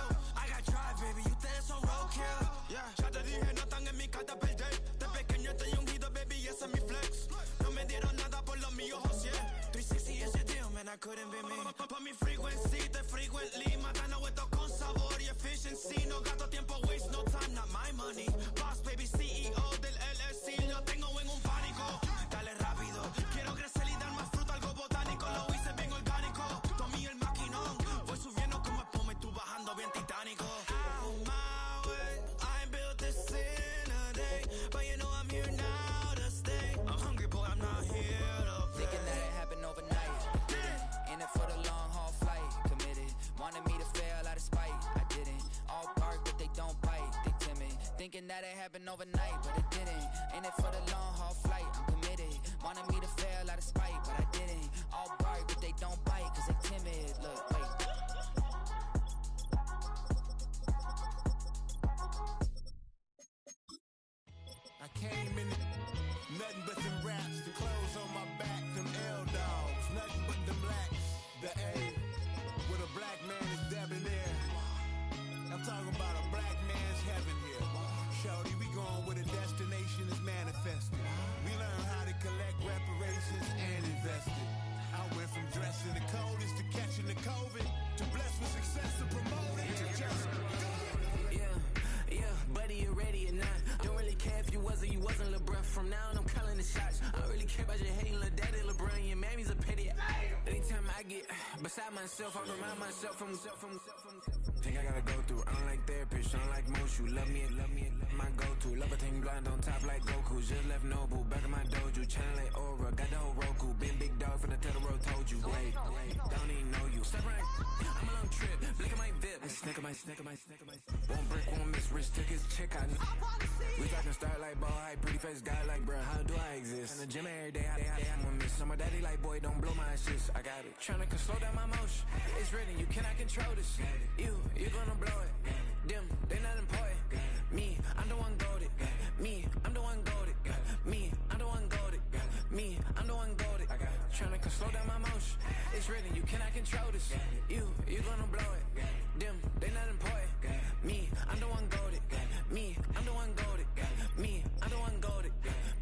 H: encanta perder. De pequeño estoy ungido, baby, ese es mi flex. No me dieron nada por los míos, José. 360 is your deal, man, I couldn't be me. Pa' mi frequency, te frequently. Matando esto con sabor y efficiency. No gasto tiempo, waste no time, not my money. Boss, baby, CEO del LLC. Lo tengo en un pánico. Dale rápido, quiero crecer y dar más fruta, algo botánico. Lo hice bien orgánico. Tomé el maquinón. Voy subiendo como espuma y tú bajando bien titánico. Out my way, I ain't built this in a day. But you know I'm here now to stay. I'm hungry, boy, I'm not here to play.
T: Thinking that it happened overnight. In it for the long haul flight. Committed. Wanted me to fail out of spite. I didn't. All bark, but they don't bite. They timid. Thinking that it happened overnight, but it didn't. In it for the long haul flight. I'm committed. Wanted me to fail out of spite, but I didn't. All bark, but they don't bite, cause they timid. Look, wait.
I: I came in nothing but them raps, the clothes on my back, them L dogs, nothing but them blacks. The A, with a black man is debonair. I'm talking about a black man's heaven here. Shorty, we going where the destination is manifested. We learn how to collect reparations and invest it. I went from dressing the coldest to catching the COVID, to blessed with success and promoting to just go.
B: Yeah, buddy, you ready or not? Don't really care if you was or you wasn't, lil' bruh. From now on, I'm calling the shots. I don't really care about your hating, lil' daddy, LeBron. Your mammy's a pity. Anytime I get beside myself, I remind myself from.
C: Think I gotta go through. I don't like therapists, I don't like most. You love me, my go-to. Love a thing blind on top like Goku. Just left Noble, back in my dojo. Channel like Aura, got the whole Roku. Been big dog from the Tether Road, told you. Wait, don't even know you. Step right, I'm a long trip. Blink at my VIP. Snicker my. Won't break, won't miss. Rich took his chick out. We talking start like ball high, pretty face guy like bruh. How do I exist? In the gym every day, I won't miss. So my daddy like, boy, don't blow my assist. I got it. Tryna slow down my motion. It's written, you cannot control this. You gonna blow it. Them, they not important. Me, I'm the one goated. Me, I'm the one goated. Me, I'm the one goated. Me, I'm the one goated. Tryna slow down my motion. It's written, you cannot control this. You gonna blow it. Them, they not important. Me, I'm the one goated. Me, I'm the one goated. Me, I'm the one goated.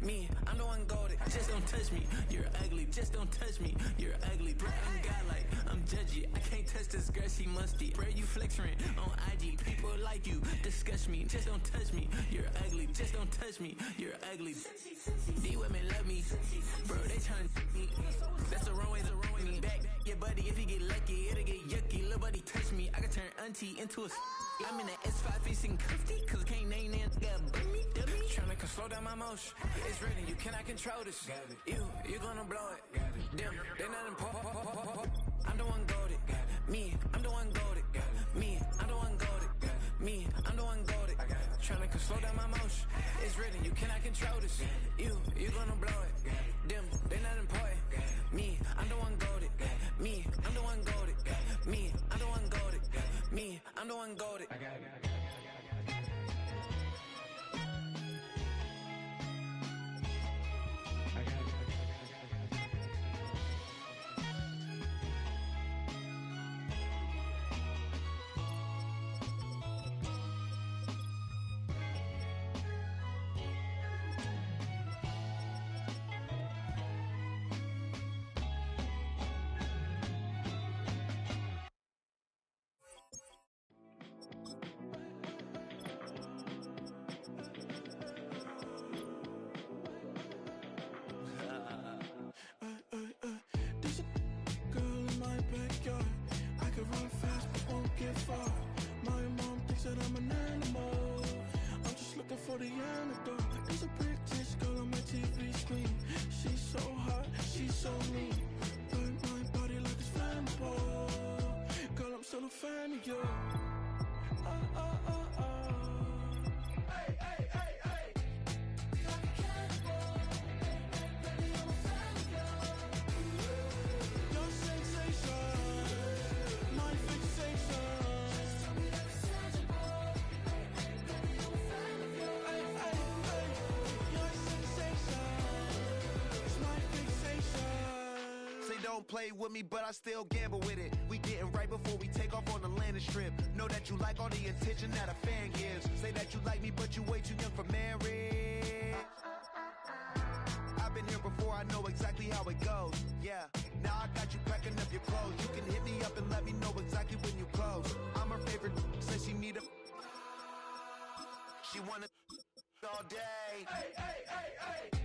C: Me, I'm the one goated. Just don't touch me, you're ugly. Just don't touch me, you're ugly. Bro, I'm godlike, I'm judgy. I can't touch this girl, she musty. Bro, you flexing on IG. People like you disgust me. Just don't touch me, you're ugly. Just don't touch me, you're ugly. These women love me, bro, they tryna me. That's the wrong way, me back. Yeah, buddy, if you get lucky, it'll get yucky. Little buddy touch me, I can turn auntie into a. I'm in the S5 facing cuffy, cause I can't name that guy but me. Tryna slow down my motion. It's written, you cannot control this. You gonna blow it. Them, they not important. I'm the one goated. Me, I'm the one goated. Me, I'm the one goated. Me, I'm the one goated. Tryna slow down my motion. It's written, you cannot control this. You gonna blow it. Them, they not important. Me, I'm the one goated. Me, I'm the one goated. Me, I'm the one goated. Me, I'm the one goated.
H: There's a girl in my backyard. I can run fast but won't get far. My mom thinks that I'm an animal. I'm just looking for the antidote. There's a British girl on my TV screen. She's so hot, she's so mean. Burn my body like it's flammable. Girl, I'm still a fan of you. Hey, hey, hey, hey. Like a cannibal. Baby, I'm a fan of you. Your sensation, my fixation. Just tell me that it's tangible. Baby, I'm a fan of you. Hey, hey, hey. Your sensation is my fixation.
E: Say don't play with me, but I still gamble with it. We getting right before we take off on the land. landing strip. Know that you like all the attention that a fan gives. Say that you like me, but you way too young for marriage. I've been here before, I know exactly how it goes. Yeah, now I got you packing up your clothes. You can hit me up and let me know exactly when you close. I'm her favorite, says she need a. She wanna all day. Hey, hey, hey, hey.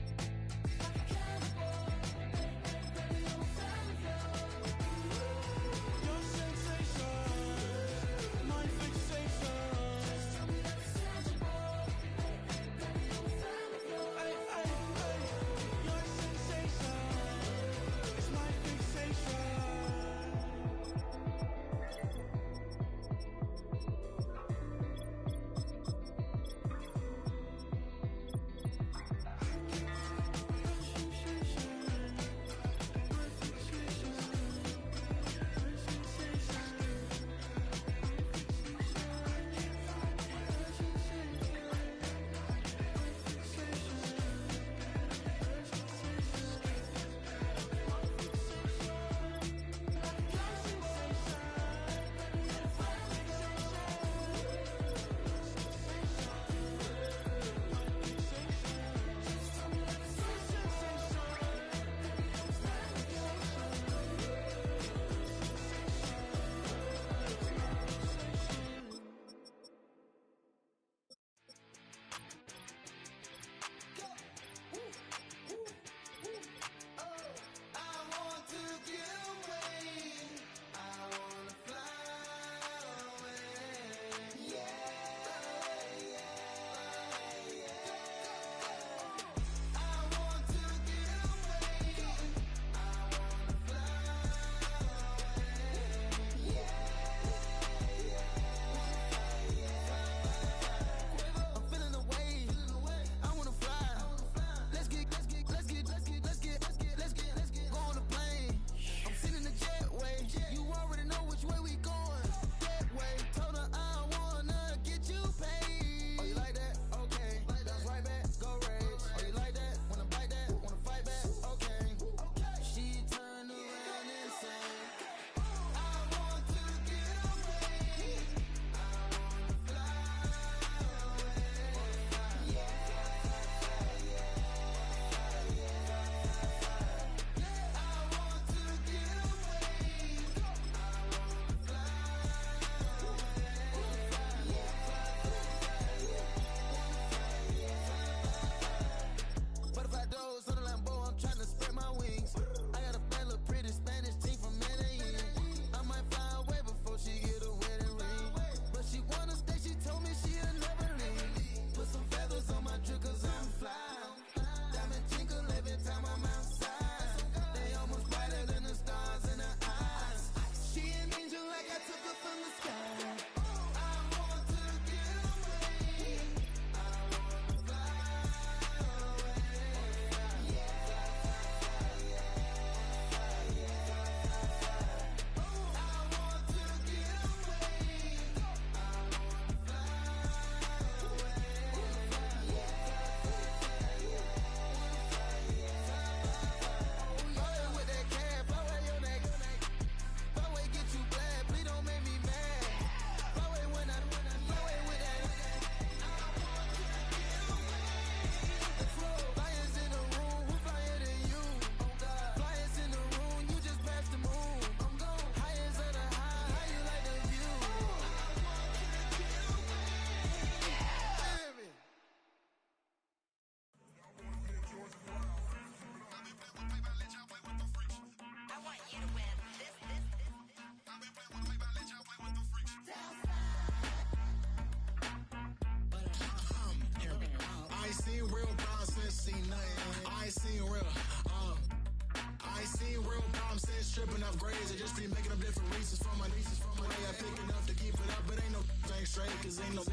H: Tripping off grades, I just be making up different reasons for my nieces. From my way I pick enough to keep it up, but ain't no thing straight, cause ain't no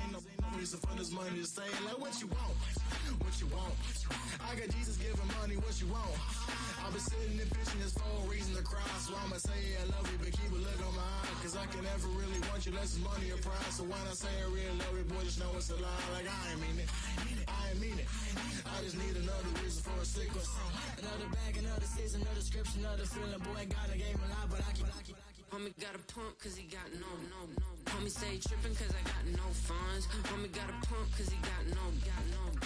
H: reason for this money to stay. Like what you want, what you want. I got Jesus giving money, what you want. I've been sitting and pitching this for a reason to cry, so I'ma say I love you, but keep a look on my eye, cause I can never really want you unless it's money or pride. So when I say I really love you, boy, just know it's a lie. Like I ain't mean it, I ain't mean it. I just need another reason for a sickle.
B: Another bag, another season, another description, another feeling. Boy, God, I gave him a lot, but I keep Homie got a pump cause he got no. Homie stay trippin' cause I got no funds. Homie got a pump cause he got no.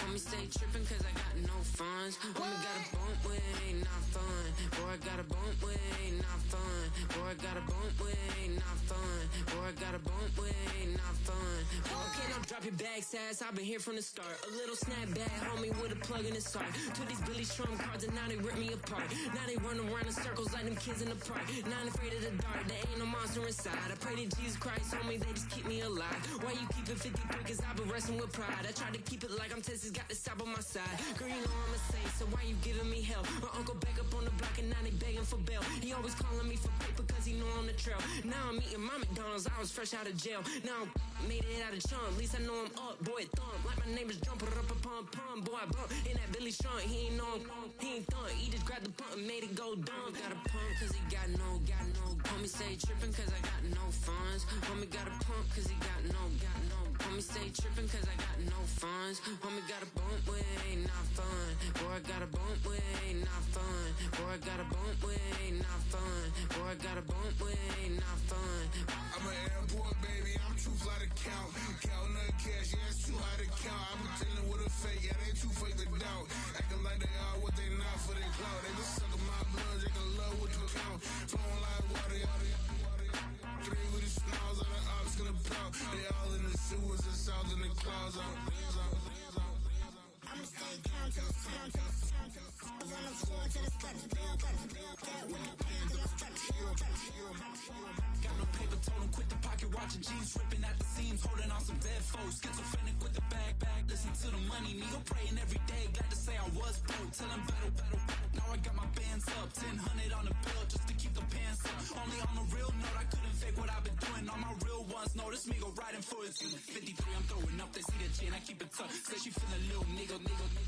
B: Homie stay trippin' cause I got no funds. Homie got a bump with it ain't not fun. Boy, I got a bump with it ain't not fun. Boy, I got a bump with it ain't not fun. Boy, I got a bump with it ain't not fun. Okay, now drop your bag, sass. I've been here from the start. A little snapback, homie, with a plug in his heart. Took these Billy Strum cards and now they rip me apart. Now they run around in circles like them kids in the park. Not afraid of the dark, there ain't no monster inside. I pray to Jesus Christ, homie, they just keep me alive. Why you keep it 53? Cause I've been wrestling with pride. I try to keep it like I'm Texas, got the stop on my side. Girl, you know I'm a saint, so why you giving me hell? My uncle back up on the block and now they begging for bail. He always calling me for paper cause he know I'm the trail. Now I'm eating my McDonald's, I was fresh out of jail. Now I made it out of chum, at least I know I'm up, boy, thump. Like my name is Jump, pum, boy, I bump. In that Billy Strong, he ain't know he ain't thump. He just grabbed the pump and made it go dumb. Got a pump cause he got no. Homie stay trippin' cause I got no funds. Homie got a pump cause he got no. Homie stay trippin' cause I got no funds. Homie got a bump with it ain't not fun. Boy, I got a bump with it ain't not fun. Boy, I got a bump with it ain't not fun. Boy, I got a bump with it ain't not fun.
F: I'm an airport baby, I'm too fly to count. Counting the cash, yeah, it's too high to count. I'm dealing with a fake, yeah, they too fake to doubt. Acting like they are what they not for their clout. They just suckin' my blood, they can love what you count. Flowing like water, three with the snows, all the ops gonna pout. They all in the sewers, the south in the clouds.
Q: I'ma stay down till the sun, on the floor till the skirt. That with the pen till I
H: Got no paper, told him quit the pocket watching jeans, ripping at the seams, holding on some dead foes. Schizophrenic with the bag, listen to the money, me go praying every day. Glad to say I was broke, tell him battle. Now I got my bands up, 1000 on the bill just to keep the pants up. Only on the real note, I couldn't fake what I've been doing. All my real ones notice me go riding for it. 53, I'm throwing up, they see the G and I keep it tough. Say she feeling little nigga,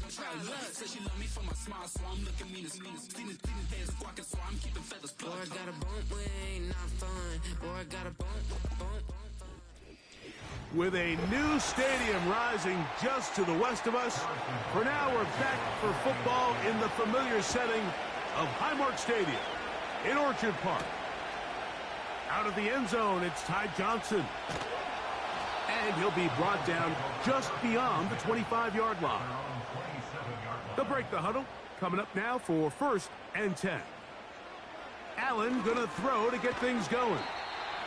H: try love. Say she love me for my smile, so I'm looking mean as Seen the days of walking, so I'm keeping feathers plucked.
B: Boy, I got a bump with it ain't not fun. Boy, I got a bump.
G: With a new stadium rising just to the west of us, for now we're back for football in the familiar setting of Highmark Stadium in Orchard Park. Out of the end zone, it's Ty Johnson. And he'll be brought down just beyond the 25-yard line. They'll break the huddle. Coming up now for 1st and 10. Allen gonna throw to get things going.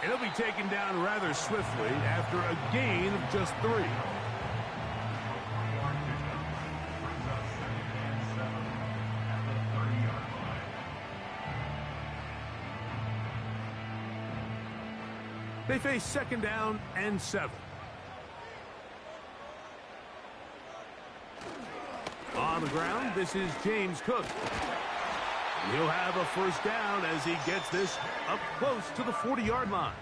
G: And he'll be taken down rather swiftly after a gain of just 3. They face 2nd down and 7. On the ground, this is James Cook. He'll have a 1st down as he gets this up close to the 40-yard line.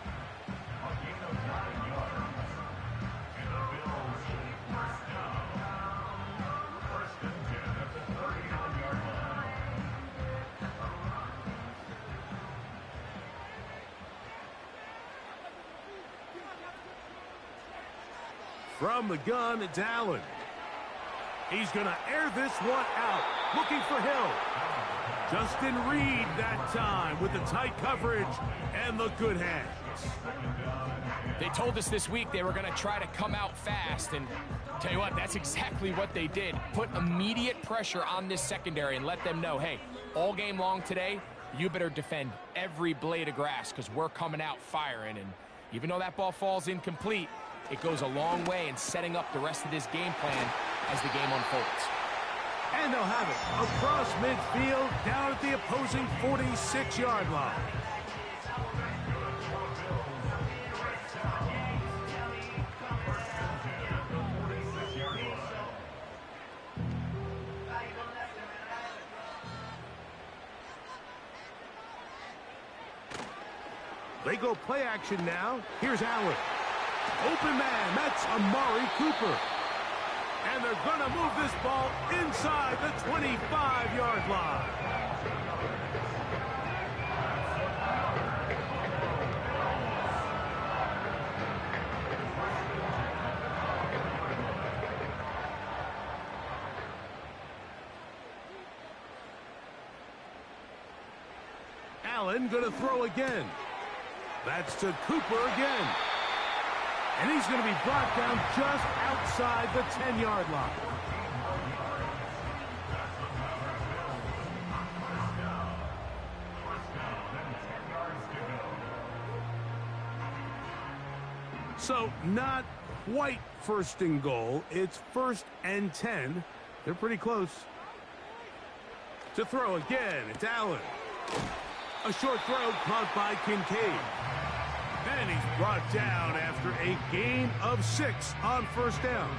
G: From the gun, it's Allen. He's going to air this one out, looking for Hill. Justin Reed that time with the tight coverage and the good hands.
W: They told us this week they were going to try to come out fast, and tell you what, that's exactly what they did. Put immediate pressure on this secondary and let them know, hey, all game long today, you better defend every blade of grass because we're coming out firing. And even though that ball falls incomplete, it goes a long way in setting up the rest of this game plan as the game unfolds.
G: And they'll have it across midfield down at the opposing 46-yard line. They go play action now. Here's Allen. Open man, that's Amari Cooper. And they're going to move this ball inside the 25-yard line. Allen going to throw again. That's to Cooper again. And he's going to be brought down just outside the 10-yard line. So not quite first and goal. It's 1st and 10. They're pretty close. To throw again, it's Allen. A short throw caught by Kincaid. And he's brought down after a gain of 6 on first down.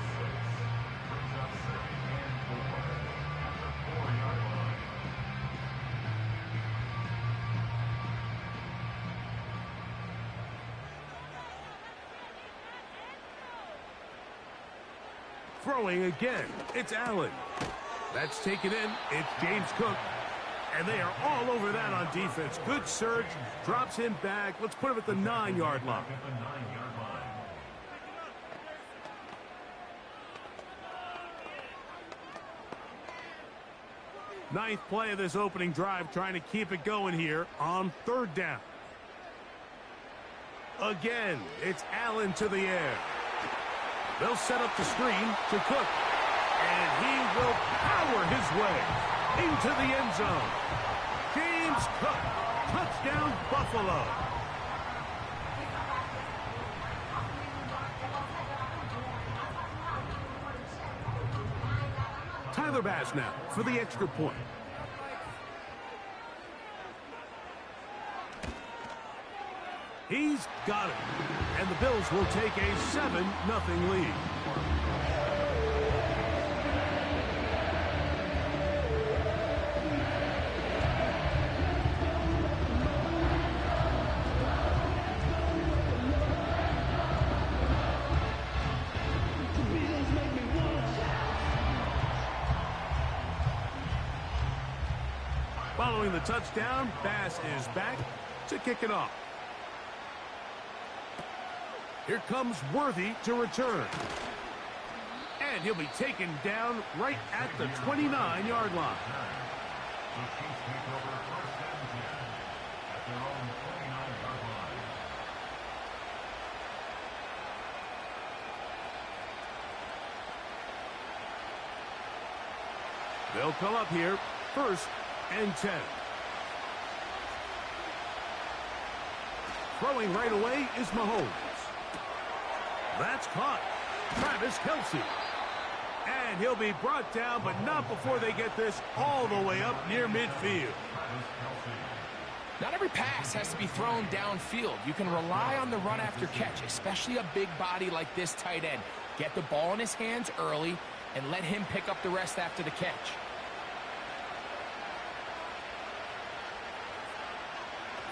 G: Throwing again, it's Allen. That's taken in, it's James Cook. And they are all over that on defense. Good surge, drops him back. Let's put him at the 9-yard line. Ninth play of this opening drive, trying to keep it going here on 3rd down. Again, it's Allen to the air. They'll set up the screen to Cook. And he will power his way into the end zone. James Cook, touchdown Buffalo. Tyler Bass now for the extra point. He's got it. And the Bills will take a 7-0 lead. Following the touchdown, Bass is back to kick it off. Here comes Worthy to return. And he'll be taken down right at the 29-yard line. They'll come up here, 1st and 10. Throwing right away is Mahomes. That's caught. Travis Kelce. And he'll be brought down, but not before they get this all the way up near midfield.
W: Not every pass has to be thrown downfield. You can rely on the run after catch, especially a big body like this tight end. Get the ball in his hands early and let him pick up the rest after the catch.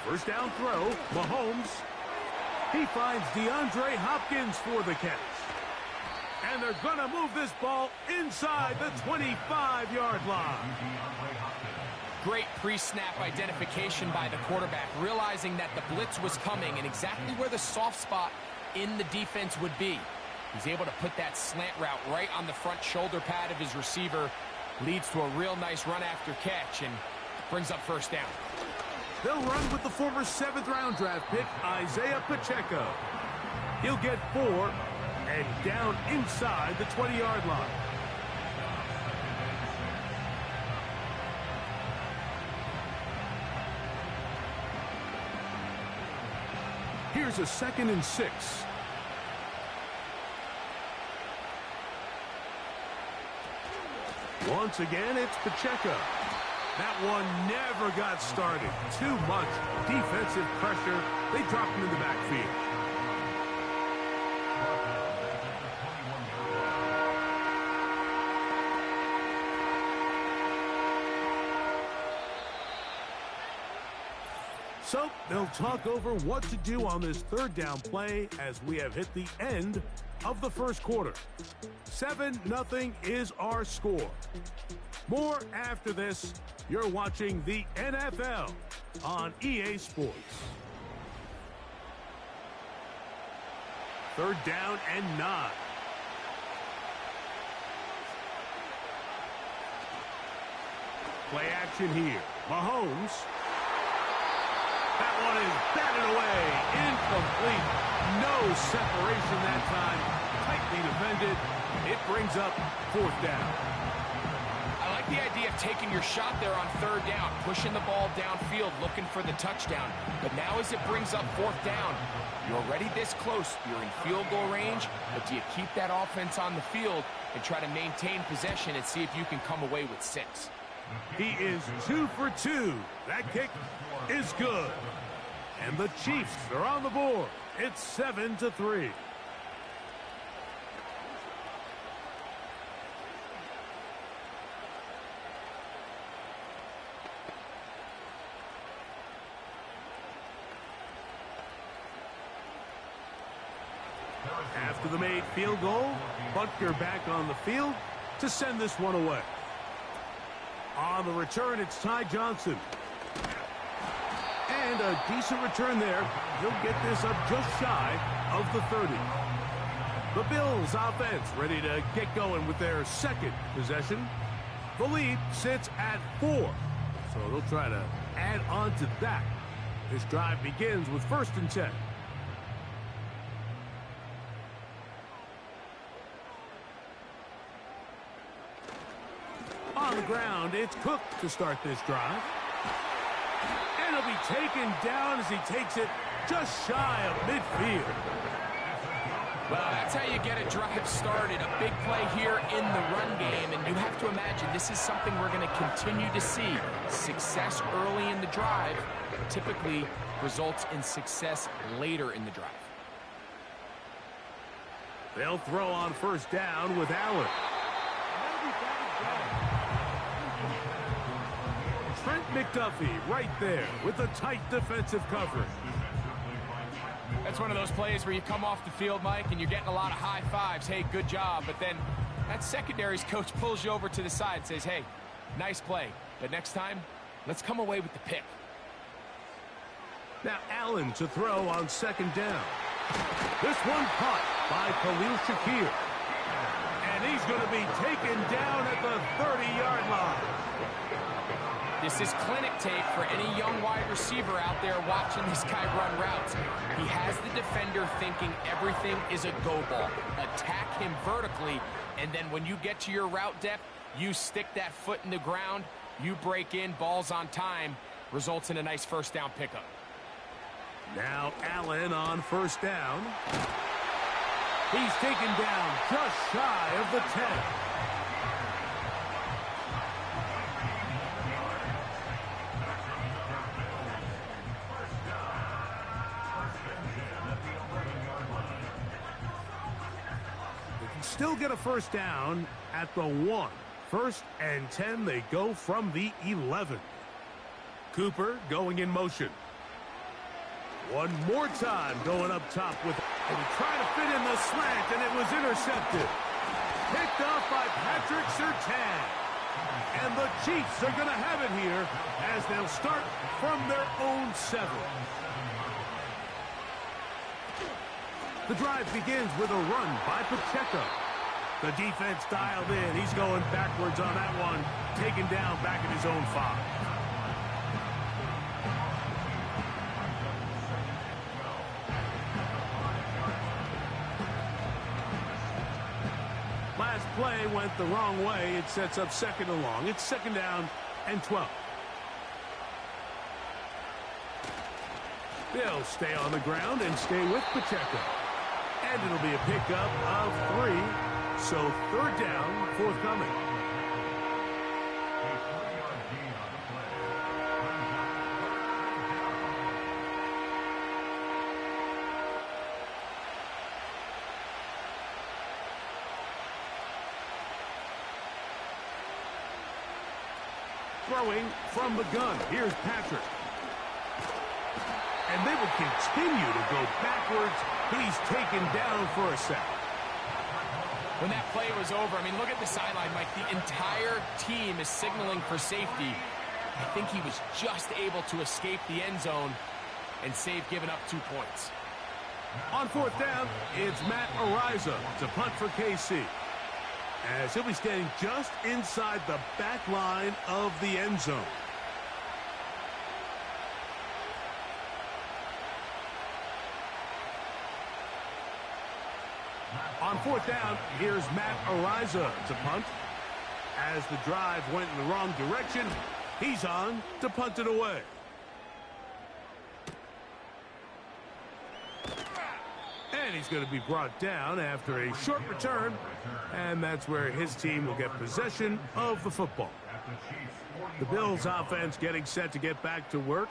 G: First down throw, Mahomes. He finds DeAndre Hopkins for the catch. And they're going to move this ball inside the 25-yard line.
W: Great pre-snap identification by the quarterback, realizing that the blitz was coming and exactly where the soft spot in the defense would be. He's able to put that slant route right on the front shoulder pad of his receiver. Leads to a real nice run after catch and brings up first down.
G: They'll run with the former 7th-round draft pick, Isaiah Pacheco. He'll get 4 and down inside the 20-yard line. Here's a 2nd and 6. Once again, it's Pacheco. That one never got started. Too much defensive pressure. They dropped him in the backfield. So they'll talk over what to do on this 3rd down play as we have hit the end of the first quarter. 7-0 is our score. More after this. You're watching the NFL on EA Sports. 3rd down and 9. Play action here. Mahomes. That one is batted away. Incomplete. No separation that time. Tightly defended. It brings up 4th down.
W: I like the idea of taking your shot there on 3rd down, pushing the ball downfield, looking for the touchdown. But now as it brings up 4th down, you're already this close. You're in field goal range, but do you keep that offense on the field and try to maintain possession and see if you can come away with 6?
G: He is 2 for 2. That kick is good. And the Chiefs are on the board. It's 7-3. After the made field goal, Butker back on the field to send this one away. On the return, it's Ty Johnson. And a decent return there. He'll get this up just shy of the 30. The Bills offense ready to get going with their 2nd possession. The lead sits at 4. So they'll try to add on to that. This drive begins with 1st and 10. On the ground, it's Cook to start this drive. And he'll be taken down as he takes it just shy of midfield.
W: Well, that's how you get a drive started. A big play here in the run game, and you have to imagine this is something we're going to continue to see. Success early in the drive typically results in success later in the drive.
G: They'll throw on 1st down with Allen. Trent McDuffie right there with a tight defensive coverage.
W: That's one of those plays where you come off the field, Mike, and you're getting a lot of high fives. Hey, good job. But then that secondary's coach pulls you over to the side and says, hey, nice play. But next time, let's come away with the pick.
G: Now Allen to throw on 2nd down. This one caught by Khalil Shakir. And he's going to be taken down at the 30-yard line.
W: This is clinic tape for any young wide receiver out there watching this guy run routes. He has the defender thinking everything is a go ball. Attack him vertically, and then when you get to your route depth, you stick that foot in the ground, you break in, balls on time, results in a nice 1st down pickup.
G: Now Allen on 1st down. He's taken down just shy of the 10. Still get a 1st down at the 1. 1st and 10, they go from the 11. Cooper going in motion. One more time going up top with, and he tried to fit in the slant, and it was intercepted. Picked off by Patrick Surtain. And the Chiefs are going to have it here as they'll start from their own 7. The drive begins with a run by Pacheco. The defense dialed in. He's going backwards on that one. Taken down back at his own 5. Last play went the wrong way. It sets up 2nd and long. It's 2nd down and 12. They'll stay on the ground and stay with Pacheco. And it'll be a pickup of 3. So 3rd down, forthcoming. Throwing from the gun. Here's Patrick. And they will continue to go backwards. He's taken down for a sack.
W: When that play was over, I mean, look at the sideline, Mike. The entire team is signaling for safety. I think he was just able to escape the end zone and save giving up 2 points.
G: On 4th down, it's Matt Ariza to punt for KC. As he'll be standing just inside the back line of the end zone. fourth down, here's Matt Ariza to punt. As the drive went in the wrong direction, he's on to punt it away. And he's going to be brought down after a short return, and that's where his team will get possession of the football. The Bills offense getting set to get back to work.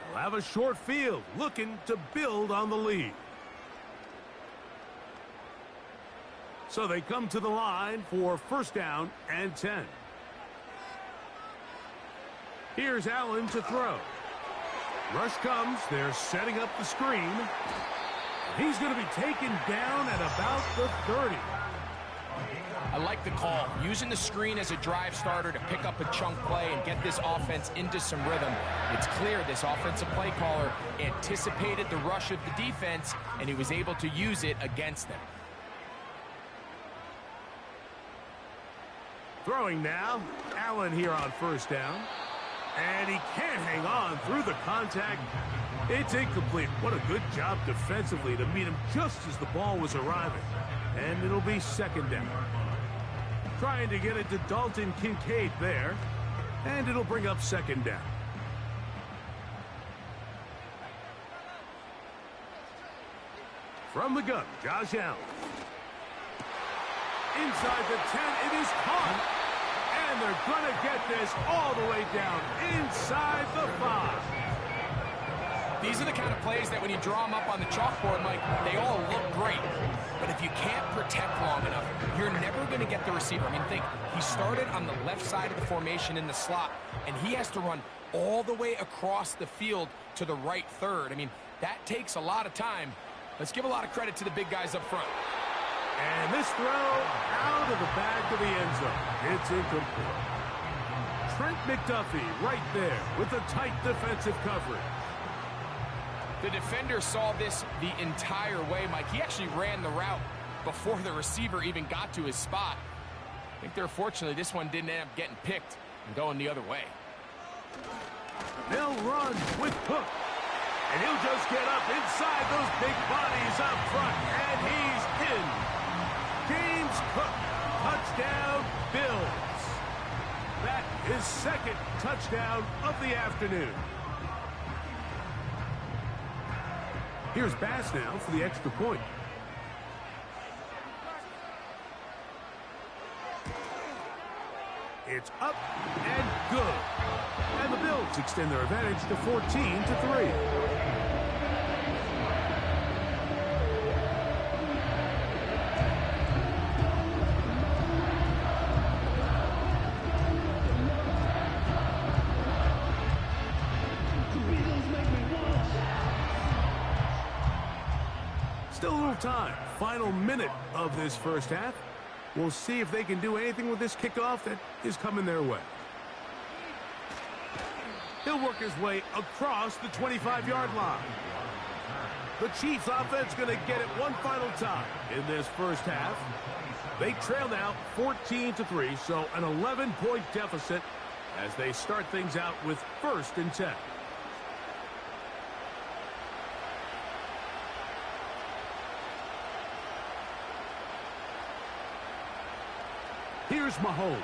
G: They'll have a short field, looking to build on the lead. So they come to the line for first down and 10. Here's Allen to throw. Rush comes. They're setting up the screen. He's going to be taken down at about the 30.
W: I like the call. Using the screen as a drive starter to pick up a chunk play and get this offense into some rhythm. It's clear this offensive play caller anticipated the rush of the defense, and he was able to use it against them.
G: Throwing now, Allen here on first down. And he can't hang on through the contact. It's incomplete. What a good job defensively to meet him just as the ball was arriving. And it'll be second down. Trying to get it to Dalton Kincaid there. And it'll bring up second down. From the gun, Josh Allen. Inside the 10, it is caught. And they're going to get this all the way down inside the 5.
W: These are the kind of plays that when you draw them up on the chalkboard, Mike, they all look great. But if you can't protect long enough, you're never going to get the receiver. I mean, think, he started on the left side of the formation in the slot, and he has to run all the way across the field to the right third. I mean, that takes a lot of time. Let's give a lot of credit to the big guys up front.
G: And this throw out of the back of the end zone. It's incomplete. Trent McDuffie right there with the tight defensive coverage.
W: The defender saw this the entire way, Mike. He actually ran the route before the receiver even got to his spot. I think fortunately this one didn't end up getting picked and going the other way.
G: They'll run with Cook. And he'll just get up inside those big bodies up front. And he's in. James Cook, touchdown, Bills. That is second touchdown of the afternoon. Here's Bass now for the extra point. It's up and good. And the Bills extend their advantage to 14-3. Still a little time. Final minute of this first half. We'll see if they can do anything with this kickoff that is coming their way. He'll work his way across the 25-yard line. The Chiefs offense going to get it one final time in this first half. They trail now 14-3, so an 11-point deficit as they start things out with first and 10. Here's Mahomes.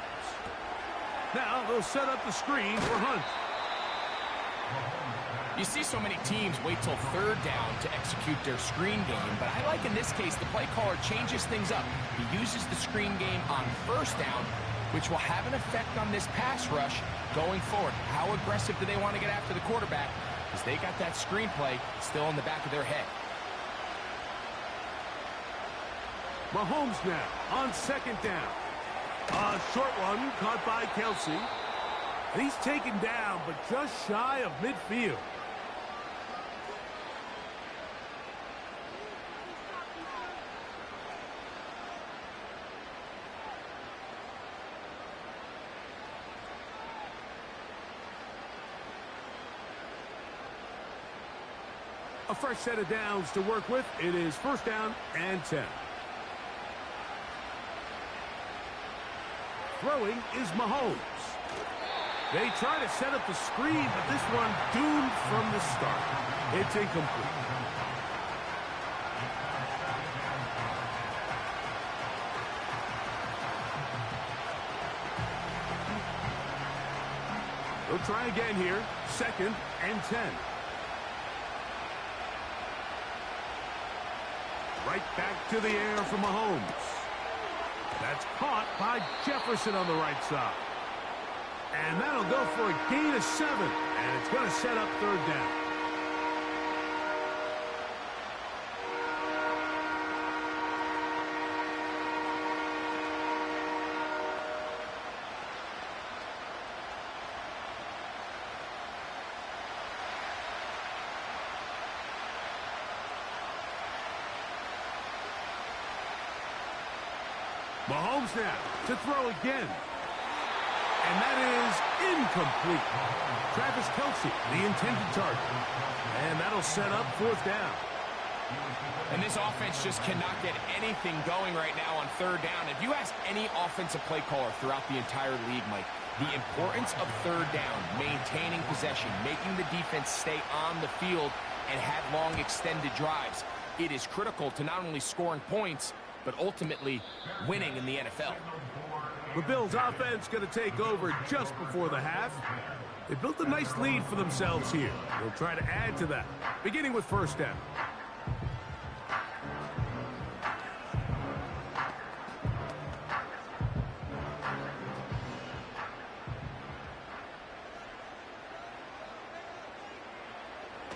G: Now they'll set up the screen for Hunt.
W: You see so many teams wait till third down to execute their screen game, but I like in this case the play caller changes things up. He uses the screen game on first down, which will have an effect on this pass rush going forward. How aggressive do they want to get after the quarterback? Because they got that screen play still in the back of their head.
G: Mahomes now on second down. A short one caught by Kelsey. And he's taken down, but just shy of midfield. A fresh set of downs to work with. It is first down and 10. Throwing is Mahomes. They try to set up the screen, but this one doomed from the start. It's incomplete. They'll try again here. 2nd and 10. Right back to the air for Mahomes. That's caught by Jefferson on the right side. And that'll go for a gain of 7. And it's going to set up 3rd down. Mahomes now to throw again. And that is incomplete. Travis Kelce, the intended target. And that'll set up 4th down.
W: And this offense just cannot get anything going right now on 3rd down. If you ask any offensive play caller throughout the entire league, Mike, the importance of 3rd down, maintaining possession, making the defense stay on the field and have long extended drives, it is critical to not only scoring points, but ultimately winning in the NFL.
G: The Bills offense going to take over just before the half. They built a nice lead for themselves here. They'll try to add to that, beginning with 1st down.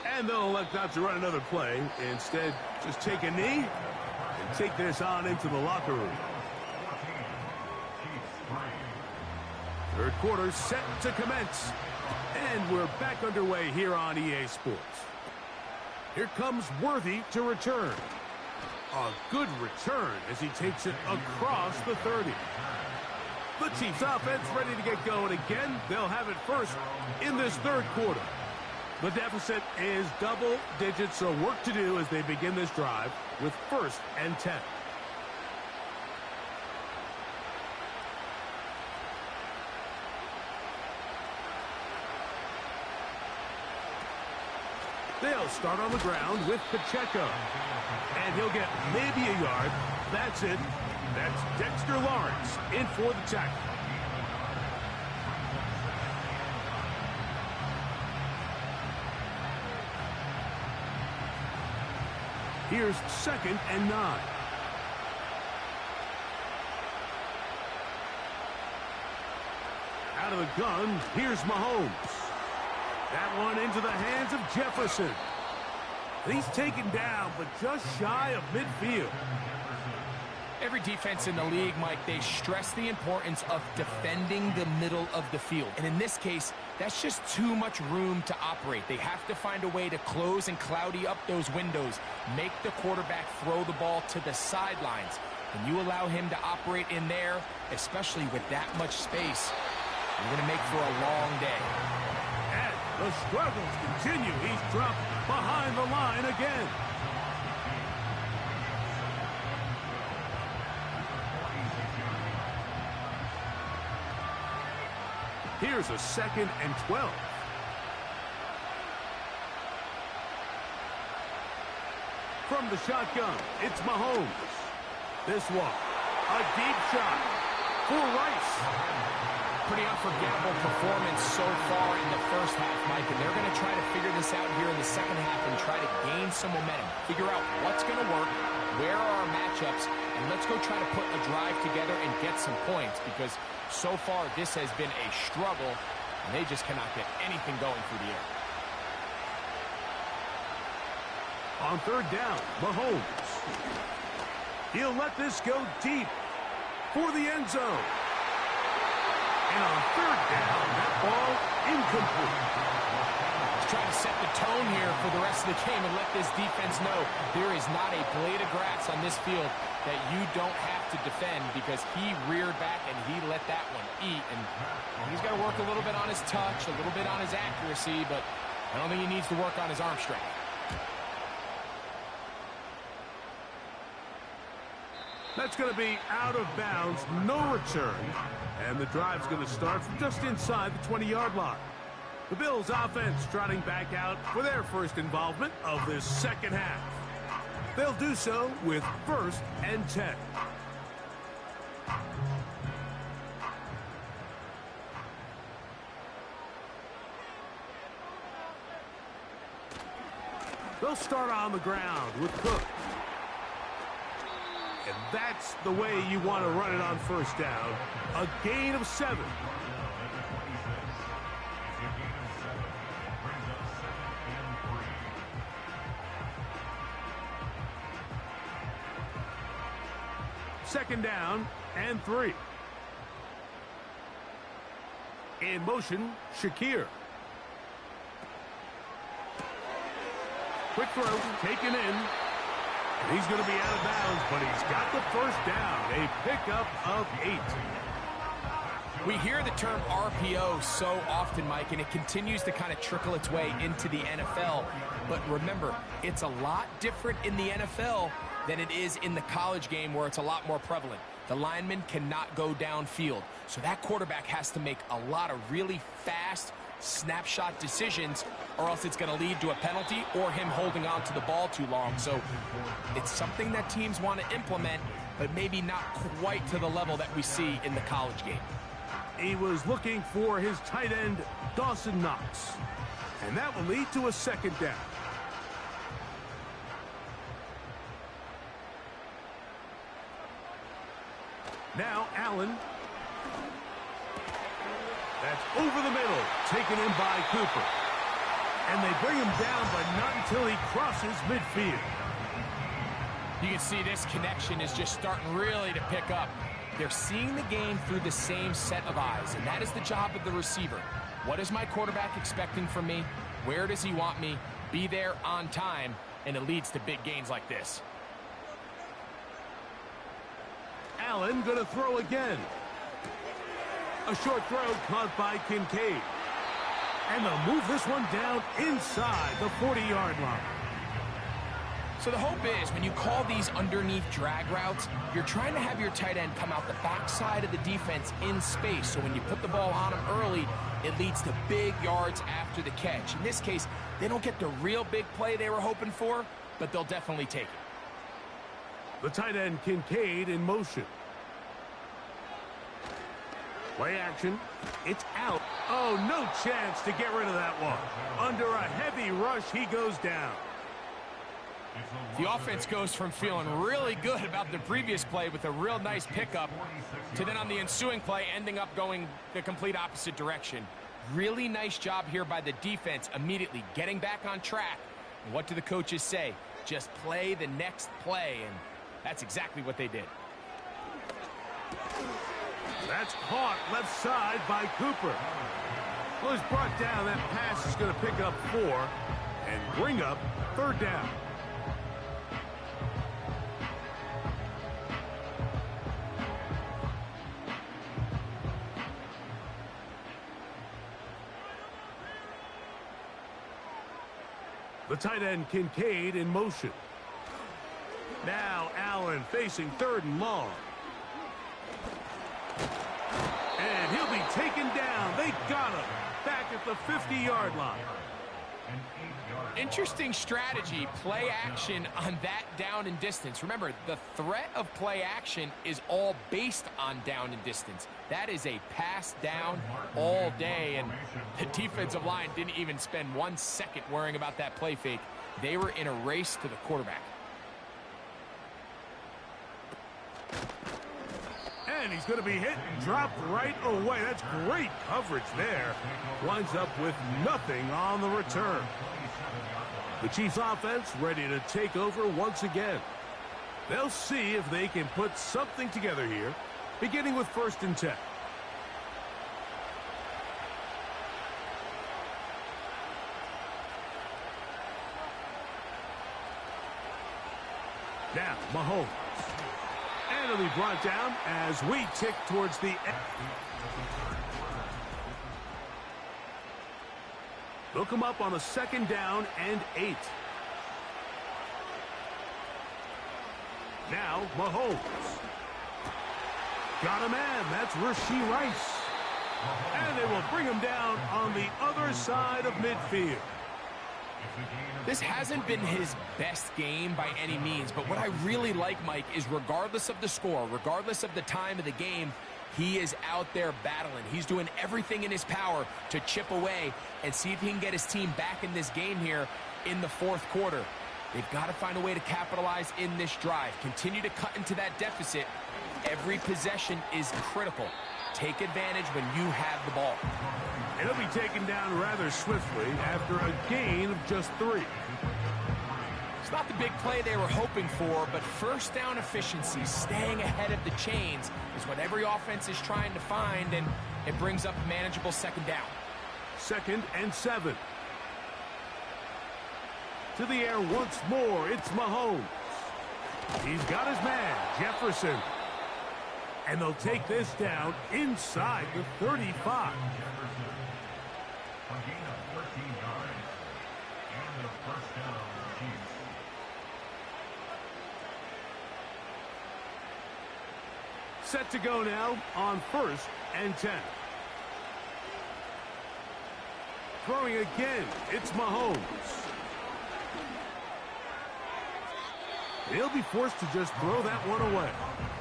G: And they'll elect not to run another play. Instead, just take a knee and take this on into the locker room. 3rd quarter set to commence. And we're back underway here on EA Sports. Here comes Worthy to return. A good return as he takes it across the 30. The Chiefs offense ready to get going again. They'll have it first in this 3rd quarter. The deficit is double digits, so work to do as they begin this drive with 1st and 10. They'll start on the ground with Pacheco. And he'll get maybe a yard. That's it. That's Dexter Lawrence in for the tackle. Here's 2nd and 9. Out of the gun, here's Mahomes. That one into the hands of Jefferson. He's taken down, but just shy of midfield.
W: Every defense in the league, Mike, they stress the importance of defending the middle of the field. And in this case, that's just too much room to operate. They have to find a way to close and cloudy up those windows, make the quarterback throw the ball to the sidelines. When you allow him to operate in there, especially with that much space, you're going to make for a long day.
G: And the struggles continue. He's dropped behind the line again. Here's a 2nd and 12. From the shotgun, it's Mahomes. This one, a deep shot for Rice.
W: Pretty unforgettable performance so far in the 1st half, Mike, and they're going to try to figure this out here in the 2nd half and try to gain some momentum, figure out what's going to work, where are our matchups, and let's go try to put a drive together and get some points, because so far this has been a struggle, and they just cannot get anything going through the air.
G: On 3rd down, Mahomes. He'll let this go deep for the end zone. And on 3rd down, that ball incomplete.
W: He's trying to set the tone here for the rest of the game and let this defense know there is not a blade of grass on this field that you don't have to defend, because he reared back and he let that one eat. And he's got to work a little bit on his touch, a little bit on his accuracy, but I don't think he needs to work on his arm strength.
G: That's going to be out of bounds, no return. And the drive's going to start from just inside the 20-yard line. The Bills offense trotting back out for their first involvement of this 2nd half. They'll do so with 1st and 10. They'll start on the ground with Cook. And that's the way you want to run it on first down. A gain of 7. Second down and 3. In motion, Shakir. Quick throw, taken in. And he's going to be out of bounds, but he's got the first down. A pickup of 8.
W: We hear the term RPO so often, Mike, and it continues to kind of trickle its way into the NFL. But remember, it's a lot different in the NFL than it is in the college game, where it's a lot more prevalent. The lineman cannot go downfield, so that quarterback has to make a lot of really fast snapshot decisions, or else it's going to lead to a penalty or him holding on to the ball too long. So it's something that teams want to implement, but maybe not quite to the level that we see in the college game.
G: He was looking for his tight end, Dawson Knox, and that will lead to a second down. Now Allen. That's over the middle, taken in by Cooper. And they bring him down, but not until he crosses midfield.
W: You can see this connection is just starting really to pick up. They're seeing the game through the same set of eyes, and that is the job of the receiver. What is my quarterback expecting from me? Where does he want me? Be there on time, and it leads to big gains like this.
G: Allen going to throw again. A short throw caught by Kincaid. And they'll move this one down inside the 40-yard line.
W: So the hope is, when you call these underneath drag routes, you're trying to have your tight end come out the backside of the defense in space. So when you put the ball on him early, it leads to big yards after the catch. In this case, they don't get the real big play they were hoping for, but they'll definitely take it.
G: The tight end, Kincaid, in motion. Play action. It's out. Oh, no chance to get rid of that one. Under a heavy rush, he goes down.
W: The offense goes from feeling really good about the previous play with a real nice pickup to then on the ensuing play ending up going the complete opposite direction. Really nice job here by the defense, immediately getting back on track. And what do the coaches say? Just play the next play, and that's exactly what they did.
G: That's caught left side by Cooper. Well, he's brought down. That pass is going to pick up 4 and bring up third down. The tight end, Kincaid, in motion. Now Allen facing third and long. And he'll be taken down. They got him back at the 50-yard line.
W: Interesting strategy, play action on that down and distance. Remember, the threat of play action is all based on down and distance. That is a pass down all day, and the defensive line didn't even spend 1 second worrying about that play fake. They were in a race to the quarterback.
G: And he's going to be hit and dropped right away. That's great coverage there. Winds up with nothing on the return. The Chiefs offense ready to take over once again. They'll see if they can put something together here, beginning with 1st and 10. Now, Mahomes. And it'll be brought down as we tick towards the end. They'll come up on a 2nd down and 8. Now, Mahomes. Got a man. That's Rashee Rice. And they will bring him down on the other side of midfield.
W: This hasn't been his best game by any means, but what I really like, Mike, is regardless of the score, regardless of the time of the game, he is out there battling. He's doing everything in his power to chip away and see if he can get his team back in this game here in the fourth quarter. They've got to find a way to capitalize in this drive. Continue to cut into that deficit. Every possession is critical. Take advantage when you have the ball.
G: And he'll be taken down rather swiftly after a gain of just 3.
W: It's not the big play they were hoping for, but first down efficiency, staying ahead of the chains, is what every offense is trying to find, and it brings up a manageable second down.
G: 2nd and 7. To the air once more, it's Mahomes. He's got his man, Jefferson. And they'll take this down inside the 35.
N: A gain of 13 yards. And a first down for the Chiefs.
G: Set to go now on 1st and 10. Throwing again, it's Mahomes. He'll be forced to just throw that one away.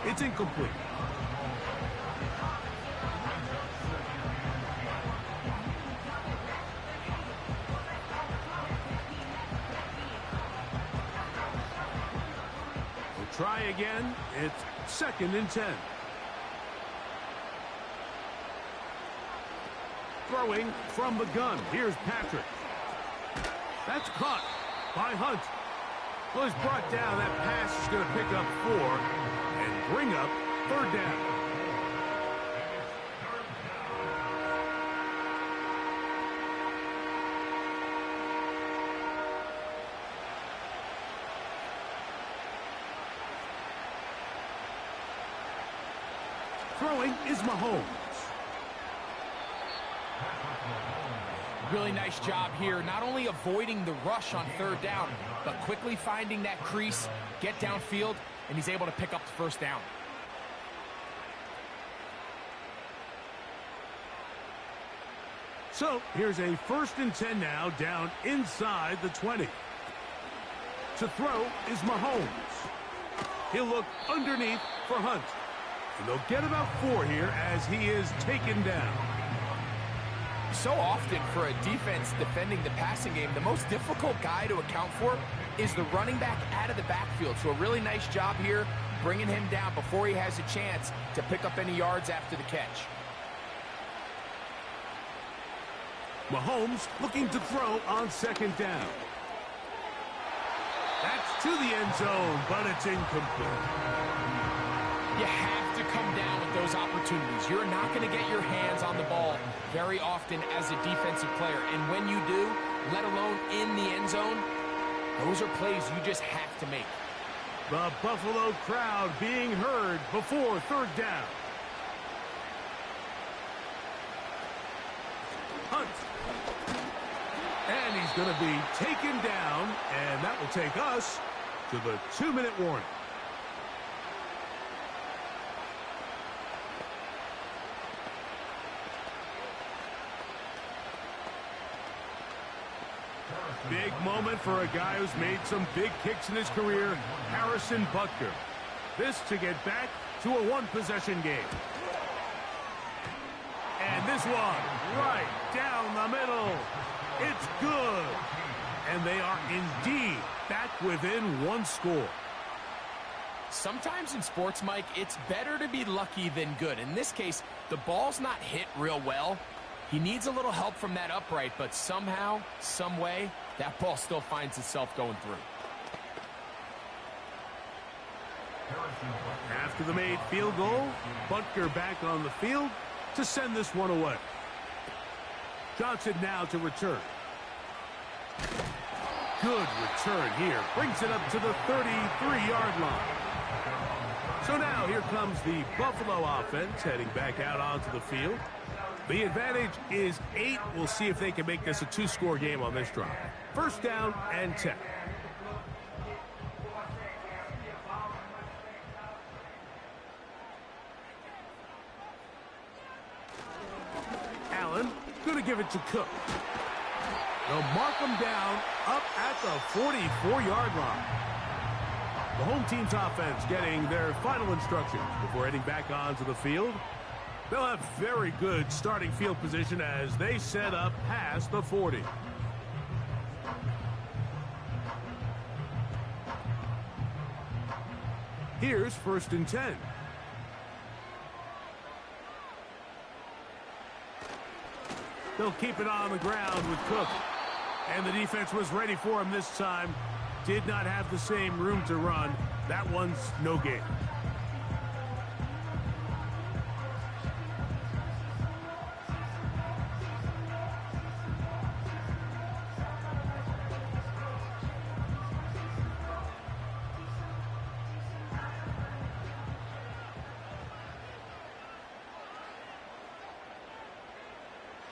G: It's incomplete. We'll try again. It's 2nd and 10. Throwing from the gun. Here's Patrick. That's caught by Hunt. Well, he's brought down. That pass is going to pick up 4 and bring up 3rd down. Throwing is Mahomes.
W: Really nice job here, not only avoiding the rush on 3rd down, but quickly finding that crease, get downfield, and he's able to pick up the first down.
G: So here's a 1st and 10 now, down inside the 20. To throw is Mahomes. He'll look underneath for Hunt. And they'll get about 4 here as he is taken down.
W: So often for a defense defending the passing game, the most difficult guy to account for is the running back out of the backfield. So a really nice job here bringing him down before he has a chance to pick up any yards after the catch.
G: Mahomes looking to throw on 2nd down. That's to the end zone, but it's incomplete.
W: You have to come down with those opportunities. You're not going to get your hands on the ball very often as a defensive player. And when you do, let alone in the end zone, those are plays you just have to make.
G: The Buffalo crowd being heard before 3rd down. Hunt. And he's going to be taken down, and that will take us to the 2-minute warning. Big moment for a guy who's made some big kicks in his career, Harrison Butker. This to get back to a 1-possession game. And this one, right down the middle. It's good. And they are indeed back within 1 score.
W: Sometimes in sports, Mike, it's better to be lucky than good. In this case, the ball's not hit real well. He needs a little help from that upright, but somehow, some way, that ball still finds itself going through.
G: After the made field goal, Butker back on the field to send this one away. Johnson now to return. Good return here. Brings it up to the 33-yard line. So now here comes the Buffalo offense heading back out onto the field. The advantage is 8. We'll see if they can make this a 2-score game on this drive. 1st down and 10. Allen going to give it to Cook. They'll mark him down up at the 44-yard line. The home team's offense getting their final instructions before heading back onto the field. They'll have very good starting field position as they set up past the 40. Here's 1st and 10. They'll keep it on the ground with Cook. And the defense was ready for him this time. Did not have the same room to run. That one's no gain.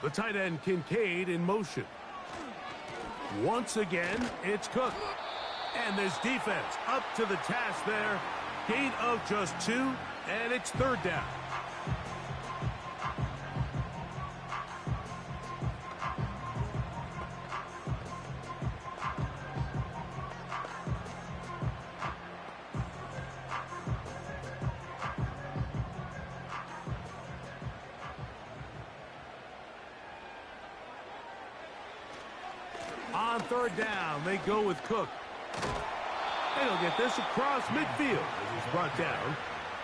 G: The tight end Kincaid in motion. Once again, it's Cook. And this defense up to the task there. Gain of just 2, and it's 3rd down. On 3rd down, they go with Cook. And he'll get this across midfield as he's brought down,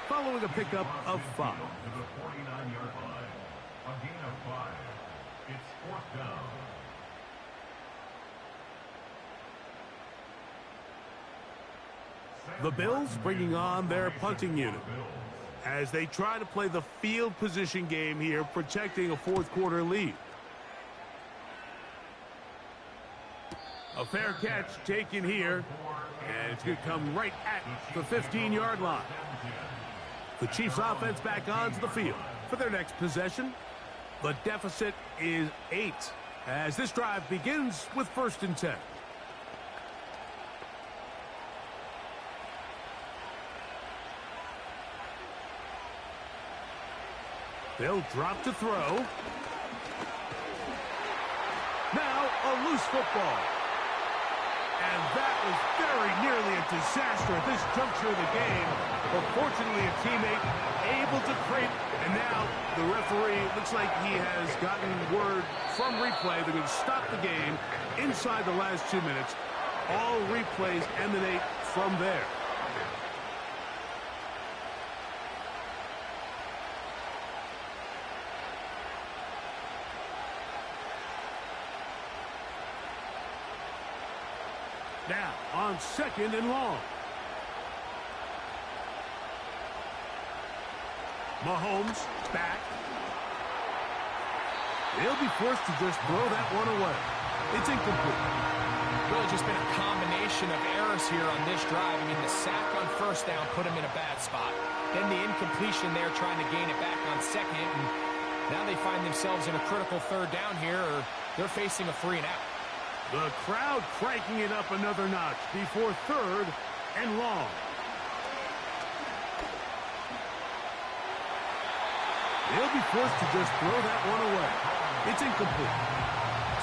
G: following a pickup of 5.
N: To the 49-yard line. A gain of 5. It's 4th down.
G: The Bills bringing on their punting unit as they try to play the field position game here, protecting a 4th quarter lead. A fair catch taken here, and it's going to come right at the 15-yard line. The Chiefs offense back onto the field for their next possession. The deficit is 8 as this drive begins with 1st and 10. They'll drop to throw. Now a loose football. And that was very nearly a disaster at this juncture of the game. But fortunately, a teammate able to creep. And now the referee looks like he has gotten word from replay. They're going to stop the game inside the last 2 minutes. All replays emanate from there. Now on 2nd and long. Mahomes back. They'll be forced to just throw that one away. It's incomplete.
W: Really just been a combination of errors here on this drive. I mean, the sack on 1st down put him in a bad spot. Then the incompletion there trying to gain it back on 2nd. And now they find themselves in a critical 3rd down here, or they're facing a 3 and out.
G: The crowd cranking it up another notch before 3rd and long. They'll be forced to just throw that one away. It's incomplete.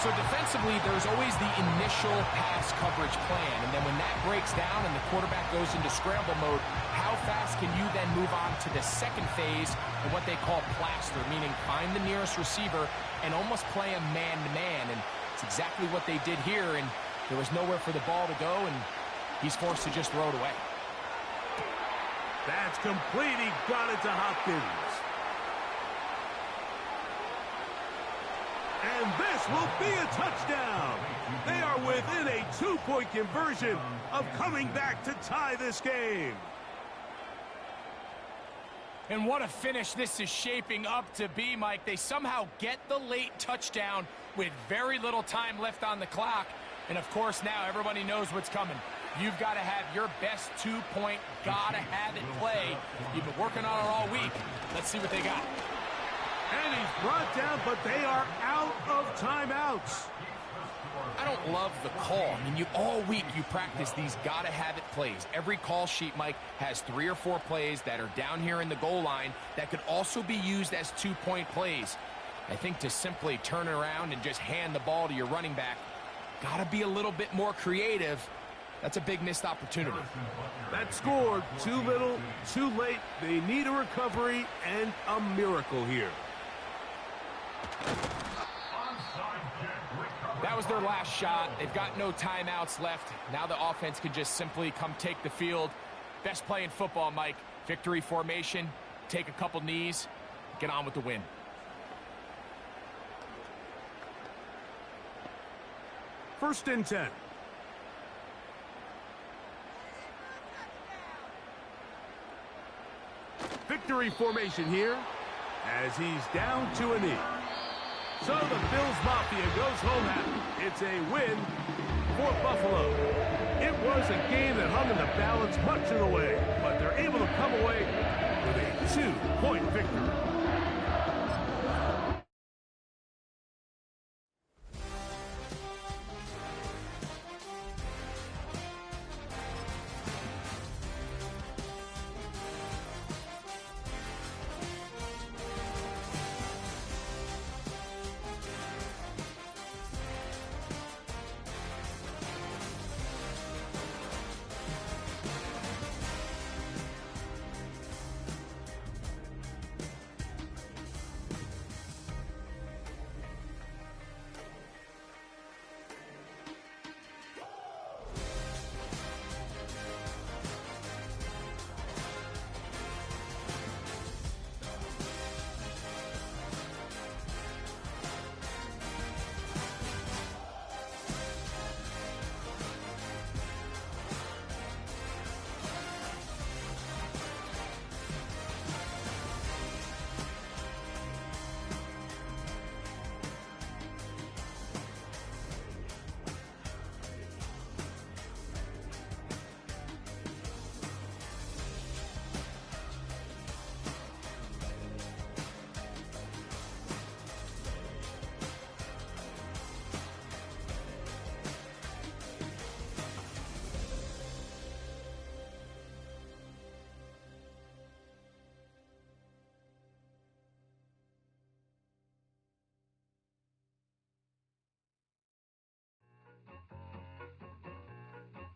W: So defensively, there's always the initial pass coverage plan, and then when that breaks down and the quarterback goes into scramble mode, how fast can you then move on to the 2nd phase and what they call plaster, meaning find the nearest receiver and almost play a man-to-man. And it's exactly what they did here, and there was nowhere for the ball to go, and he's forced to just throw it away.
G: That's complete. He got it to Hopkins. And this will be a touchdown. They are within a 2-point conversion of coming back to tie this game.
W: And what a finish this is shaping up to be, Mike. They somehow get the late touchdown with very little time left on the clock. And, of course, now everybody knows what's coming. You've got to have your best 2-point, gotta-have-it play. You've been working on it all week. Let's see what they got.
G: And he's brought down, but they are out of timeouts.
W: I don't love the call. I mean, all week you practice these gotta-have-it plays. Every call sheet, Mike, has 3 or 4 plays that are down here in the goal line that could also be used as 2-point plays. I think to simply turn it around and just hand the ball to your running back, gotta be a little bit more creative. That's a big missed opportunity.
G: That scored too little, too late. They need a recovery and a miracle here.
W: That was their last shot. They've got no timeouts left. Now the offense can just simply come take the field Best play in football, Mike. Victory formation, take a couple knees, get on with the win.
G: First and 10. Victory formation here as he's down to a knee. So the Bills Mafia goes home happy. It's a win for Buffalo. It was a game that hung in the balance much of the way, but they're able to come away with a 2-point victory.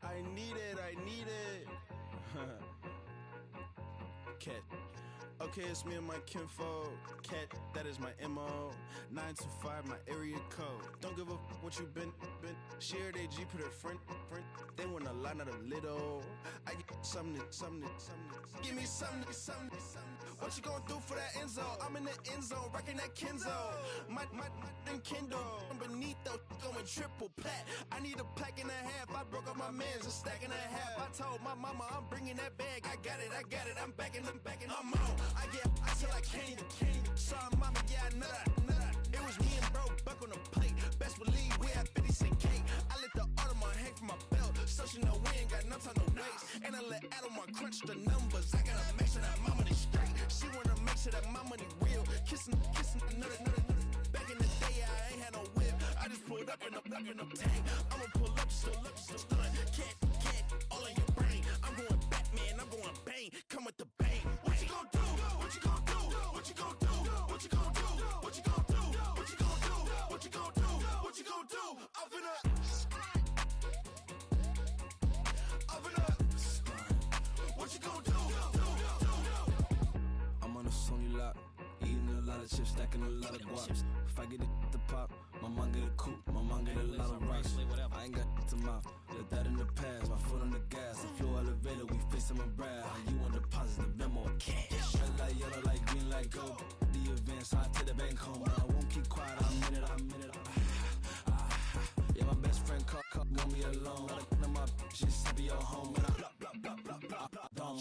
I: I need it. Cat. Okay, it's me and my kinfolk. Cat, that is my MO. 925, my area code. Don't give a what you been. Shared AG, put her friend. They want a lot, not a little. I get something. Give me something. What you gonna do for that Enzo? I'm in the end zone, rocking that Kenzo. My Kindle. Beneath though, going triple plat. I need a pack and a half. I broke up my mans, a stack and a half. I told my mama I'm bringing that bag. I got it. I'm backing. I'm on. I get till I can't. Saw mama, yeah, I know that. It was me and bro, buck on the plate. Best believe we had 50 cent cake. I let the Audemars hang from my belt, so she know we ain't got no time to waste. And I let Audemars crunch the numbers. I gotta make sure that my money straight. She wanna make sure that my money real. Kissing another. Back in the day, I ain't had no whip. I just pulled up in the tank. I'ma pull up just to stun. Cat, all in your brain. I'm going Batman, I'm going bang. Come with the bang. What you gonna do? What you gonna do? What you gonna do? What you gonna do? What you gonna do? What you gonna do? What you gonna do? What you gonna do? I'm finna. What you gonna do?
J: I'm on a Sony lot, eating a lot of chips, stacking a lot of guaps. If I get it to pop, my mom get a coupe, my mom get a lot of rice. I ain't got to mouth, let that in the past. My foot on the gas, I flow elevator, we facing my brad. How you want deposits, the memo, cash. Red like yellow, like green, like gold. The events, I take the bank home. I won't keep quiet, I'm in it. Yeah, my best friend called, want me alone. None of my bitches be your home. And I blah, blah, blah, blah, blah, blah. Don't